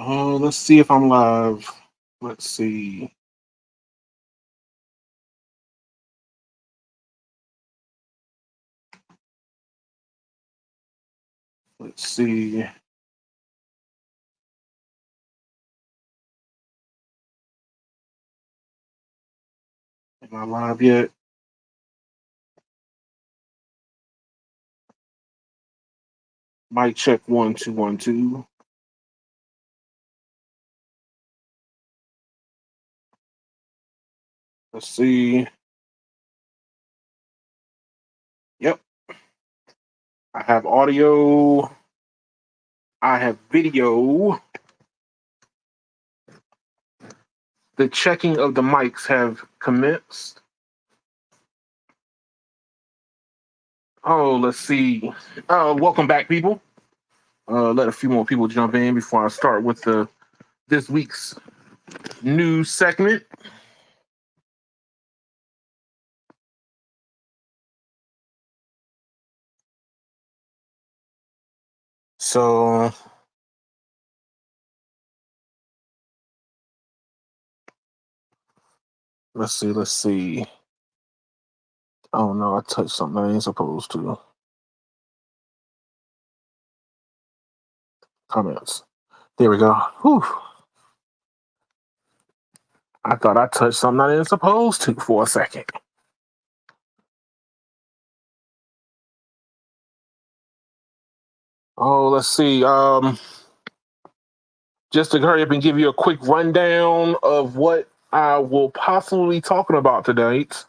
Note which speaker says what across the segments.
Speaker 1: Let's see if I'm live. Let's see. Let's see. Am I live yet? Mic check 1 2 1 2. Let's see. Yep. I have audio. I have video. The checking of the mics have commenced. Oh, let's see. Welcome back, people. Let a few more people jump in before I start with this week's news segment. So let's see. Oh no, I touched something I ain't supposed to. Comments. There we go. Whew. I thought I touched something I didn't supposed to for a second. Oh, let's see. Just to hurry up and give you a quick rundown of what I will possibly be talking about tonight.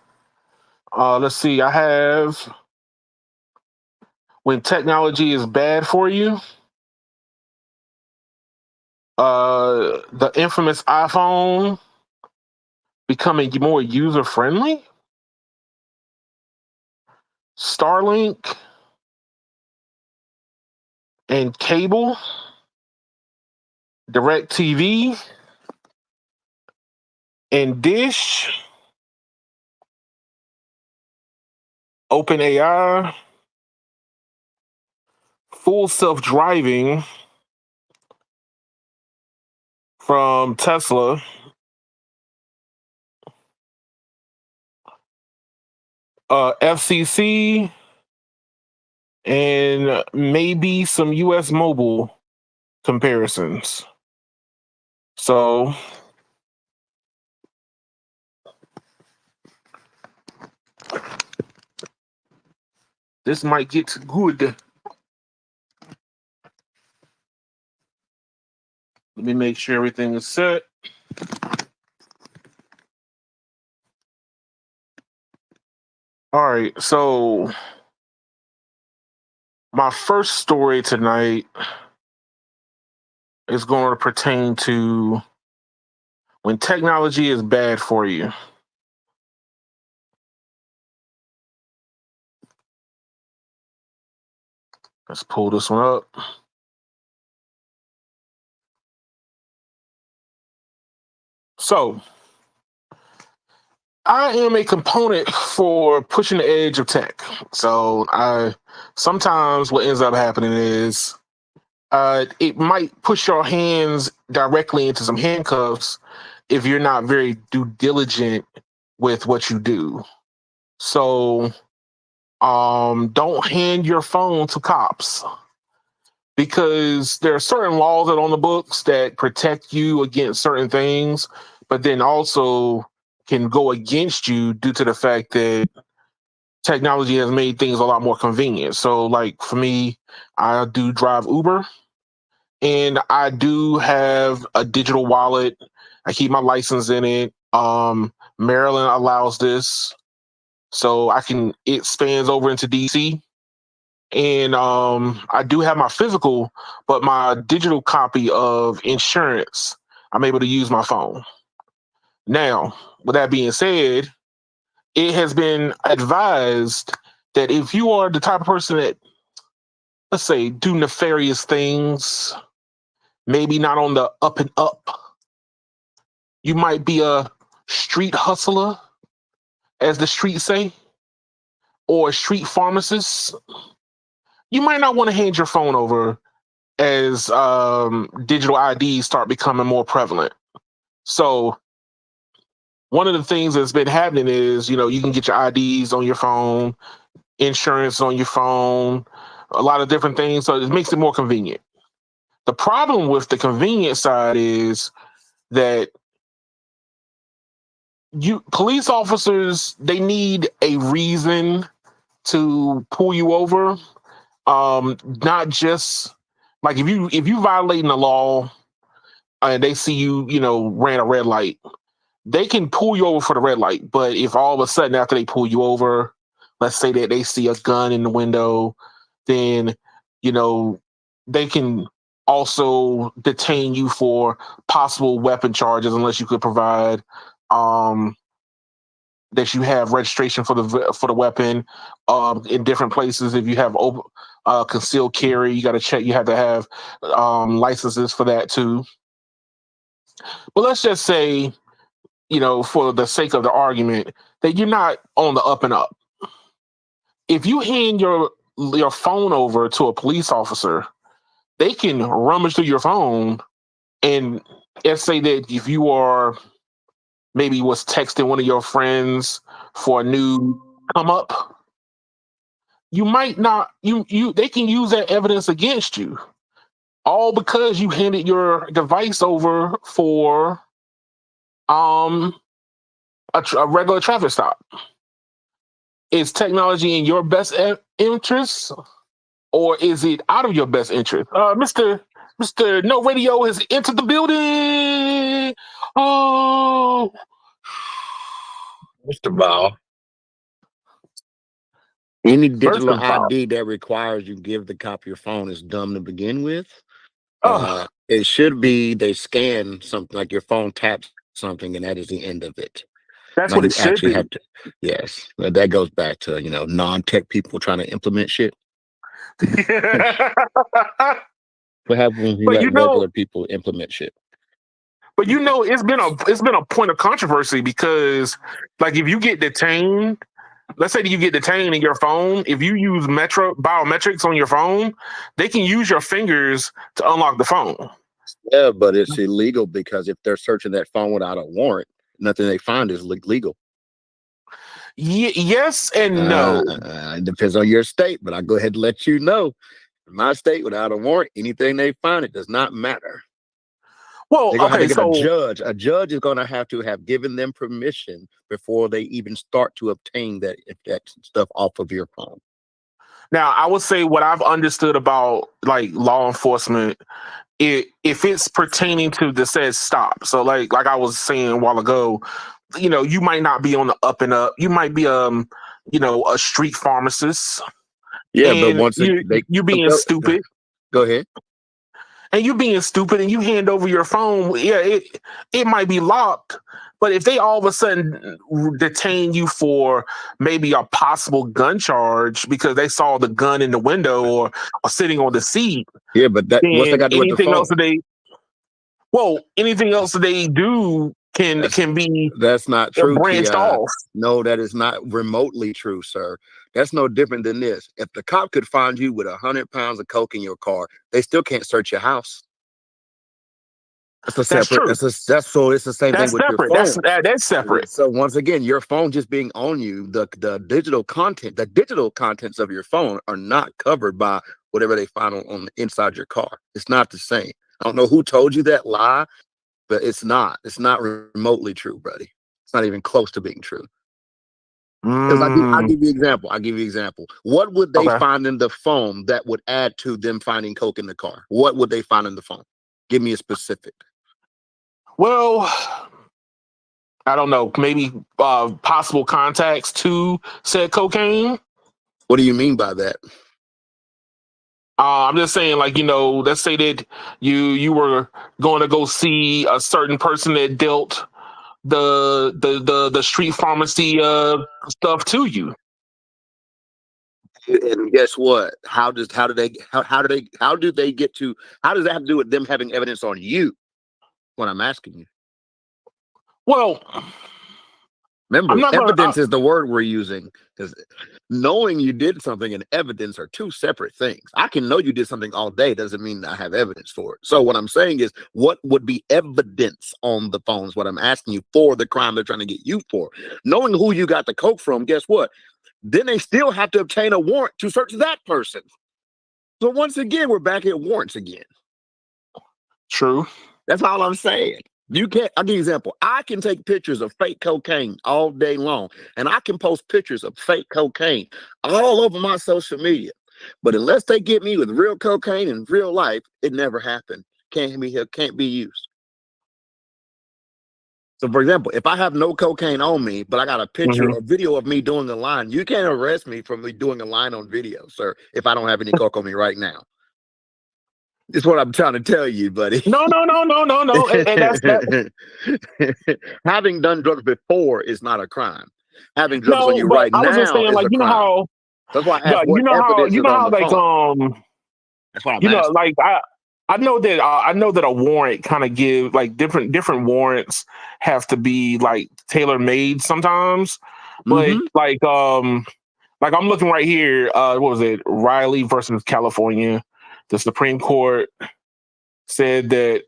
Speaker 1: Let's see. I have when technology is bad for you. The infamous iPhone becoming more user friendly. Starlink and cable. DirecTV and Dish. OpenAI. Full self-driving from Tesla. FCC, and maybe some US mobile comparisons. So this might get good. Let me make sure everything is set. All right, so my first story tonight is going to pertain to when technology is bad for you. Let's pull this one up. So, I am a component for pushing the edge of tech. So, sometimes what ends up happening is it might push your hands directly into some handcuffs if you're not very due diligent with what you do. So, don't hand your phone to cops because there are certain laws that are on the books that protect you against certain things, but then also can go against you due to the fact that technology has made things a lot more convenient. So, like for me, I do drive Uber. And I do have a digital wallet. I keep my license in it. Maryland allows this. So it spans over into DC. And I do have my physical, but my digital copy of insurance, I'm able to use my phone. Now, with that being said, it has been advised that if you are the type of person that, let's say, do nefarious things, maybe not on the up and up, you might be a street hustler, as the streets say, or a street pharmacist. You might not want to hand your phone over as digital IDs start becoming more prevalent. So one of the things that's been happening is, you can get your IDs on your phone, insurance on your phone, a lot of different things. So it makes it more convenient. The problem with the convenient side is that police officers, they need a reason to pull you over. Not just like if you violating the law and they see you ran a red light, they can pull you over for the red light. But if all of a sudden after they pull you over, let's say that they see a gun in the window, then you know they can also detain you for possible weapon charges unless you could provide um that you have registration for the weapon. In different places, if you have concealed carry, you got to check. You have to have licenses for that too. But let's just say, for the sake of the argument, that you're not on the up and up. If you hand your phone over to a police officer, they can rummage through your phone, and let's say that if you are maybe was texting one of your friends for a new come up, you might not they can use that evidence against you, all because you handed your device over for um a regular traffic stop. Is technology in your best interest, or is it out of your best interest? Mr. No Radio has entered the building. Oh,
Speaker 2: Mr. Ball. Any
Speaker 1: first
Speaker 2: digital
Speaker 1: of all,
Speaker 2: ID that requires you give the cop your phone is dumb to begin with.
Speaker 1: oh,
Speaker 2: It should be they scan something like your phone taps something, and that is the end of it.
Speaker 1: that's
Speaker 2: Now
Speaker 1: what it
Speaker 2: you
Speaker 1: should
Speaker 2: actually
Speaker 1: be.
Speaker 2: have to, yes, that goes back to non-tech people trying to implement shit. What happens when you
Speaker 1: but
Speaker 2: let
Speaker 1: you know,
Speaker 2: regular people implement shit?
Speaker 1: it's been a point of controversy because, like, if you get detained, let's say that you get detained in your phone, if you use Metro biometrics on your phone, they can use your fingers to unlock the phone.
Speaker 2: Yeah, but it's illegal because if they're searching that phone without a warrant, nothing they find is legal.
Speaker 1: Yes and no.
Speaker 2: It depends on your state, but I go ahead and let you know. In my state, without a warrant, anything they find, it does not matter.
Speaker 1: Well,
Speaker 2: They're gonna have to
Speaker 1: okay,
Speaker 2: get a
Speaker 1: so
Speaker 2: judge. A judge is gonna have to have given them permission before they even start to obtain that stuff off of your phone.
Speaker 1: now I would say what I've understood about like law enforcement, if it's pertaining to the said stop. So like I was saying a while ago, you might not be on the up and up. You might be a street pharmacist,
Speaker 2: Yeah, but
Speaker 1: and
Speaker 2: once
Speaker 1: you being stupid.
Speaker 2: go ahead.
Speaker 1: And you being stupid and you hand over your phone, yeah, it might be locked. But if they all of a sudden detain you for maybe a possible gun charge because they saw the gun in the window or sitting on the seat,
Speaker 2: Yeah, but what's that
Speaker 1: then
Speaker 2: got to do with the phone?
Speaker 1: anything else that they do can be
Speaker 2: That's not true,
Speaker 1: branched
Speaker 2: Ti.
Speaker 1: off.
Speaker 2: No, that is not remotely true, sir. That's no different than this. If the cop could find you with 100 pounds of coke in your car, they still can't search your house. That's a
Speaker 1: That's
Speaker 2: separate.
Speaker 1: true.
Speaker 2: So it's the same thing
Speaker 1: That's
Speaker 2: with your
Speaker 1: separate.
Speaker 2: phone.
Speaker 1: That's separate.
Speaker 2: So once again, your phone just being on you, the digital contents of your phone are not covered by whatever they find on the inside your car. It's not the same. I don't know who told you that lie, but it's not. It's not remotely true, buddy. It's not even close to being true. Because I'll give you an example. I'll give you an example. What would they
Speaker 1: Okay.
Speaker 2: find in the phone that would add to them finding coke in the car? What would they find in the phone? Give me a specific.
Speaker 1: Well, I don't know, maybe possible contacts to said cocaine.
Speaker 2: What do you mean by that?
Speaker 1: I'm just saying, like, let's say that you were going to go see a certain person that dealt the street pharmacy stuff to you.
Speaker 2: And guess what? How do they get to? How does that have to do with them having evidence on you? What I'm asking you.
Speaker 1: Well, I'm
Speaker 2: Remember,
Speaker 1: not gonna.
Speaker 2: evidence is the word we're using, because knowing you did something and evidence are two separate things. I can know you did something all day doesn't mean I have evidence for it. So what I'm saying is, what would be evidence on the phones? What I'm asking you for the crime they're trying to get you for. Knowing who you got the coke from, guess what? Then they still have to obtain a warrant to search that person. So once again, we're back at warrants again.
Speaker 1: True.
Speaker 2: That's all I'm saying. You can't. I'll give you an example. I can take pictures of fake cocaine all day long, and I can post pictures of fake cocaine all over my social media. But unless they get me with real cocaine in real life, it never happened. Can't be here. Can't be used. So, for example, if I have no cocaine on me, but I got a picture
Speaker 1: Hmm.
Speaker 2: or video of me doing a line, you can't arrest me for me doing a line on video, sir. If I don't have any coke on me right now, it's what I'm trying to tell you, buddy.
Speaker 1: No, no, no, no, no, no. And that's that.
Speaker 2: Having done drugs before is not a crime. Having drugs on
Speaker 1: No,
Speaker 2: you
Speaker 1: but
Speaker 2: right
Speaker 1: I was just
Speaker 2: now
Speaker 1: saying,
Speaker 2: is
Speaker 1: like,
Speaker 2: a crime. That's why I asked what evidence
Speaker 1: you
Speaker 2: is
Speaker 1: know
Speaker 2: on
Speaker 1: how,
Speaker 2: the
Speaker 1: like,
Speaker 2: phone. That's what I'm asking.
Speaker 1: like I know that a warrant kind of give like different warrants have to be like tailor made sometimes, but
Speaker 2: Mm-hmm.
Speaker 1: like I'm looking right here. What was it? Riley versus California. The Supreme Court said that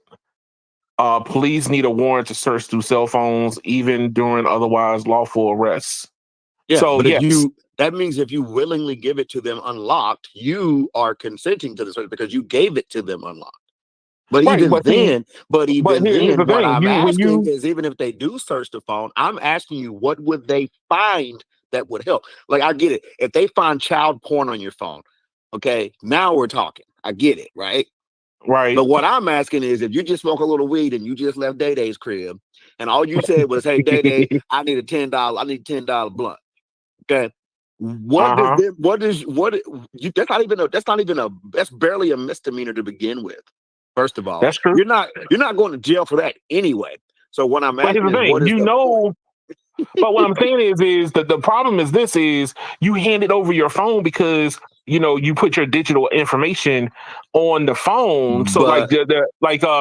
Speaker 1: police need a warrant to search through cell phones, even during otherwise lawful arrests.
Speaker 2: Yeah,
Speaker 1: So
Speaker 2: but if
Speaker 1: yes,
Speaker 2: you that means if you willingly give it to them unlocked, you are consenting to the search because you gave it to them unlocked. But
Speaker 1: right.
Speaker 2: even then,
Speaker 1: Here's the
Speaker 2: what
Speaker 1: thing:
Speaker 2: I'm
Speaker 1: you when
Speaker 2: asking
Speaker 1: you
Speaker 2: is, even if they do search the phone, I'm asking you, what would they find that would help? Like, I get it. If they find child porn on your phone, okay, now we're talking. I get it, right?
Speaker 1: right.
Speaker 2: But what I'm asking is, if you just smoke a little weed and you just left Day Day's crib, and all you said was, "Hey, Day Day, I need a $10 blunt." Okay.
Speaker 1: Uh huh.
Speaker 2: That's not even a that's barely a misdemeanor to begin with. First of all,
Speaker 1: That's true.
Speaker 2: you're not going to jail for that anyway. So what I'm
Speaker 1: But here's
Speaker 2: asking
Speaker 1: the
Speaker 2: is, what
Speaker 1: thing:
Speaker 2: is the point?
Speaker 1: But what I'm saying is that the problem is this is you hand it over your phone because you put your digital information on the phone. So like
Speaker 2: But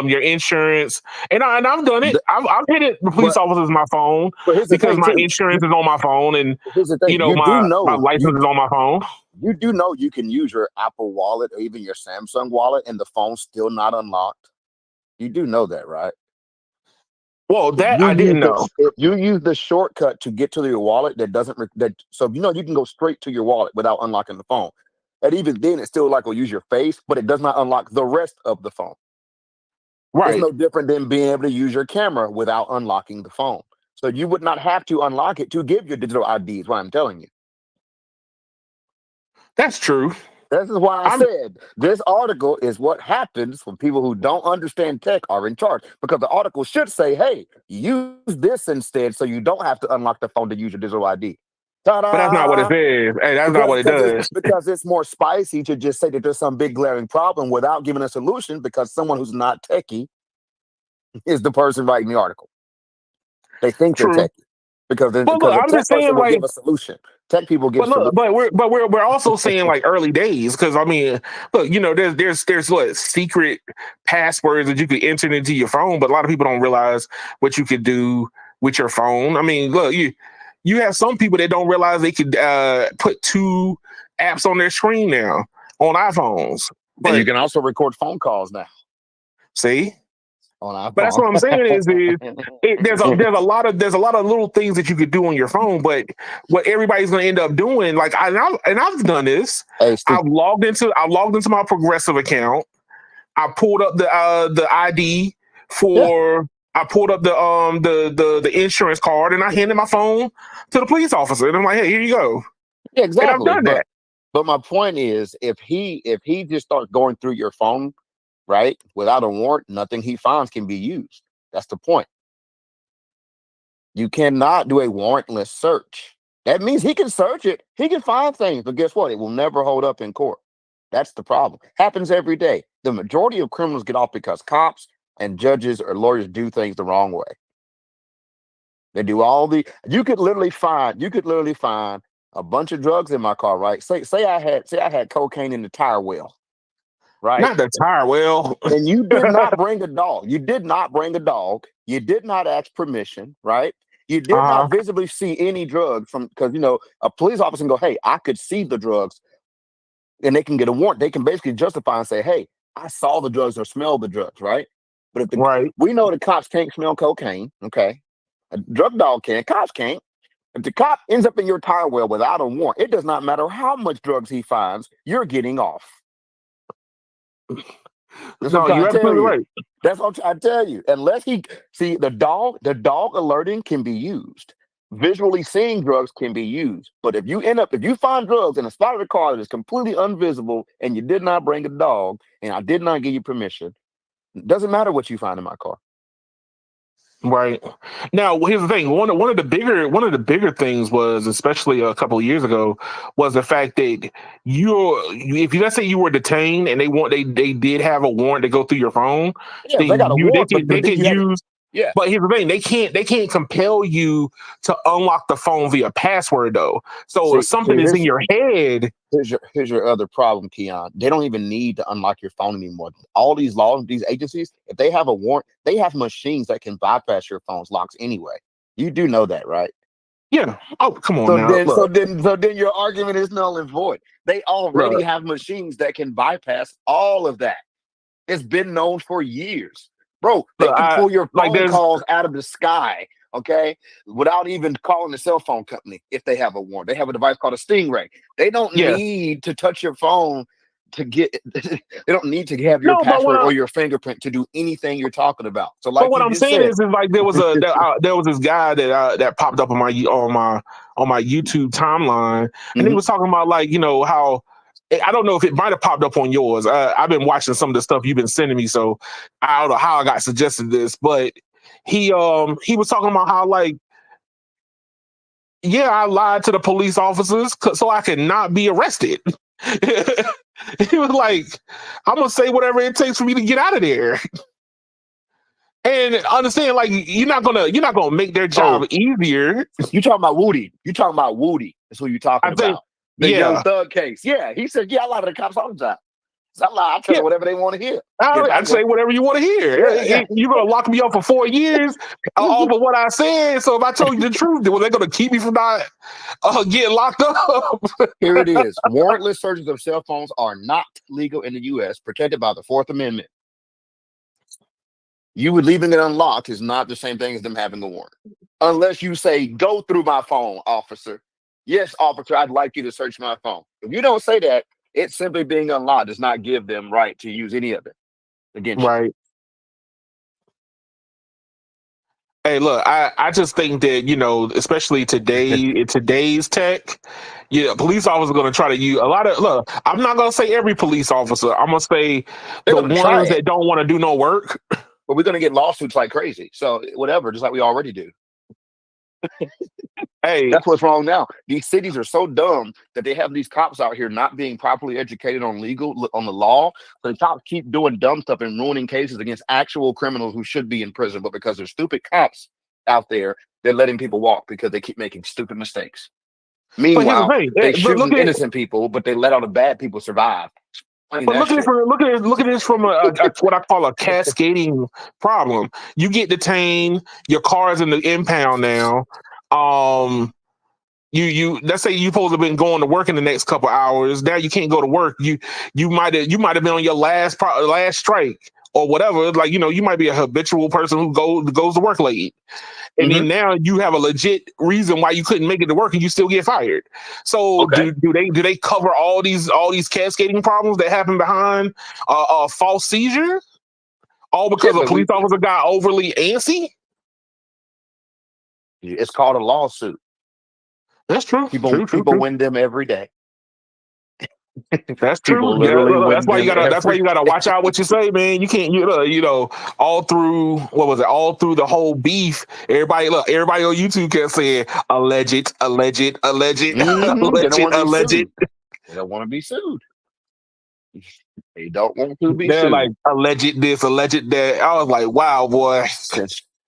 Speaker 1: your insurance and I've done it.
Speaker 2: the,
Speaker 1: I've hit it the police
Speaker 2: but
Speaker 1: officers my phone
Speaker 2: but here's the
Speaker 1: because
Speaker 2: thing
Speaker 1: my
Speaker 2: too.
Speaker 1: insurance is on my phone and
Speaker 2: Here's the thing.
Speaker 1: my license is on my phone.
Speaker 2: You do know you can use your Apple Wallet or even your Samsung Wallet and the phone's still not unlocked. You do know that, right?
Speaker 1: Well, that I didn't know.
Speaker 2: If you use the shortcut to get to your wallet, that doesn't that so you can go straight to your wallet without unlocking the phone. And even then, it still like will use your face, but it does not unlock the rest of the phone. It's
Speaker 1: Right.
Speaker 2: no different than being able to use your camera without unlocking the phone. So you would not have to unlock it to give your digital ID, is what I'm telling you.
Speaker 1: That's true.
Speaker 2: This is why I
Speaker 1: I'm
Speaker 2: said this article is what happens when people who don't understand tech are in charge. Because the article should say, hey, use this instead so you don't have to unlock the phone to use your digital ID.
Speaker 1: but that's not what it
Speaker 2: Ta-da!
Speaker 1: says. Hey, that's not what it does.
Speaker 2: Because it's more spicy to just say that there's some big glaring problem without giving a solution, because someone who's not techie is the person writing the article. They think they're
Speaker 1: True.
Speaker 2: techie because
Speaker 1: But look,
Speaker 2: a
Speaker 1: I'm
Speaker 2: tech
Speaker 1: just
Speaker 2: person
Speaker 1: saying,
Speaker 2: will
Speaker 1: like,
Speaker 2: give a solution. Tech people give
Speaker 1: but look, but
Speaker 2: solutions.
Speaker 1: we're also saying like early days because I mean, look, there's what secret passwords that you could enter into your phone, but a lot of people don't realize what you could do with your phone. I mean, look, you have some people that don't realize they could put two apps on their screen now on iPhones.
Speaker 2: And you
Speaker 1: But
Speaker 2: can also record phone calls now
Speaker 1: see,
Speaker 2: on
Speaker 1: but that's what I'm saying is
Speaker 2: iPhone.
Speaker 1: there's a lot of little things that you could do on your phone, but what everybody's going to end up doing, like I've done this.
Speaker 2: Hey, Steve.
Speaker 1: I logged into my Progressive account. I pulled up the ID
Speaker 2: Yeah,
Speaker 1: for. I pulled up the insurance card and I handed my phone to the police officer and I'm like, hey, here you go.
Speaker 2: yeah,
Speaker 1: And I've
Speaker 2: exactly.
Speaker 1: done that.
Speaker 2: But my point is, if he just starts going through your phone, right, without a warrant, nothing he finds can be used. That's the point. You cannot do a warrantless search. That means he can search it. He can find things, but guess what? It will never hold up in court. That's the problem. Happens every day. The majority of criminals get off because cops and judges or lawyers do things the wrong way. They do all the you could literally find a bunch of drugs in my car, right? Say I had cocaine in the tire well, right?
Speaker 1: Not the tire well.
Speaker 2: And you did not bring a dog. You did not bring a dog. You did not ask permission, right? You did not visibly see any drugs because a police officer can go, hey, I could see the drugs, and they can get a warrant. They can basically justify and say, hey, I saw the drugs or smelled the drugs, right? But we know the cops can't smell cocaine, okay? A drug dog can, cops can't. If the cop ends up in your tire well without a warrant, it does not matter how much drugs he finds, you're getting off. That's
Speaker 1: No, you're absolutely right.
Speaker 2: That's what I tell you. Unless the dog alerting can be used. Visually seeing drugs can be used. But if you find drugs in a spot of the car that is completely invisible and you did not bring a dog and I did not give you permission, it doesn't matter what you find in my car.
Speaker 1: Right. Now, here's the thing. One of the bigger things was, especially a couple of years ago, was the fact that if you let's say you were detained and they did have a warrant to go through your phone,
Speaker 2: yeah, they got a warrant,
Speaker 1: they can use. Yeah. But here's the thing: they can't compel you to unlock the phone via password though. So if something is in your head.
Speaker 2: Here's your other problem, Keon. They don't even need to unlock your phone anymore. All these these agencies, if they have a warrant, they have machines that can bypass your phone's locks anyway. You do know that, right?
Speaker 1: Yeah. Oh, come on now.
Speaker 2: So then your argument is null and void. They already have machines that can bypass all of that. It's been known for years. Bro, they can pull your phone calls out of the sky, okay, without even calling the cell phone company if they have a warrant. They have a device called a Stingray. They don't need to touch your phone to get. They don't need to have your password or your fingerprint to do anything you're talking about. So, like,
Speaker 1: but what I'm saying is like there was this guy that popped up on my YouTube timeline, and he was talking about like how. I don't know if it might have popped up on yours. I've been watching some of the stuff you've been sending me, so I don't know how I got suggested this, but he was talking about how like, yeah, I lied to the police officers so I could not be arrested. He was like, I'm gonna say whatever it takes for me to get out of there. And understand, like you're not gonna make their job easier.
Speaker 2: You talking about Woody? That's who you talking about. The Young Thug case. Yeah, he said, I lie to the cops all the time. So I tell them whatever they want to hear.
Speaker 1: I'd say whatever you want to hear. You're gonna lock me up for 4 years off of what I said. So if I told you the truth, well, they're gonna keep me from not getting locked up.
Speaker 2: Here it is. Warrantless searches of cell phones are not legal in the U.S., protected by the Fourth Amendment. You leaving it unlocked is not the same thing as them having a warrant. Unless you say, go through my phone, officer. Yes, officer, I'd like you to search my phone. If you don't say that, it's simply being unlocked does not give them right to use any of it against you.
Speaker 1: Hey, look, I just think that, especially in today's tech, police officers are going to try to use a lot of, look, I'm not going to say every police officer. I'm going to say the ones that don't want to do no work.
Speaker 2: But we're going to get lawsuits like crazy. So whatever, just like we already do.
Speaker 1: Hey,
Speaker 2: that's what's wrong now. These cities are so dumb that they have these cops out here not being properly educated on the law. So the cops keep doing dumb stuff and ruining cases against actual criminals who should be in prison, but because there's stupid cops out there, they're letting people walk because they keep making stupid mistakes. Meanwhile, they shoot innocent people, but they let all the bad people survive.
Speaker 1: But look at this from what I call a cascading problem. You get detained, your car's in the impound now. You let's say you're supposed to have been going to work in the next couple hours. Now you can't go to work. You might have been on your last strike or whatever. Like you might be a habitual person who goes to work late. And then now you have a legit reason why you couldn't make it to work and you still get fired. So do they cover all these cascading problems that happen behind a false seizure? All because a police officer got overly antsy?
Speaker 2: It's called a lawsuit.
Speaker 1: That's true.
Speaker 2: People win them every day.
Speaker 1: That's true. That's why you gotta watch out what you say, man. You can't, all through the whole beef. Everybody on YouTube kept saying alleged.
Speaker 2: They don't want to be sued. They don't want to be
Speaker 1: They're
Speaker 2: sued.
Speaker 1: like alleged this, alleged that. I was like, wow, boy.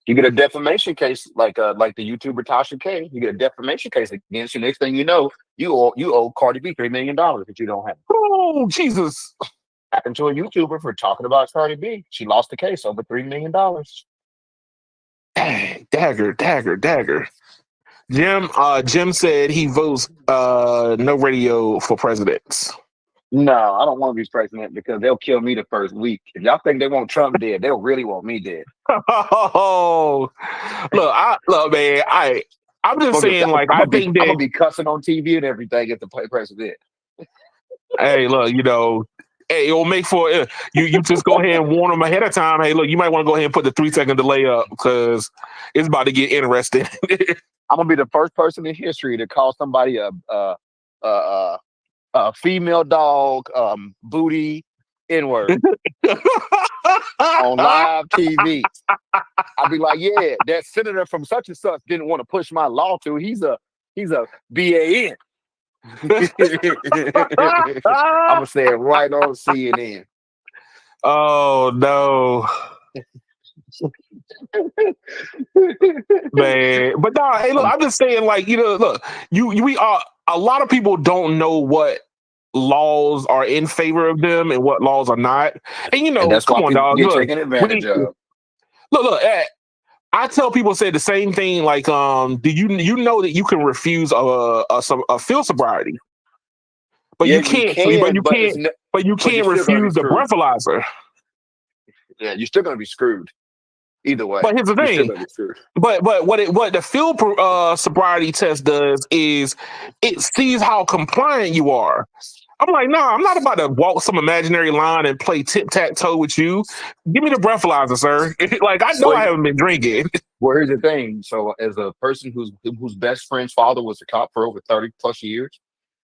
Speaker 2: You get a defamation case like the YouTuber Tasha K. You get a defamation case against you. Next thing you know, you owe Cardi B $3 million that you don't have.
Speaker 1: Oh, Jesus!
Speaker 2: Happened to a YouTuber for talking about Cardi B. She lost the case over $3 million.
Speaker 1: Dagger. Jim said he votes no radio for presidents.
Speaker 2: No, I don't want to be president because they'll kill me the first week. If y'all think they want Trump dead, they'll really want me dead.
Speaker 1: Oh, look, man. I'm just saying, like, I think that
Speaker 2: I'm gonna be cussing on TV and everything if the president.
Speaker 1: hey, look, hey, it'll make for you just go ahead and warn them ahead of time. Hey, look, you might want to go ahead and put the 3-second delay up because it's about to get interesting.
Speaker 2: I'm gonna be the first person in history to call somebody a female dog, booty, N-word on live TV. I'll be like, yeah, that senator from such and such didn't want to push my law through. He's a BAN. I'm gonna say it right on CNN.
Speaker 1: Oh no. Man, but nah, hey, look, I'm just saying, like, look, we are a lot of people don't know what laws are in favor of them and what laws are not. And
Speaker 2: and that's
Speaker 1: come
Speaker 2: why
Speaker 1: on, dog.
Speaker 2: get
Speaker 1: Look,
Speaker 2: taken advantage of.
Speaker 1: Look, I tell people say the same thing, like, do you know that you can refuse a field sobriety? But
Speaker 2: Yeah,
Speaker 1: you can't refuse the breathalyzer.
Speaker 2: Yeah, you're still gonna be screwed. Either way.
Speaker 1: But here's the thing. But what the field sobriety test does is it sees how compliant you are. I'm like, no, I'm not about to walk some imaginary line and play tic-tac-toe with you. Give me the breathalyzer, sir. Like, I know I haven't been drinking.
Speaker 2: Well, here's the thing. So as a person whose best friend's father was a cop for over 30 plus years,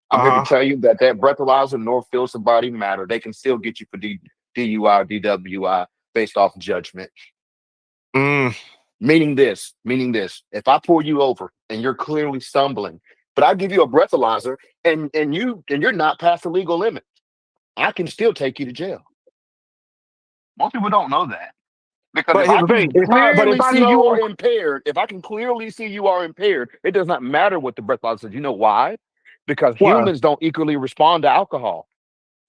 Speaker 2: I'm here to tell you that breathalyzer nor field sobriety matter. They can still get you for DUI or DWI based off judgment. Meaning this, if I pull you over and you're clearly stumbling, but I give you a breathalyzer and you're not past the legal limit, I can still take you to jail. Most people don't know that. Because if I can clearly see you are impaired, it does not matter what the breathalyzer says. You know why? Because humans don't equally respond to alcohol.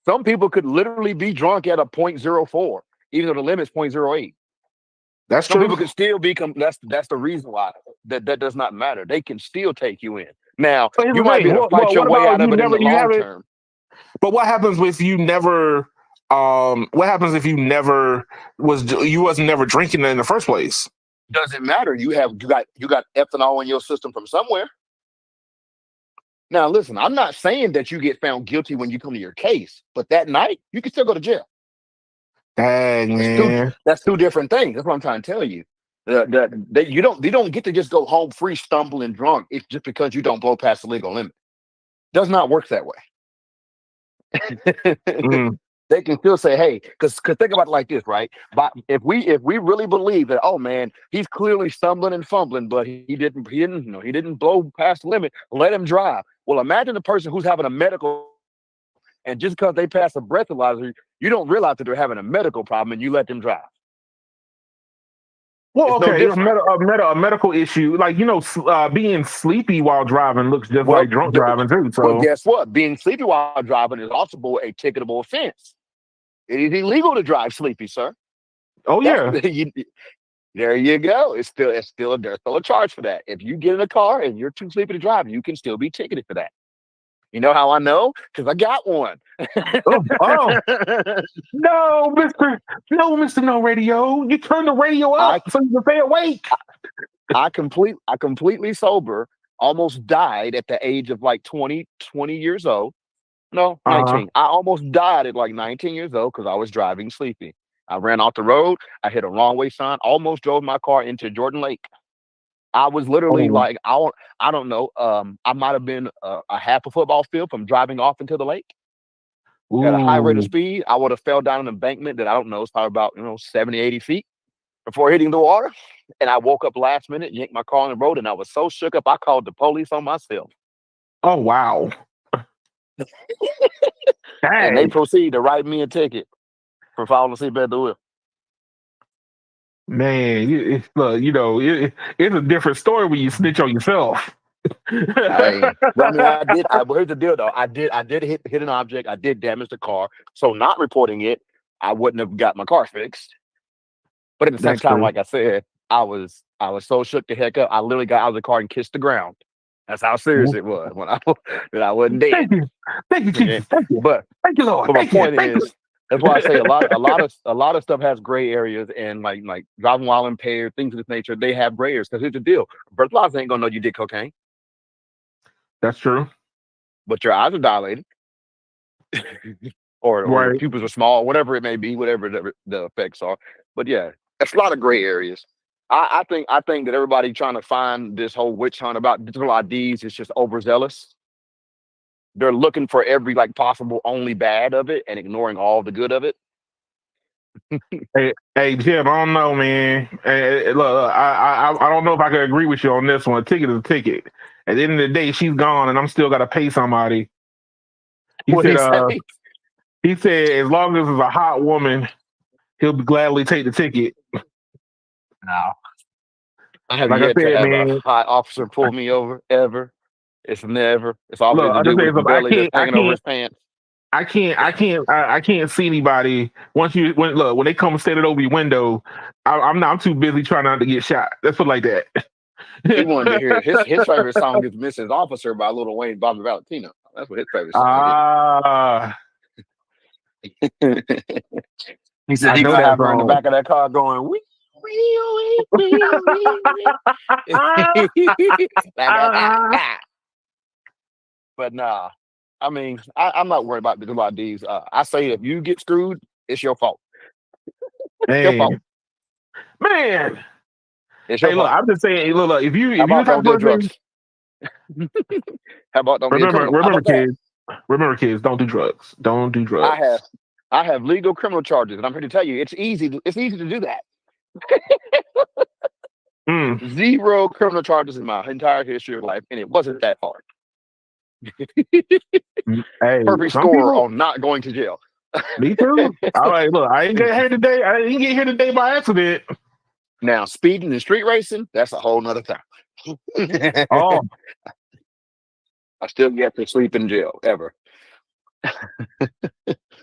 Speaker 2: Some people could literally be drunk at a 0.04, even though the limit's 0.08.
Speaker 1: That's
Speaker 2: Some
Speaker 1: true.
Speaker 2: people can still be. That's the reason why that does not matter. They can still take you in. Now you might be able to fight your way out of it in the long term.
Speaker 1: But what happens if you never? What happens if you wasn't never drinking in the first place?
Speaker 2: Doesn't matter. You got ethanol in your system from somewhere. Now listen, I'm not saying that you get found guilty when you come to your case, but that night you can still go to jail.
Speaker 1: Dang, man.
Speaker 2: That's two different things. That's what I'm trying to tell you. You don't get to just go home free, stumbling drunk. It's just because you don't blow past the legal limit. Does not work that way. They can still say, hey, because think about it like this, right? But if we really believe that, oh man, he's clearly stumbling and fumbling, but he didn't blow past the limit, let him drive. Well, imagine the person who's having a medical, and just because they pass a breathalyzer, you don't realize that they're having a medical problem, and you let them drive.
Speaker 1: Well, okay, a medical issue, like, being sleepy while driving looks just like drunk driving too. So,
Speaker 2: well, guess what? Being sleepy while driving is also a ticketable offense. It is illegal to drive sleepy, sir.
Speaker 1: Oh yeah.
Speaker 2: There you go. There's still a charge for that. If you get in a car and you're too sleepy to drive, you can still be ticketed for that. You know how I know? Because I got one.
Speaker 1: Oh. No, Mr. No Radio. You turn the radio up so you can stay awake.
Speaker 2: I completely sober, almost died at the age of like 20 years old. No, 19. I almost died at like 19 years old because I was driving sleepy. I ran off the road. I hit a wrong way sign. Almost drove my car into Jordan Lake. I was literally like, I don't know. I might have been a half a football field from driving off into the lake. At a high rate of speed. I would have fell down an embankment that I don't know. It's probably about 70, 80 feet before hitting the water. And I woke up last minute, yanked my car on the road, and I was so shook up, I called the police on myself.
Speaker 1: Oh, wow.
Speaker 2: And they proceeded to write me a ticket for falling asleep at the wheel.
Speaker 1: Man, it's a different story when you snitch on yourself.
Speaker 2: Here's the deal though. I did hit an object. I did damage the car. So not reporting it, I wouldn't have got my car fixed. But at the same time, like I said, I was so shook the heck up. I literally got out of the car and kissed the ground. That's how serious it was when I that I wasn't dead.
Speaker 1: Thank you, Jesus. Thank you,
Speaker 2: But
Speaker 1: thank you, Lord.
Speaker 2: my
Speaker 1: Thank you,
Speaker 2: point
Speaker 1: thank you.
Speaker 2: is, that's why I say a lot of stuff has gray areas, and like driving while impaired, things of this nature, they have gray areas. Because here's the deal: breathalyzers ain't gonna know you did cocaine,
Speaker 1: That's true.
Speaker 2: but your eyes are dilated, or your
Speaker 1: Right.
Speaker 2: pupils are small, whatever it may be, whatever the effects are. But yeah, it's a lot of gray areas. I think that everybody trying to find this whole witch hunt about digital IDs is just overzealous. They're looking for every like possible only bad of it and ignoring all the good of it.
Speaker 1: Hey, Jim, I don't know, man. Look, I don't know if I could agree with you on this one. A ticket is a ticket. At the end of the day, she's gone, and I'm still got to pay somebody. He
Speaker 2: What
Speaker 1: said,
Speaker 2: he say?
Speaker 1: as long as it's a hot woman, he'll gladly take the ticket.
Speaker 2: No. I have
Speaker 1: Like I
Speaker 2: yet to
Speaker 1: said,
Speaker 2: have a
Speaker 1: man.
Speaker 2: hot officer pull me over ever. It's never. It's always
Speaker 1: Look,
Speaker 2: a
Speaker 1: I just
Speaker 2: dude
Speaker 1: say
Speaker 2: with his belly that's hanging over his pants.
Speaker 1: I can't see anybody when they come standing over your window. I'm too busy trying not to get shot. Let's put it like that.
Speaker 2: He wanted to hear his favorite song is "Mrs. Officer" by Lil Wayne, Bobby Valentino. That's what his favorite song
Speaker 1: Ah,
Speaker 2: is. He said
Speaker 1: I
Speaker 2: he
Speaker 1: know
Speaker 2: gonna
Speaker 1: that
Speaker 2: have her in the
Speaker 1: song.
Speaker 2: back of that car going wee wee wee wee wee. But nah, I mean, I'm not worried about digital IDs. I say if you get screwed, it's your fault. Your fault.
Speaker 1: Man, man.
Speaker 2: It's your
Speaker 1: Hey, look,
Speaker 2: fault.
Speaker 1: I'm just saying. Hey, look, if
Speaker 2: How
Speaker 1: you the
Speaker 2: about
Speaker 1: type
Speaker 2: don't
Speaker 1: of
Speaker 2: deal drugs?
Speaker 1: person,
Speaker 2: How about don't be a criminal? How about that?
Speaker 1: remember, kids, don't do drugs. Don't do
Speaker 2: I have
Speaker 1: drugs.
Speaker 2: I have legal criminal charges, and I'm here to tell you it's easy. It's easy to do that.
Speaker 1: Mm,
Speaker 2: 0 criminal charges in my entire history of life, and it wasn't that hard.
Speaker 1: hey,
Speaker 2: Perfect
Speaker 1: some
Speaker 2: score
Speaker 1: people.
Speaker 2: on not going to jail.
Speaker 1: Me too. All right, look, I ain't get here today. I didn't get here today by accident.
Speaker 2: Now, speeding and street racing, that's a whole nother time.
Speaker 1: Oh
Speaker 2: I still get to sleep in jail ever.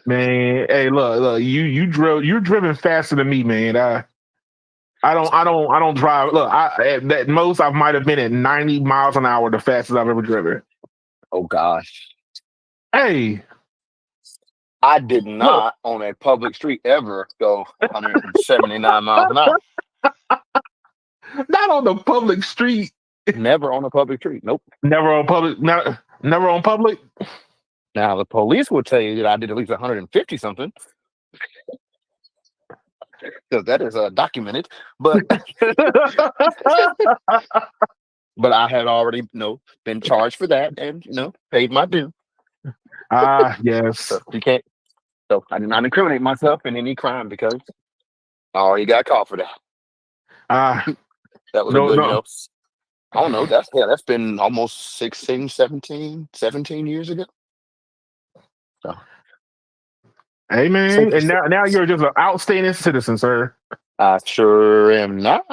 Speaker 1: man, hey, look, you're driven faster than me, man. I don't drive. Look, at most I might have been at 90 miles an hour, the fastest I've ever driven.
Speaker 2: Oh gosh.
Speaker 1: Hey,
Speaker 2: I did
Speaker 1: look,
Speaker 2: not on a public street ever go 179 miles an hour.
Speaker 1: not on the public street.
Speaker 2: Never on a public street. Nope.
Speaker 1: Never on public. Never on public.
Speaker 2: Now the police will tell you that I did at least 150 something because that is documented. But but I had already been charged for that and paid my due.
Speaker 1: Ah, yes.
Speaker 2: So you can't. So I did not incriminate myself in any crime because I already got caught for that.
Speaker 1: Ah,
Speaker 2: That was a
Speaker 1: no,
Speaker 2: good,
Speaker 1: no.
Speaker 2: I don't know. That's been almost 16, 17 years ago. So
Speaker 1: Hey,
Speaker 2: safe
Speaker 1: man,
Speaker 2: to
Speaker 1: and
Speaker 2: say,
Speaker 1: now you're just an outstanding citizen, sir.
Speaker 2: I sure am not.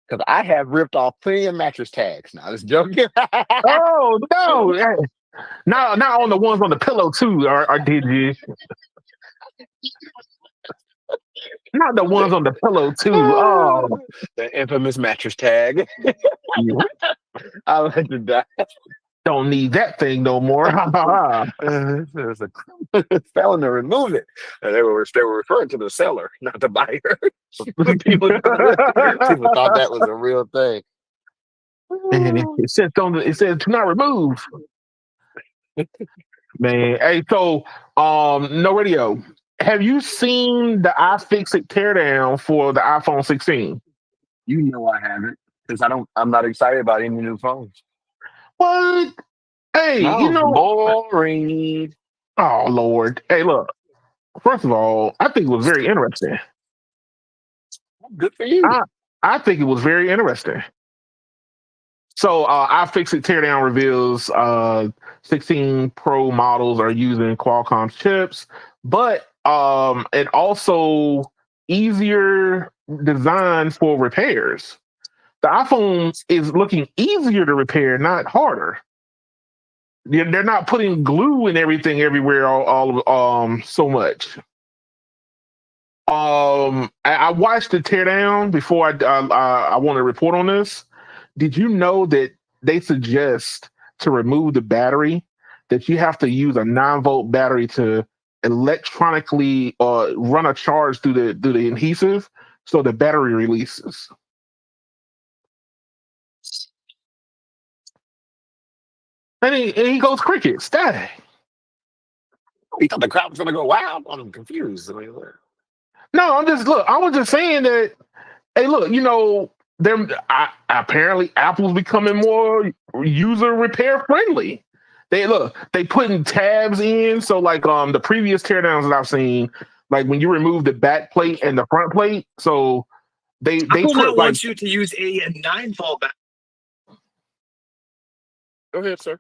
Speaker 2: Because I have ripped off plenty of mattress tags. Now, this joking.
Speaker 1: Oh no! Hey, not on the ones on the pillow too, or did you? Not the ones on the pillow too. Oh,
Speaker 2: The infamous mattress tag.
Speaker 1: you
Speaker 2: I like to die.
Speaker 1: don't need that thing no more.
Speaker 2: There's a felon to remove it. And they were referring to the seller, not the buyer. people thought that was a real thing.
Speaker 1: And it says it says to not remove. Man, hey, so no radio. Have you seen the iFixit teardown for the iPhone 16?
Speaker 2: You know I haven't because I'm not excited about any new phones.
Speaker 1: What? Hey,
Speaker 2: No, boring.
Speaker 1: oh Lord. Hey, look. First of all, I think it was very interesting.
Speaker 2: Good for you.
Speaker 1: I think it was very interesting. So iFixit teardown reveals 16 Pro models are using Qualcomm's chips, but it also easier design for repairs. The iPhone is looking easier to repair, not harder. They're not putting glue and everything everywhere all so much. I watched the teardown before I want to report on this. Did you know that they suggest to remove the battery that you have to use a 9-volt battery to electronically run a charge through the adhesive so the battery releases. And he goes crickets. Dang.
Speaker 2: He thought the crowd was gonna go wild. I'm confused. I mean,
Speaker 1: No, I was just saying that. Hey, look, there. Apparently, Apple's becoming more user repair friendly. They putting tabs in, so like the previous teardowns that I've seen, like when you remove the back plate and the front plate, so they
Speaker 3: Apple now
Speaker 1: put like,
Speaker 3: wants you to use a 9-volt battery.
Speaker 2: go ahead, sir.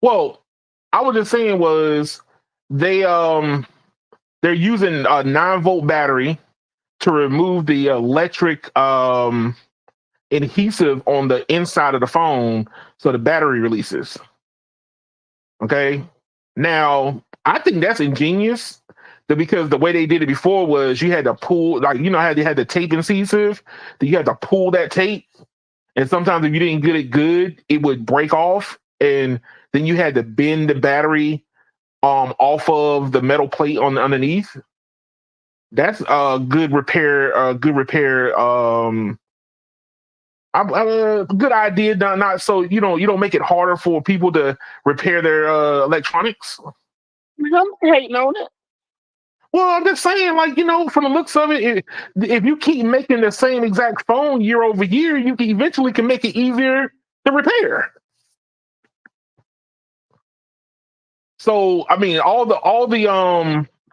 Speaker 1: well, I was just saying was they they're using a 9-volt battery to remove the electric adhesive on the inside of the phone so the battery releases. Okay. Now, I think that's ingenious because the way they did it before was you had to pull, like, how they had the tape adhesive, that you had to pull that tape. And sometimes if you didn't get it good, it would break off. And then you had to bend the battery off of the metal plate on underneath. That's a good repair, good idea. Not so you don't make it harder for people to repair their electronics.
Speaker 2: I'm hating on it.
Speaker 1: Well, I'm just saying, like, from the looks of it, if you keep making the same exact phone year over year, you can eventually make it easier to repair. So, I mean, all the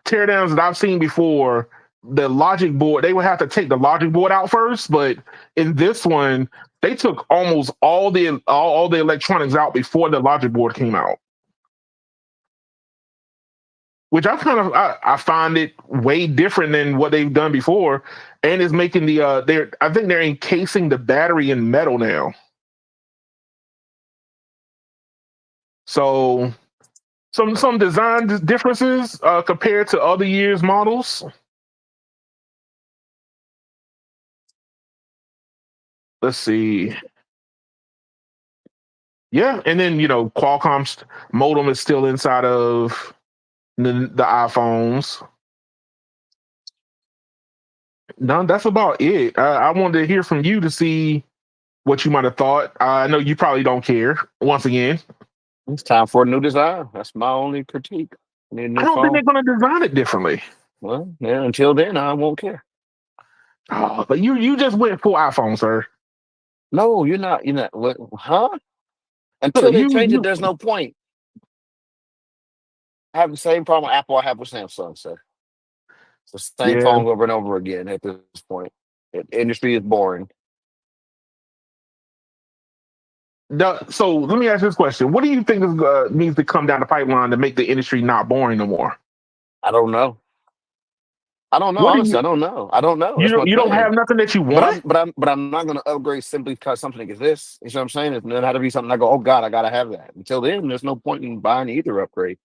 Speaker 1: teardowns that I've seen before, the logic board, they would have to take the logic board out first, but in this one, they took almost all the electronics out before the logic board came out. Which I find it way different than what they've done before, and is making I think they're encasing the battery in metal now. So some design differences compared to other years' models. Let's see. Yeah, and then Qualcomm's modem is still inside of the iPhones. No, that's about it. I wanted to hear from you to see what you might have thought. I know you probably don't care. Once again,
Speaker 2: It's time for a new design. That's my only critique. I need a
Speaker 1: I
Speaker 2: new
Speaker 1: don't think they're
Speaker 2: phone.
Speaker 1: going to design it differently.
Speaker 2: Well, yeah, until then, I won't care.
Speaker 1: Oh, but you just went full iPhone, sir.
Speaker 2: No, you're not. You're not. What, huh? Until
Speaker 1: Look,
Speaker 2: they
Speaker 1: you
Speaker 2: change it,
Speaker 1: you
Speaker 2: there's no point. I have the same problem with Apple I have with Samsung, sir. It's the same
Speaker 1: yeah.
Speaker 2: phones over and over again at this point. The industry is boring.
Speaker 1: So let me ask this question: what do you think needs to come down the pipeline to make the industry not boring no more?
Speaker 2: I don't know. I don't know.
Speaker 1: What do
Speaker 2: Honestly,
Speaker 1: you
Speaker 2: I don't know. I don't know. That's my
Speaker 1: you don't
Speaker 2: thing.
Speaker 1: have nothing that you
Speaker 2: But
Speaker 1: want?
Speaker 2: I'm not gonna upgrade simply because something exists. You know what I'm saying? It had to be something I go, oh God, I gotta have that. Until then, there's no point in buying either upgrade.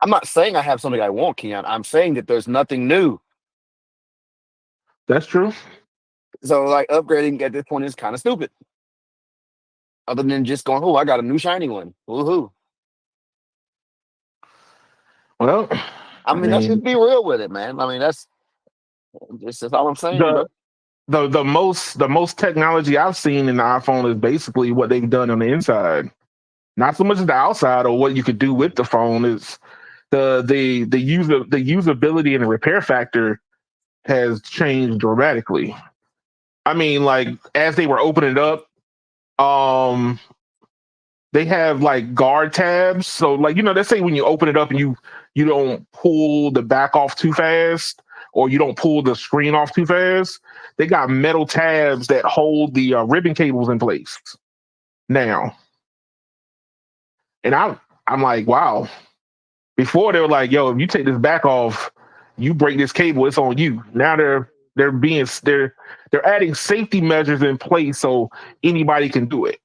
Speaker 2: I'm not saying I have something I want, Keon. I'm saying that there's nothing new.
Speaker 1: That's true.
Speaker 2: So like upgrading at this point is kind of stupid. Other than just going, oh, I got a new shiny one. Woohoo.
Speaker 1: Well,
Speaker 2: I mean, let's just be real with it, man. I mean, that's all I'm saying,
Speaker 1: the
Speaker 2: bro.
Speaker 1: the most technology I've seen in the iPhone is basically what they've done on the inside. Not so much the outside or what you could do with the phone. Is the usability and the repair factor has changed dramatically. I mean, like as they were opening it up, um, they have like guard tabs. So like let's say when you open it up and you don't pull the back off too fast, or you don't pull the screen off too fast. They got metal tabs that hold the ribbon cables in place now. And I'm like, wow. Before they were like, yo, if you take this back off, you break this cable, it's on you. Now they're adding safety measures in place so anybody can do it.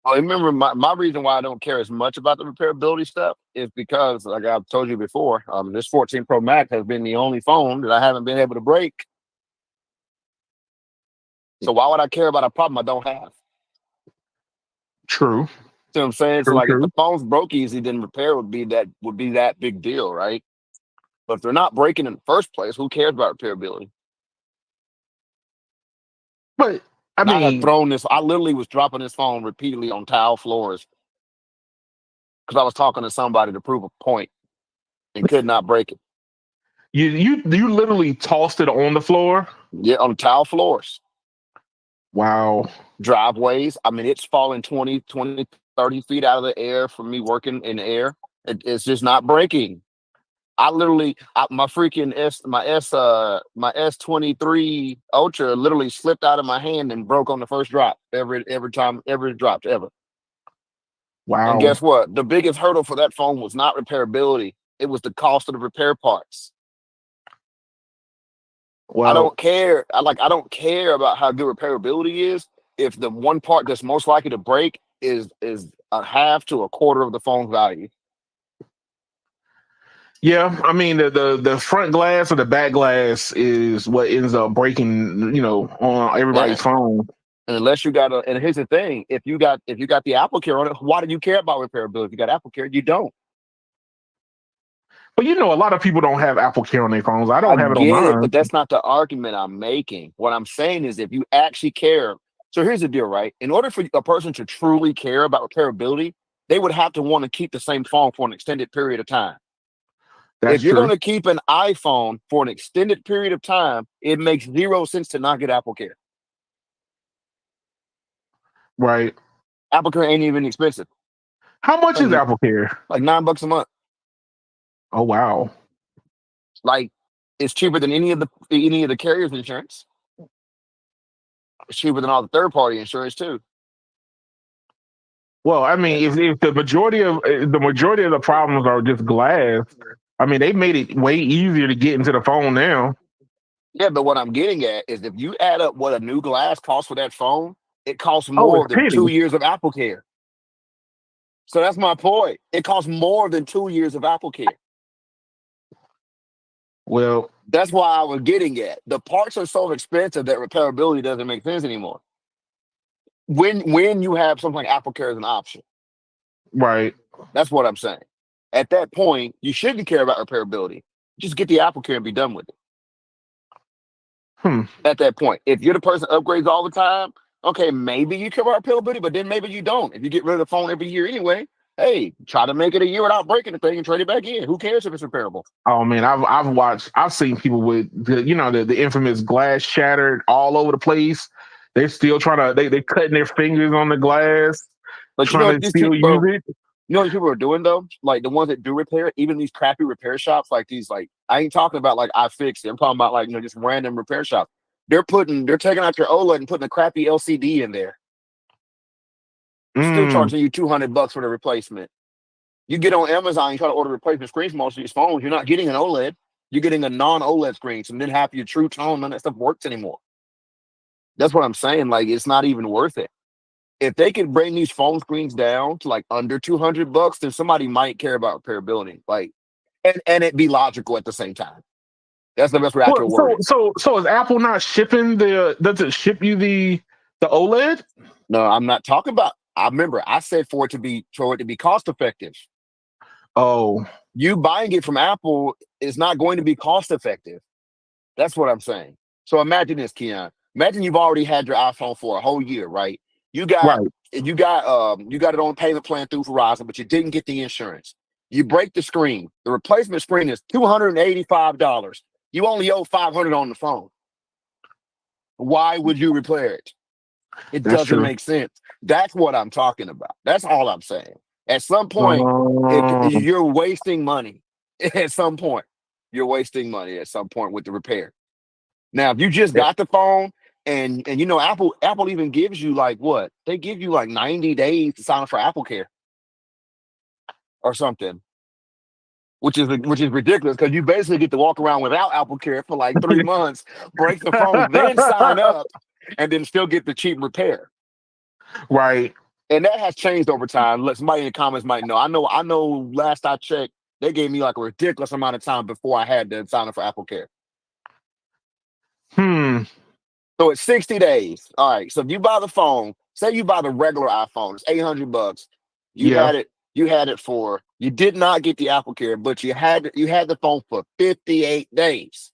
Speaker 2: I remember my reason why I don't care as much about the repairability stuff is because, like I've told you before, this 14 Pro Max has been the only phone that I haven't been able to break. So why would I care about a problem I don't have?
Speaker 1: True.
Speaker 2: See what I'm saying? So
Speaker 1: True.
Speaker 2: like, if the
Speaker 1: True.
Speaker 2: phone's broke easy, then repair would be that big deal, right? But if they're not breaking in the first place, who cares about repairability?
Speaker 1: But I
Speaker 2: And I had
Speaker 1: mean,
Speaker 2: thrown this. I literally was dropping this phone repeatedly on tile floors because I was talking to somebody to prove a point and could not break it.
Speaker 1: you literally tossed it on the floor.
Speaker 2: Yeah, on tile floors,
Speaker 1: Wow.
Speaker 2: driveways. I mean, it's falling 20, 30 feet out of the air from me working in the air. It's just not breaking. I literally, my freaking my S23 Ultra literally slipped out of my hand and broke on the first drop. Every time, every dropped ever. And
Speaker 1: Wow.
Speaker 2: guess what? The biggest hurdle for that phone was not repairability. It was the cost of the repair parts. I
Speaker 1: Well,
Speaker 2: don't care. I don't care about how good repairability is if the one part that's most likely to break is a half to a quarter of the phone's value.
Speaker 1: yeah. I mean, the front glass or the back glass is what ends up breaking. On
Speaker 2: Yeah.
Speaker 1: everybody's phone.
Speaker 2: And unless you got and here's the thing, if you got the Apple Care on it, why do you care about repairability? If you got Apple Care, you don't.
Speaker 1: But a lot of people don't have Apple Care on their phones. I
Speaker 2: I
Speaker 1: don't have it on
Speaker 2: get it,
Speaker 1: mine.
Speaker 2: but that's not the argument I'm making. What I'm saying is if you actually care. So here's the deal, right? In order for a person to truly care about repairability, they would have to want to keep the same phone for an extended period of time.
Speaker 1: That's
Speaker 2: If you're
Speaker 1: true.
Speaker 2: going to keep an iPhone for an extended period of time, it makes zero sense to not get Apple Care.
Speaker 1: Right.
Speaker 2: Apple Care ain't even expensive.
Speaker 1: How much
Speaker 2: Like,
Speaker 1: is Apple Care?
Speaker 2: like $9 a month.
Speaker 1: Oh wow.
Speaker 2: Like, it's cheaper than any of the carriers' insurance. It's cheaper than all the third party insurance too.
Speaker 1: Well, I mean, if the majority of the problems are just glass, I mean, they made it way easier to get into the phone now.
Speaker 2: Yeah, but what I'm getting at is if you add up what a new glass costs for that phone, it costs
Speaker 1: Oh, it's
Speaker 2: more than 2
Speaker 1: penny.
Speaker 2: years of Apple Care. So that's my point. It costs more than 2 years of Apple Care.
Speaker 1: Well,
Speaker 2: That's why I was getting at. The parts are so expensive that repairability doesn't make sense anymore. When you have something like Apple Care as an option,
Speaker 1: right.
Speaker 2: that's what I'm saying. At that point, you shouldn't care about repairability. Just get the Apple Care and be done with it.
Speaker 1: Hmm.
Speaker 2: At that point, if you're the person that upgrades all the time, okay, maybe you care about repairability, but then maybe you don't. If you get rid of the phone every year anyway, hey, try to make it a year without breaking the thing and trade it back in. Who cares if it's repairable?
Speaker 1: Oh man, I've seen people with the infamous glass shattered all over the place. They're still trying to they cutting their fingers on the glass,
Speaker 2: But you know
Speaker 1: trying
Speaker 2: what
Speaker 1: to
Speaker 2: these
Speaker 1: still
Speaker 2: people,
Speaker 1: use it.
Speaker 2: you know what these people are doing though? Like the ones that do repair, even these crappy repair shops, like these, like I ain't talking about like iFixit. I'm talking about like just random repair shops. They're taking out your OLED and putting a crappy LCD in there, still
Speaker 1: Mm,
Speaker 2: charging you $200 for the replacement. You get on Amazon, you try to order replacement screens for most of these phones, you're not getting an OLED. You're getting a non-OLED screen. So then half your true tone, none of that stuff works anymore. That's what I'm saying. Like, it's not even worth it. If they could bring these phone screens down to like under $200, then somebody might care about repairability. Like, and it be logical at the same time. That's the best way I
Speaker 1: well,
Speaker 2: could word
Speaker 1: so
Speaker 2: it.
Speaker 1: so so is Apple not shipping the? Does it ship you the OLED?
Speaker 2: No, I'm not talking about. I remember I said for it to be cost effective.
Speaker 1: Oh,
Speaker 2: You buying it from Apple is not going to be cost effective. That's what I'm saying. So imagine this, Keon. Imagine you've already had your iPhone for a whole year, right? You got
Speaker 1: right.
Speaker 2: you got it on payment plan through Verizon, but you didn't get the insurance. You break the screen. The replacement screen is $285. You only owe $500 on the phone. Why would you repair it? It
Speaker 1: That's
Speaker 2: doesn't
Speaker 1: true.
Speaker 2: make sense. That's what I'm talking about. That's all I'm saying. At some point,
Speaker 1: Um,
Speaker 2: you're wasting money. At some point, you're wasting money. At some point with the repair. Now, if you just got the phone and Apple even gives you like what? They give you like 90 days to sign up for Apple Care or something, which is ridiculous because you basically get to walk around without Apple Care for like 3 months, break the phone, then sign up, and then still get the cheap repair.
Speaker 1: right.
Speaker 2: And that has changed over time. Somebody in the comments might know. I know. Last I checked, they gave me like a ridiculous amount of time before I had to sign up for Apple Care. So it's 60 days. All right. So if you buy the phone, say you buy the regular iPhone, it's $800. You
Speaker 1: Yeah.
Speaker 2: had it. You had it for. You did not get the Apple Care, but you had the phone for 58 days.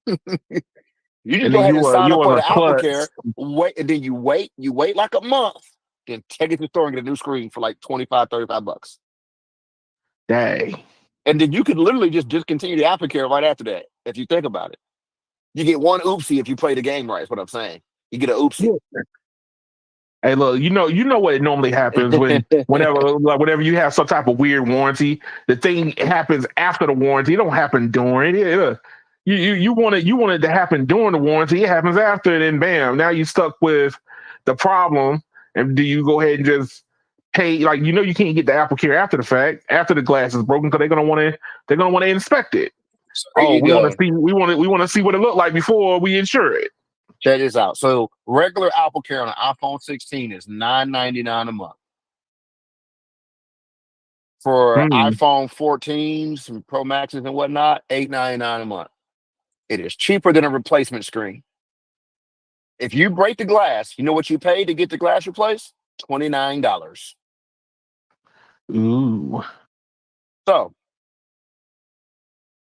Speaker 2: You just
Speaker 1: And
Speaker 2: go
Speaker 1: then
Speaker 2: ahead and sign
Speaker 1: you
Speaker 2: up
Speaker 1: on
Speaker 2: for
Speaker 1: a
Speaker 2: the Apple
Speaker 1: clutch.
Speaker 2: Care. Wait, and then you wait like a month. Then take it to the store and get a new screen for like $25, $35.
Speaker 1: Dang.
Speaker 2: And then you could literally just discontinue the Apple Care right after that, if you think about it. You get one oopsie if you play the game right, is what I'm saying. You get an oopsie.
Speaker 1: Hey, look, you know what normally happens whenever you have some type of weird warranty, the thing happens after the warranty. It don't happen during it. You want it to happen during the warranty. It happens after, and then bam, now you're stuck with the problem. And do you go ahead and just pay? Like you can't get the Apple Care after the fact, after the glass is broken, because they're gonna want to inspect it.
Speaker 2: So there
Speaker 1: Oh,
Speaker 2: you go.
Speaker 1: we want to see what it looked like before we insure it.
Speaker 2: Check this out. So regular Apple Care on an iPhone 16 is $9.99 a month. For iPhone 14s and Pro Maxes and whatnot, $8.99 a month. It is cheaper than a replacement screen. If you break the glass, you know what you pay to get the glass replaced? $29.
Speaker 1: Ooh.
Speaker 2: So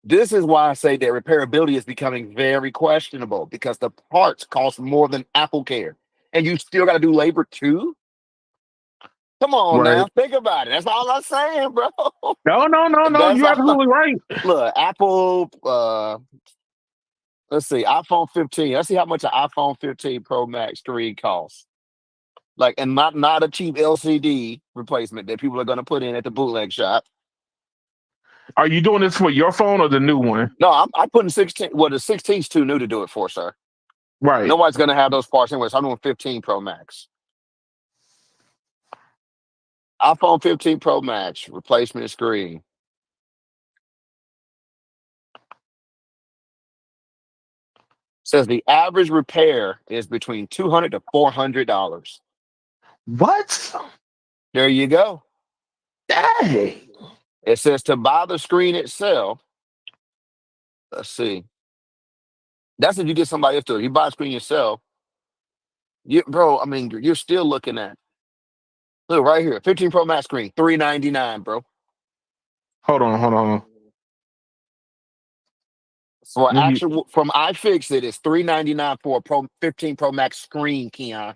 Speaker 2: this is why I say that repairability is becoming very questionable, because the parts cost more than Apple Care. And you still got to do labor too? Come on
Speaker 1: Right.
Speaker 2: now, think about it. That's all I'm saying, bro.
Speaker 1: No. You're absolutely right.
Speaker 2: Look, Apple, let's see, iPhone 15. Let's see how much an iPhone 15 Pro Max screen costs. Like, and not a cheap LCD replacement that people are going to put in at the bootleg shop.
Speaker 1: Are you doing this for your phone or the new one?
Speaker 2: No, I'm putting 16. Well, the 16's too new to do it for, sir.
Speaker 1: Right.
Speaker 2: Nobody's going to have those parts anyway. So I'm doing 15 Pro Max. iPhone 15 Pro Max replacement screen. Says the average repair is between $200 to $400.
Speaker 1: What?
Speaker 2: There you go.
Speaker 1: Dang.
Speaker 2: It says to buy the screen itself. Let's see. That's if you get somebody else to it. You buy a screen yourself. You're still looking at, look right here, 15 Pro Max screen, $399, bro.
Speaker 1: Hold on.
Speaker 2: From iFixit, it's $399 for a 15 Pro Max screen, Keon.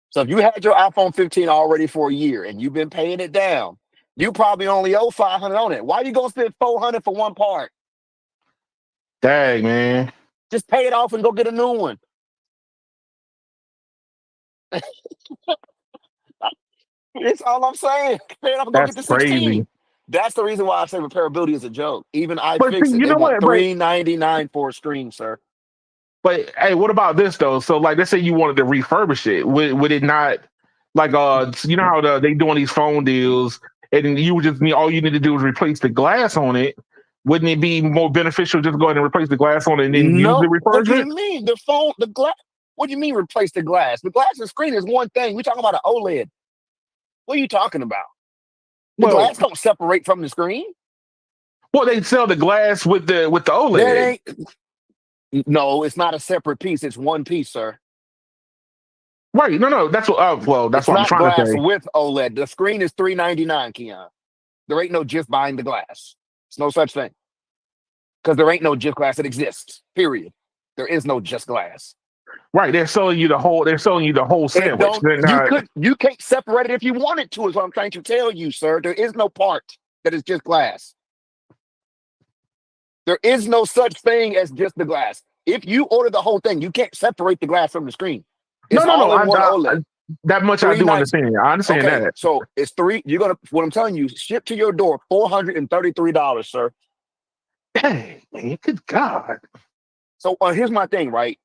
Speaker 2: So if you had your iPhone 15 already for a year and you've been paying it down, you probably only owe $500 on it. Why are you gonna spend $400 for one part?
Speaker 1: Dang, man.
Speaker 2: Just pay it off and go get a new one. That's all I'm saying. Pay it off and go
Speaker 1: That's
Speaker 2: get the 16.
Speaker 1: crazy.
Speaker 2: That's the reason why I say repairability is a joke. Even
Speaker 1: But see,
Speaker 2: iFixit,
Speaker 1: you
Speaker 2: they
Speaker 1: know
Speaker 2: want
Speaker 1: what?
Speaker 2: $399 for a screen, sir.
Speaker 1: But hey, what about this though? So, like, let's say you wanted to refurbish it. Would it not, like, you know how they doing these phone deals, and you would just need, all you need to do is replace the glass on it. Wouldn't it be more beneficial just go ahead and replace the glass on it and then use
Speaker 2: No,
Speaker 1: the
Speaker 2: what do you
Speaker 1: refurbishment?
Speaker 2: mean? The glass. What do you mean replace the glass? The glass and screen is one thing. We're talking about an OLED. What are you talking about? The
Speaker 1: Well,
Speaker 2: glass don't separate from the screen.
Speaker 1: they sell the glass with the
Speaker 2: That
Speaker 1: OLED.
Speaker 2: No, it's not a separate piece. It's one piece, sir.
Speaker 1: Right? No. That's what. That's
Speaker 2: It's
Speaker 1: what I'm
Speaker 2: not
Speaker 1: trying to
Speaker 2: glass
Speaker 1: say.
Speaker 2: with OLED. The screen is $399, Keon. There ain't no just buying the glass. It's no such thing. Because there ain't no just glass that exists. Period. There is no just glass.
Speaker 1: Right? They're selling you the whole. They're selling you the whole sandwich. They're not.
Speaker 2: You can't separate it if you wanted to, is what I'm trying to tell you, sir. There is no part that is just glass. There is no such thing as just the glass. If you order the whole thing, you can't separate the glass from the screen. It's
Speaker 1: No.
Speaker 2: all in one OLED.
Speaker 1: That much I do understand. I understand
Speaker 2: Okay,
Speaker 1: that.
Speaker 2: so it's what I'm telling you, ship to your door, $433, sir.
Speaker 1: Dang, man, good God.
Speaker 2: So here's my thing, right?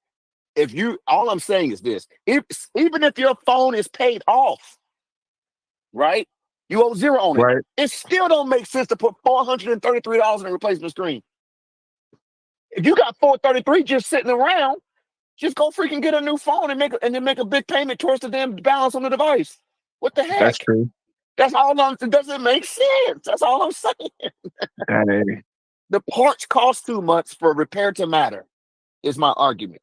Speaker 2: All I'm saying is this: even if your phone is paid off, right? You owe zero on it.
Speaker 1: Right.
Speaker 2: It still don't make sense to put $433 in a replacement screen. If you got $433 just sitting around, just go freaking get a new phone and then make a big payment towards the damn balance on the device. What the
Speaker 1: That's
Speaker 2: heck?
Speaker 1: true.
Speaker 2: That's all I'm. It doesn't make sense. That's all I'm saying.
Speaker 1: Hey.
Speaker 2: The parts cost too much for repair to matter. Is my argument.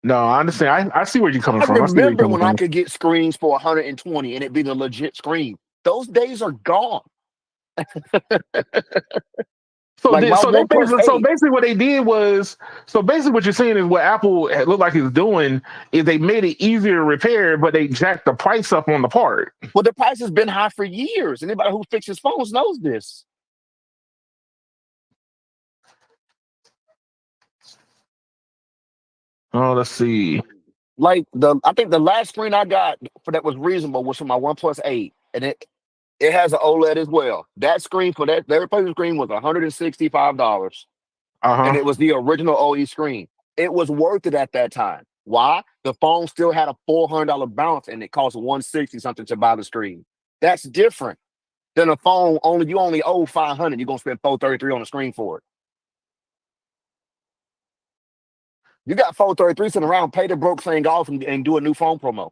Speaker 1: No, I understand. I see where you're coming
Speaker 2: I
Speaker 1: from. I see where you're
Speaker 2: remember
Speaker 1: coming
Speaker 2: when I
Speaker 1: from.
Speaker 2: could get screens for 120 and it be the legit screen. Those days are gone.
Speaker 1: So,
Speaker 2: Like my
Speaker 1: so they
Speaker 2: OnePlus
Speaker 1: basically, so
Speaker 2: 8.
Speaker 1: basically, what they did was, so basically, what you're saying is what Apple had looked like it's doing is they made it easier to repair, but they jacked the price up on the part.
Speaker 2: Well, the price has been high for years. Anybody who fixes phones knows this.
Speaker 1: Oh, let's see.
Speaker 2: Like I think the last screen I got for that was reasonable was for my OnePlus 8, and it has an OLED as well. That screen for that replacement screen was $165,
Speaker 1: Uh
Speaker 2: and
Speaker 1: huh.
Speaker 2: it was the original OE screen. It was worth it at that time. Why? The phone still had a $400 balance, and it cost 160 something to buy the screen. That's different than a phone you only owe 500. You're gonna spend 433 on the screen for it. You got 433 sitting around, pay the broke thing off, and do a new phone promo.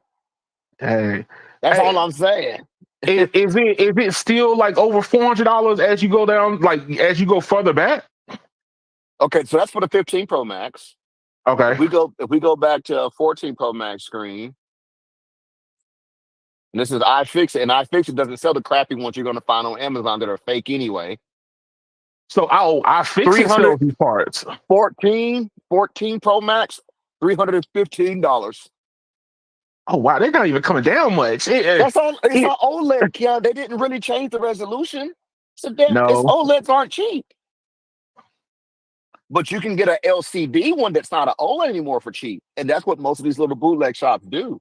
Speaker 1: Hey,
Speaker 2: That's all
Speaker 1: hey,
Speaker 2: I'm saying.
Speaker 1: is it still like over $400 as you go down, like as you go further back?
Speaker 2: Okay, so that's for the 15 Pro Max.
Speaker 1: Okay.
Speaker 2: If we go back to a 14 Pro Max screen, and this is iFixit, and iFixit doesn't sell the crappy ones you're gonna find on Amazon that are fake anyway.
Speaker 1: So I fix it sells these parts.
Speaker 2: 14 Pro Max, $315.
Speaker 1: Oh wow, they're not even coming down much.
Speaker 2: That's all. It's
Speaker 1: It,
Speaker 2: an OLED. Yeah, they didn't really change the resolution. So damn, it's
Speaker 1: no.
Speaker 2: OLEDs aren't cheap. But you can get an LCD one that's not an OLED anymore for cheap, and that's what most of these little bootleg shops do.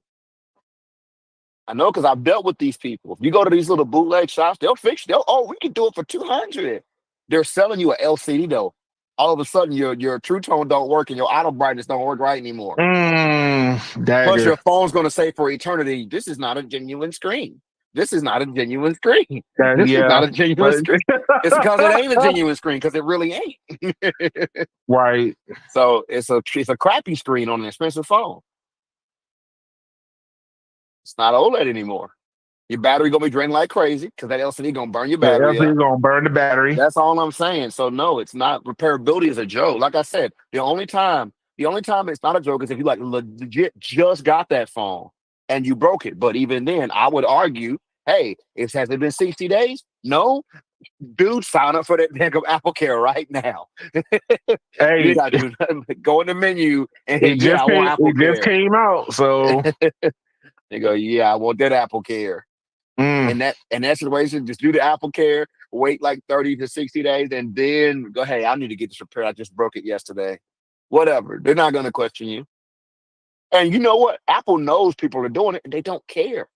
Speaker 2: I know because I've dealt with these people. If you go to these little bootleg shops, we can do it for 200. They're selling you an LCD though. All of a sudden, your True Tone don't work and your auto brightness don't work right anymore. Plus,
Speaker 1: Dagger.
Speaker 2: your phone's going to say for eternity, "This is not a genuine screen. This is not a genuine screen. This is
Speaker 1: Yeah.
Speaker 2: not a genuine
Speaker 1: But
Speaker 2: screen." It's because it ain't a genuine screen because it really ain't.
Speaker 1: right.
Speaker 2: So it's a crappy screen on an expensive phone. It's not OLED anymore. Your battery gonna be draining like crazy because that LCD gonna burn your
Speaker 1: The
Speaker 2: battery
Speaker 1: LCD
Speaker 2: up.
Speaker 1: is gonna burn the battery.
Speaker 2: That's all I'm saying. So no, it's not. Repairability is a joke. Like I said, the only time it's not a joke is if you like legit just got that phone and you broke it. But even then, I would argue, hey, has it been 60 days? No, dude, sign up for that damn Apple Care right now. You
Speaker 1: Hey,
Speaker 2: got to do nothing but go in the menu and
Speaker 1: it
Speaker 2: yeah,
Speaker 1: just
Speaker 2: I want
Speaker 1: came.
Speaker 2: Apple
Speaker 1: It just
Speaker 2: Care.
Speaker 1: came out. So
Speaker 2: They go, yeah, I want that Apple Care.
Speaker 1: mm,
Speaker 2: In that situation, just do the Apple Care, wait like 30 to 60 days, and then go, hey, I need to get this repaired. I just broke it yesterday. Whatever. They're not gonna question you. And you know what? Apple knows people are doing it and they don't care.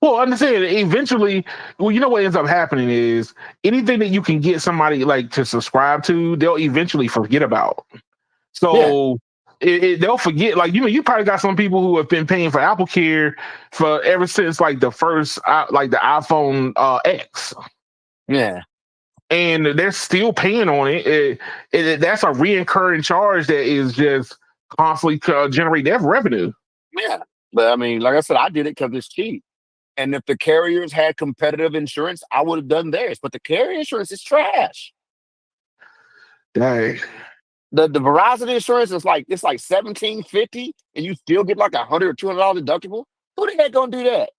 Speaker 1: well, understand. Eventually, well, you know what ends up happening is anything that you can get somebody like to subscribe to, they'll eventually forget about.
Speaker 2: Yeah.
Speaker 1: So they'll forget. Like you probably got some people who have been paying for Apple Care for ever since like the first, like the iPhone X,
Speaker 2: Yeah.
Speaker 1: and they're still paying on it. That's a reoccurring charge that is just constantly generating their revenue.
Speaker 2: Yeah. But I mean, like I said, I did it because it's cheap. And if the carriers had competitive insurance, I would have done theirs. But the carrier insurance is trash.
Speaker 1: Dang.
Speaker 2: The Verizon insurance is like it's like $17.50 and you still get like $100 or $200 deductible. Who the heck gonna do that?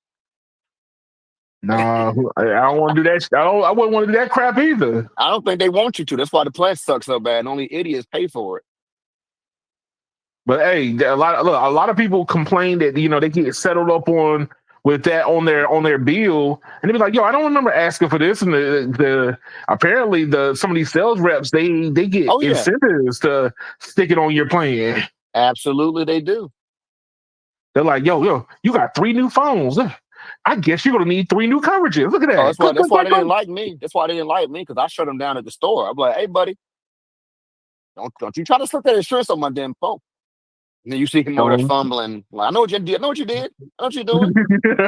Speaker 1: Nah, I don't want to do that. I wouldn't want to do that crap either.
Speaker 2: I don't think they want you to. That's why the plan sucks so bad. And only idiots pay for it.
Speaker 1: But hey, a lot of people complain that they get settled up on with that on their bill, and they be like, "Yo, I don't remember asking for this." And the apparently some of these sales reps they get
Speaker 2: Oh yeah,
Speaker 1: incentives to stick it on your plan.
Speaker 2: absolutely they do.
Speaker 1: They're like, "Yo, you got 3 new phones. I guess you're gonna need 3 new coverages. Look at
Speaker 2: Oh,
Speaker 1: that.
Speaker 2: that's
Speaker 1: Click,
Speaker 2: why
Speaker 1: click,
Speaker 2: they
Speaker 1: click,
Speaker 2: didn't
Speaker 1: click."
Speaker 2: like me. That's why they didn't like me because I shut them down at the store. I'm like, hey buddy, don't you try to slip that insurance on my damn phone. And then you see him over there
Speaker 1: Um,
Speaker 2: fumbling. Like, I know what you did. I know what you did. I know what you're doing.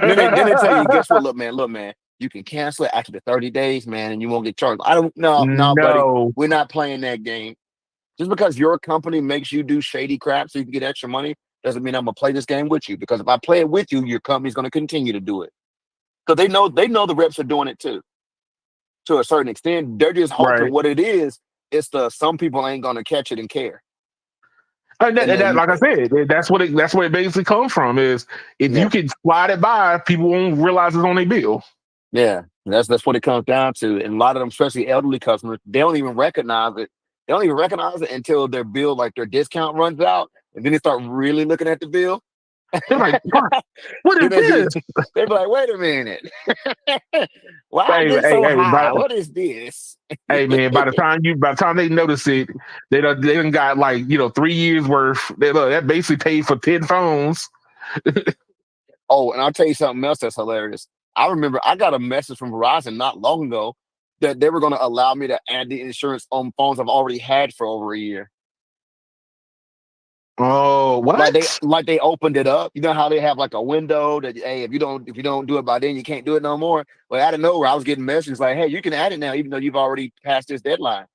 Speaker 2: And then they tell you, guess what? Look, man, you can cancel it after the 30 days, man, and you won't get charged. I don't no, buddy.
Speaker 1: no.
Speaker 2: We're not playing that game. Just because your company makes you do shady crap so you can get extra money doesn't mean I'm gonna play this game with you. Because if I play it with you, your company's gonna continue to do it. So they know the reps are doing it too. To a certain extent, they're just hoping
Speaker 1: Right.
Speaker 2: what it is. It's the some people ain't gonna catch it and care.
Speaker 1: And that, like I said, that's what it basically comes from. Is if
Speaker 2: Yeah.
Speaker 1: you can slide it by, people won't realize it's on their bill.
Speaker 2: Yeah, that's what it comes down to. And a lot of them, especially elderly customers, they don't even recognize it. They don't even recognize it until their bill, like their discount runs out, and then they start really looking at the bill.
Speaker 1: They're like, "What is
Speaker 2: Then
Speaker 1: this?"
Speaker 2: they be like, "Wait a minute, why is
Speaker 1: Hey,
Speaker 2: this
Speaker 1: hey,
Speaker 2: so
Speaker 1: hey,
Speaker 2: high? What is this?"
Speaker 1: hey, man! By the time they notice it, they done got like 3 years worth. That basically paid for 10 phones.
Speaker 2: Oh, and I'll tell you something else that's hilarious. I remember I got a message from Verizon not long ago that they were going to allow me to add the insurance on phones I've already had for over a year.
Speaker 1: Oh, what?
Speaker 2: Like they opened it up. You know how they have like a window that, hey, if you don't do it by then, you can't do it no more. Well, out of nowhere, I was getting messages like, hey, you can add it now, even though you've already passed this deadline.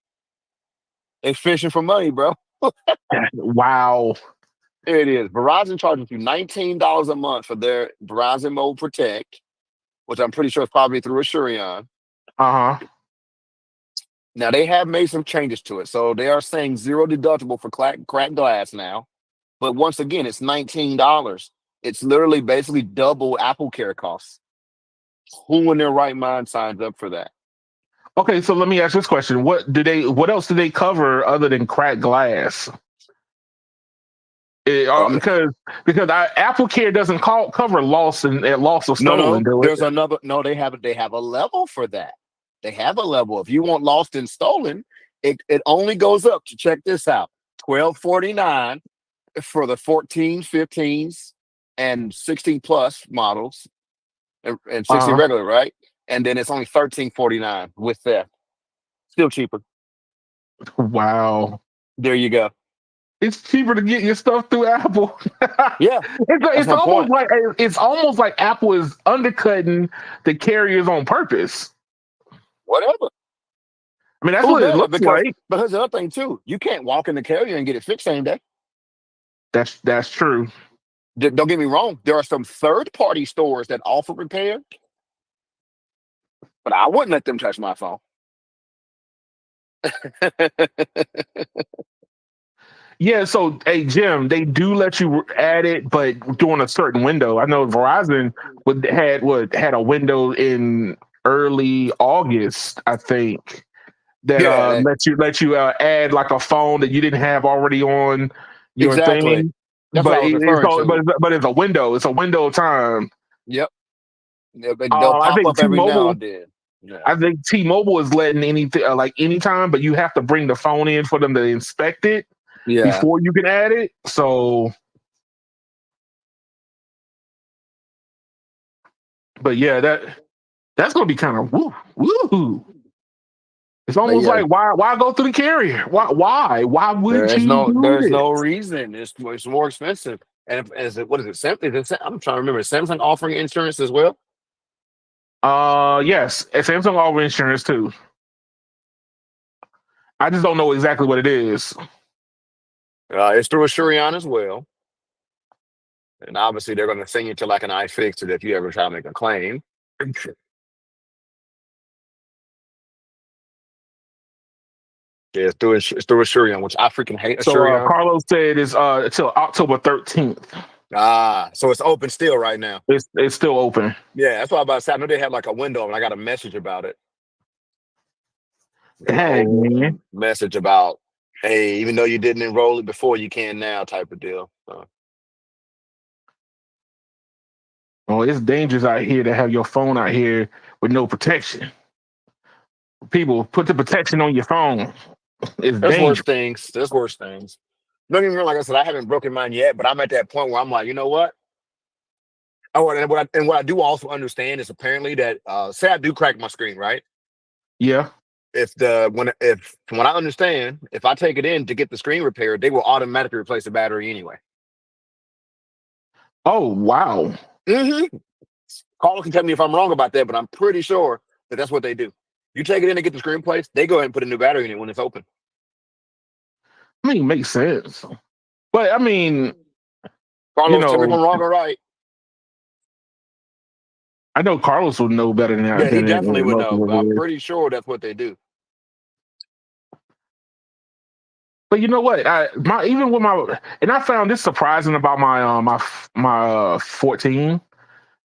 Speaker 2: They fishing for money, bro.
Speaker 1: Wow.
Speaker 2: Here it is. Verizon charges you $19 a month for their Verizon Mobile Protect, which I'm pretty sure is probably through Assurion.
Speaker 1: Uh huh.
Speaker 2: Now they have made some changes to it, so they are saying zero deductible for cracked glass now. But once again, it's $19. It's literally basically double Apple Care costs. Who in their right mind signs up for that?
Speaker 1: Okay, so let me ask this question: What else do they cover other than cracked glass?
Speaker 2: Um,
Speaker 1: Because Apple Care doesn't cover loss and loss or stolen,
Speaker 2: no,
Speaker 1: do it?
Speaker 2: there's another. No, they have a level for that. They have a level. If you want lost and stolen, it only goes up to, check this out, $12.49 for the 14, 15s, and 16 plus models, and 16
Speaker 1: Uh
Speaker 2: regular, right? And then it's only $13.49 with theft. Still cheaper.
Speaker 1: huh. Wow.
Speaker 2: There you go.
Speaker 1: It's cheaper to get your stuff through Apple.
Speaker 2: Yeah, that's
Speaker 1: It's
Speaker 2: my
Speaker 1: almost
Speaker 2: point.
Speaker 1: like Apple is undercutting the carriers on purpose.
Speaker 2: Whatever.
Speaker 1: I mean, that's
Speaker 2: Who
Speaker 1: what it
Speaker 2: does?
Speaker 1: looks like.
Speaker 2: Because the other thing too, you can't walk in the carrier and get it fixed same day.
Speaker 1: That's true.
Speaker 2: Don't get me wrong. There are some third-party stores that offer repair, but I wouldn't let them touch my phone.
Speaker 1: Yeah. So, hey, Jim, they do let you add it, but during a certain window. I know Verizon had a window in early August, I think, that
Speaker 2: Yeah,
Speaker 1: let you add like a phone that you didn't have already on your
Speaker 2: exactly.
Speaker 1: thing.
Speaker 2: That's what I was referring to.
Speaker 1: But it's a window. It's a window of time.
Speaker 2: Yep. They'll
Speaker 1: I
Speaker 2: pop
Speaker 1: think
Speaker 2: up every now
Speaker 1: T-Mobile.
Speaker 2: and then. Yeah.
Speaker 1: I think T-Mobile is letting anything like anytime, but you have to bring the phone in for them to inspect it
Speaker 2: Yeah.
Speaker 1: before you can add it. So, but yeah, that's gonna be kind of woo. It's
Speaker 2: But
Speaker 1: almost
Speaker 2: yeah,
Speaker 1: like why go through the carrier? Why would
Speaker 2: there's
Speaker 1: you
Speaker 2: no
Speaker 1: do
Speaker 2: there's
Speaker 1: this?
Speaker 2: no reason. It's more expensive. And what is it? I'm trying to remember. Is Samsung offering insurance as well?
Speaker 1: Yes, and Samsung offer insurance too. I just don't know exactly what it is.
Speaker 2: It's through Assurion as well. And obviously, they're going to send you to like an iFixit if you ever try to make a claim. Yeah, it's through Assurion, which I freaking hate
Speaker 1: So
Speaker 2: Assurion.
Speaker 1: Carlos said it's until October 13th.
Speaker 2: So it's open still right now.
Speaker 1: It's still open.
Speaker 2: Yeah, that's why I'm about to say. I know they have like a window, and I got a message about it. Got a
Speaker 1: Dang,
Speaker 2: whole
Speaker 1: man.
Speaker 2: message about, hey, even though you didn't enroll it before, you can now, type of deal. So,
Speaker 1: Oh, it's dangerous out here to have your phone out here with no protection. People put the protection on your phone. It's
Speaker 2: there's worse
Speaker 1: dangerous.
Speaker 2: things. There's worse things. Don't get me wrong. Like I said, I haven't broken mine yet, but I'm at that point where I'm like, you know what? Oh, and what I do also understand is apparently that say I do crack my screen, right?
Speaker 1: Yeah.
Speaker 2: If from what I understand, if I take it in to get the screen repaired, they will automatically replace the battery anyway.
Speaker 1: Oh, wow.
Speaker 2: Mm-hmm. Caller can tell me if I'm wrong about that, but I'm pretty sure that that's what they do. You take it in to get the screen replaced, they go ahead and put a new battery in it when it's open.
Speaker 1: I mean, it makes sense. But I mean,
Speaker 2: Carlos, tell me if I'm wrong or right.
Speaker 1: I know Carlos would know better than that.
Speaker 2: Yeah, he
Speaker 1: than
Speaker 2: definitely would
Speaker 1: most of
Speaker 2: know.
Speaker 1: us
Speaker 2: But I'm
Speaker 1: would.
Speaker 2: pretty sure that's what they do.
Speaker 1: But you know what? Even with my and I found this surprising about my 14.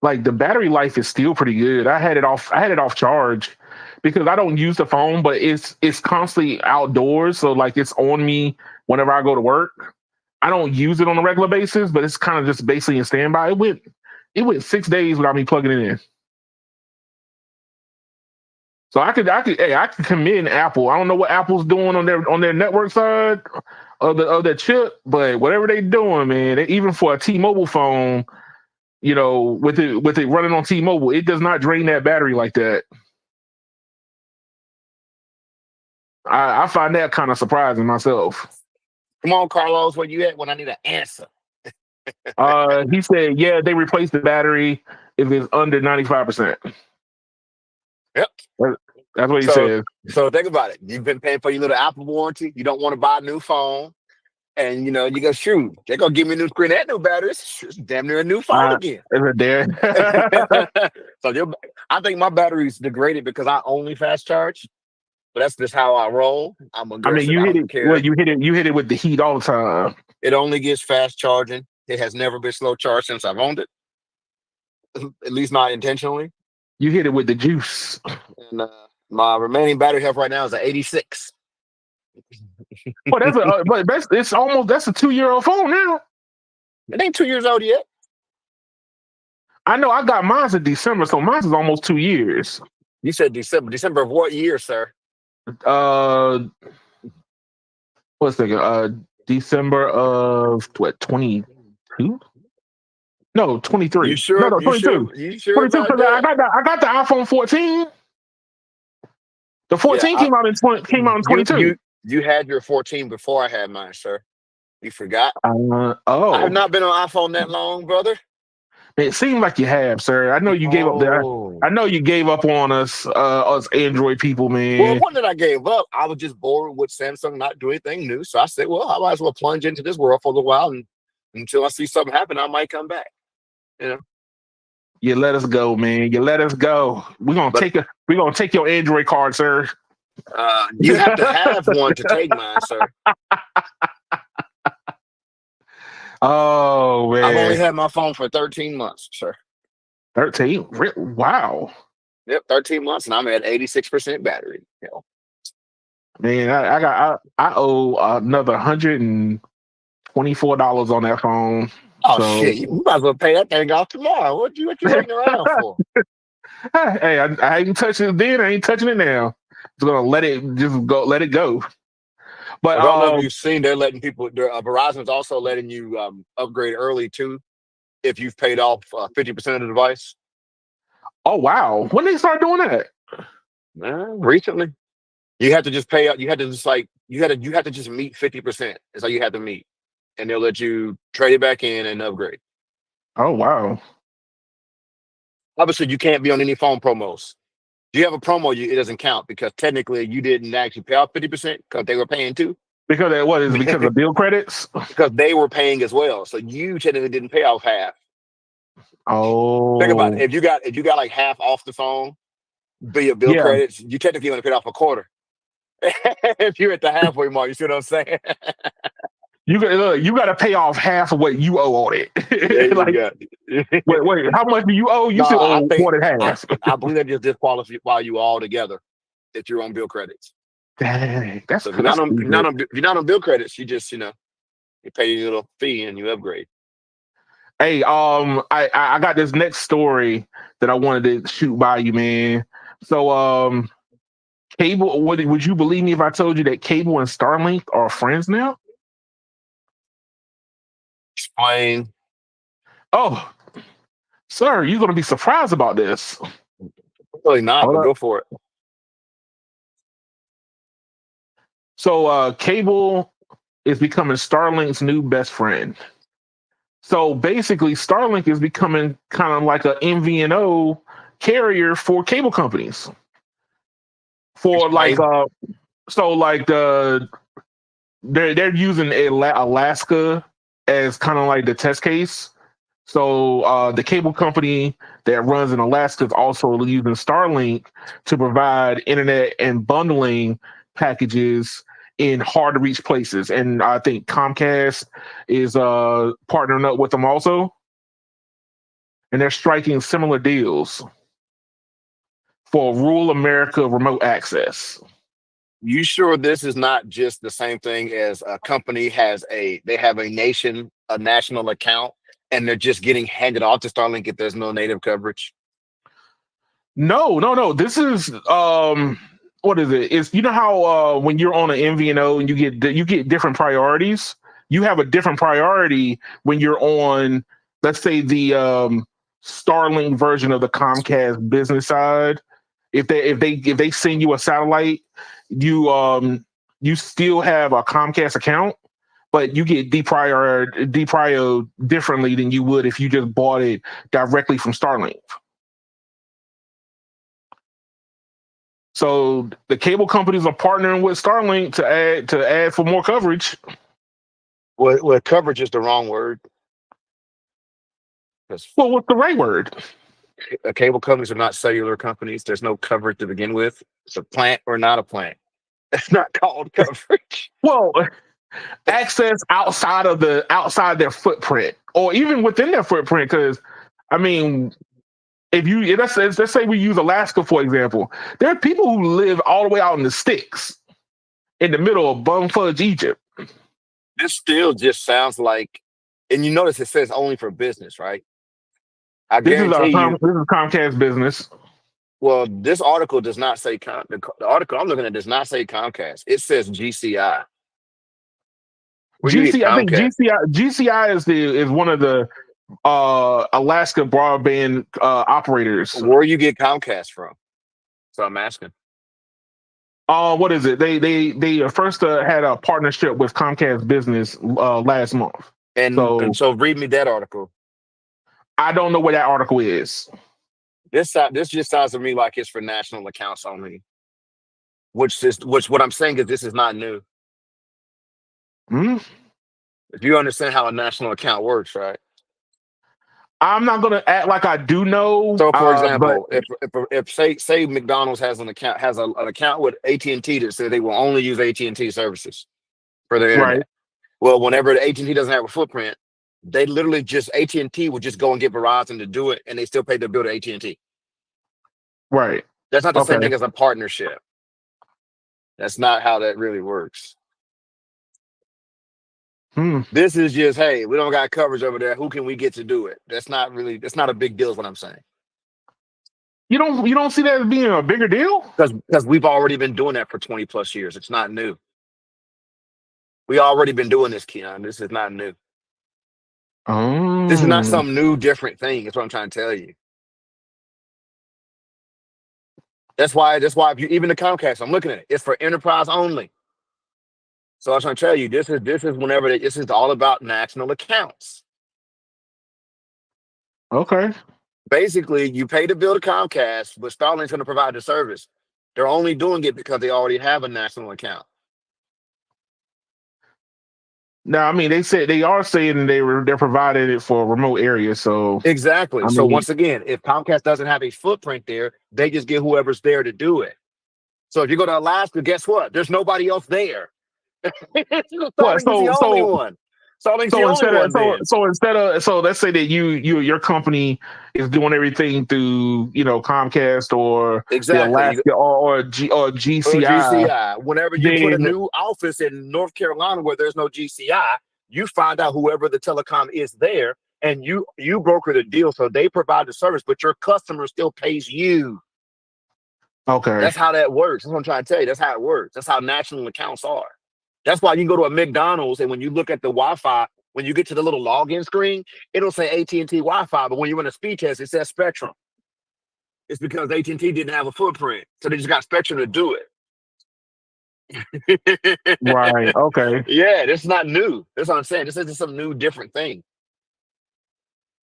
Speaker 1: Like the battery life is still pretty good. I had it off charge because I don't use the phone, but it's constantly outdoors, so like it's on me whenever I go to work. I don't use it on a regular basis, but it's kind of just basically in standby. It went 6 days without me plugging it in. So I could commend Apple. I don't know what Apple's doing on their network side of their chip, but whatever they're doing, man, even for a T-Mobile phone, with it running on T-Mobile, it does not drain that battery like that. I find that kind of surprising myself.
Speaker 2: Come on, Carlos, where you at when I need an answer?
Speaker 1: He said, yeah, they replaced the battery if it's under 95%.
Speaker 2: Yep.
Speaker 1: That's what he
Speaker 2: So,
Speaker 1: says.
Speaker 2: so think about it. You've been paying for your little Apple warranty. You don't want to buy a new phone. And, you go, shoot, they're going to give me a new screen and new batteries. It's damn near a new phone again.
Speaker 1: Is it there?
Speaker 2: I think my battery's degraded because I only fast charge. But that's just how I roll. I'm aggressive.
Speaker 1: you
Speaker 2: I
Speaker 1: hit
Speaker 2: don't
Speaker 1: it.
Speaker 2: care.
Speaker 1: Well, you hit it with the heat all the time.
Speaker 2: It only gets fast charging. It has never been slow charged since I've owned it. At least not intentionally.
Speaker 1: You hit it with the juice.
Speaker 2: And my remaining battery health right now is at 86.
Speaker 1: Well, that's a 2-year-old phone now.
Speaker 2: It ain't 2 years old yet.
Speaker 1: I know. I got mine in December, so mine is almost 2 years.
Speaker 2: You said December. December of what year, sir?
Speaker 1: What's the December of what, 22? No, 23.
Speaker 2: You sure?
Speaker 1: No, 22.
Speaker 2: You sure
Speaker 1: 22
Speaker 2: about
Speaker 1: because
Speaker 2: that?
Speaker 1: I got the iPhone 14. The 14 came out in 22.
Speaker 2: You had your 14 before I had mine, sir. You forgot?
Speaker 1: Oh,
Speaker 2: I have not been on iPhone that long, brother.
Speaker 1: It seemed like you have, sir. I know you gave up there. I know you gave up on us Android people, man.
Speaker 2: Well, what did I give up? I was just bored with Samsung not doing anything new. So I said, well, I might as well plunge into this world for a little while, and until I see something happen, I might come back.
Speaker 1: You let us go, man. You let us go. We're gonna take your Android card, sir.
Speaker 2: You have to have one to take mine, sir.
Speaker 1: Oh man,
Speaker 2: I've only had my phone for 13 months, sir.
Speaker 1: 13? Wow.
Speaker 2: Yep, 13 months, and I'm at 86% battery.
Speaker 1: Man, I owe another $124 on that phone.
Speaker 2: Oh shit! You might as well pay that thing off tomorrow. What you waiting around for?
Speaker 1: Hey, I ain't touching it then. I ain't touching it now. Just gonna let it go. But
Speaker 2: I don't know if you've seen, they're letting people. Verizon's also letting you upgrade early too, if you've paid off 50% of the device.
Speaker 1: Oh wow! When they start doing that?
Speaker 2: Recently. You have to just pay out. You had to just meet 50%. Is how you have to meet, and they'll let you trade it back in and upgrade.
Speaker 1: Oh wow!
Speaker 2: Obviously, you can't be on any phone promos. If you have a promo, it doesn't count because technically you didn't actually pay off 50% because they were paying too.
Speaker 1: Because of bill credits?
Speaker 2: Because they were paying as well, so you technically didn't pay off half.
Speaker 1: Oh,
Speaker 2: think about it. If you got like half off the phone, bill credits, you technically only paid off a quarter. If you're at the halfway mark, you see what I'm saying?
Speaker 1: You got to pay off half of what you owe on it. Wait, how much do you owe? You still owe more than half.
Speaker 2: I believe that just disqualify you all together if you're on bill credits.
Speaker 1: Dang, that's
Speaker 2: so if you're not on bill credits, you just you pay your little fee and you upgrade.
Speaker 1: Hey, I got this next story that I wanted to shoot by you, man. So Cable, would you believe me if I told you that Cable and Starlink are friends now?
Speaker 2: Explain.
Speaker 1: Oh, sir, you're going to be surprised about this.
Speaker 2: Really not, but go for it.
Speaker 1: So Cable is becoming Starlink's new best friend. So basically, Starlink is becoming kind of like an MVNO carrier for cable companies. For they're using Alaska as kind of like the test case. So the cable company that runs in Alaska is also using Starlink to provide internet and bundling packages in hard to reach places. And I think Comcast is partnering up with them also, and they're striking similar deals for rural America remote access.
Speaker 2: You sure this is not just the same thing as a company they have a national account, and they're just getting handed off to Starlink if there's no native coverage?
Speaker 1: No. This is what is it? It's, you know how when you're on an MVNO and you get different priorities. You have a different priority when you're on, let's say, the Starlink version of the Comcast business side. If they send you a satellite, you still have a Comcast account, but you get deprioritized differently than you would if you just bought it directly from Starlink. So the cable companies are partnering with Starlink to add for more coverage.
Speaker 2: Well, coverage is the wrong word.
Speaker 1: Well, what's the right word?
Speaker 2: Cable companies are not cellular companies. There's no coverage to begin with. It's a plant or not a plant. It's not called coverage.
Speaker 1: Well, access outside their footprint, or even within their footprint. Because I mean, let's say we use Alaska for example, there are people who live all the way out in the sticks, in the middle of bumfudge Egypt.
Speaker 2: This still just sounds like, and you notice it says only for business, right? I guarantee you.
Speaker 1: This is Comcast business.
Speaker 2: Well, this article does not say the article I'm looking at does not say Comcast. It says GCI.
Speaker 1: I think GCI is one of the Alaska broadband operators.
Speaker 2: Where you get Comcast from? So I'm asking.
Speaker 1: What is it? They first had a partnership with Comcast Business last month.
Speaker 2: And so read me that article.
Speaker 1: I don't know what that article is.
Speaker 2: This just sounds to me like it's for national accounts only. Which what I'm saying is this is not new. If you understand how a national account works, right?
Speaker 1: I'm not gonna act like I do know.
Speaker 2: So, for example, if say McDonald's has an account with AT&T that says they will only use AT&T services for their internet.
Speaker 1: Right.
Speaker 2: Well, whenever the AT&T doesn't have a footprint, they literally just AT&T would just go and get Verizon to do it, and they still pay the bill to AT&T.
Speaker 1: Right.
Speaker 2: That's not the same thing as a partnership. That's not how that really works. This is just, hey, we don't got coverage over there. Who can we get to do it? That's not a big deal is what I'm saying.
Speaker 1: You don't see that as being a bigger deal?
Speaker 2: Because we've already been doing that for 20 plus years. It's not new. We already been doing this, Keon. This is not new. This is not some new, different thing. That's what I'm trying to tell you. That's why if you even the Comcast, I'm looking at it. It's for enterprise only. So I was trying to tell you, this is all about national accounts.
Speaker 1: Okay.
Speaker 2: Basically, you pay the bill to Comcast, but Starlink's going to provide the service. They're only doing it because they already have a national account.
Speaker 1: Now, I mean, they are saying they're providing it for remote areas. So
Speaker 2: exactly. So once again, if Comcast doesn't have a footprint there, they just get whoever's there to do it. So if you go to Alaska, guess what? There's nobody else there. Starlink's the only one. Starlink's the only one.
Speaker 1: So let's say that your company is doing everything through Comcast or
Speaker 2: exactly
Speaker 1: Alaska or GCI.
Speaker 2: Whenever you put a new office in North Carolina where there's no GCI, you find out whoever the telecom is there, and you broker the deal, so they provide the service, but your customer still pays you.
Speaker 1: Okay,
Speaker 2: that's how that works. That's what I'm trying to tell you. That's how it works. That's how national accounts are. That's why you can go to a McDonald's, and when you look at the Wi-Fi, when you get to the little login screen, it'll say AT&T Wi-Fi, but when you run a speed test, it says Spectrum. It's because AT&T didn't have a footprint, so they just got Spectrum to do
Speaker 1: it. Right. Okay.
Speaker 2: Yeah, this is not new. That's what I'm saying. This isn't some new, different thing.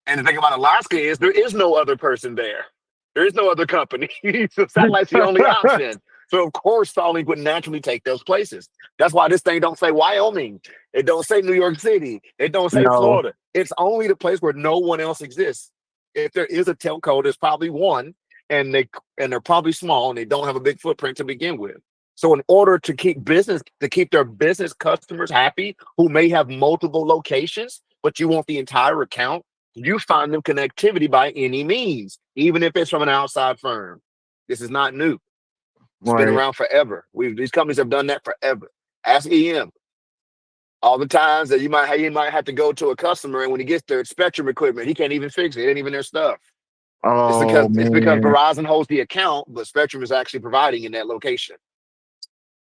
Speaker 2: And the thing about Alaska is there is no other person there. There is no other company. So satellite's the only option. So of course Starlink would naturally take those places. That's why this thing don't say Wyoming. It don't say New York City. It don't say
Speaker 1: No.
Speaker 2: Florida. It's only the place where no one else exists. If there is a telco, there's probably one, and they're probably small and they don't have a big footprint to begin with. So in order to keep their business customers happy who may have multiple locations, but you want the entire account, you find them connectivity by any means, even if it's from an outside firm. This is not new. It's been
Speaker 1: Right.
Speaker 2: around forever. These companies have done that forever. Ask EM. All the times that you might have to go to a customer, and when he gets there, it's Spectrum equipment. He can't even fix it. It ain't even their stuff.
Speaker 1: Oh
Speaker 2: It's because
Speaker 1: man.
Speaker 2: Verizon holds the account, but Spectrum is actually providing in that location.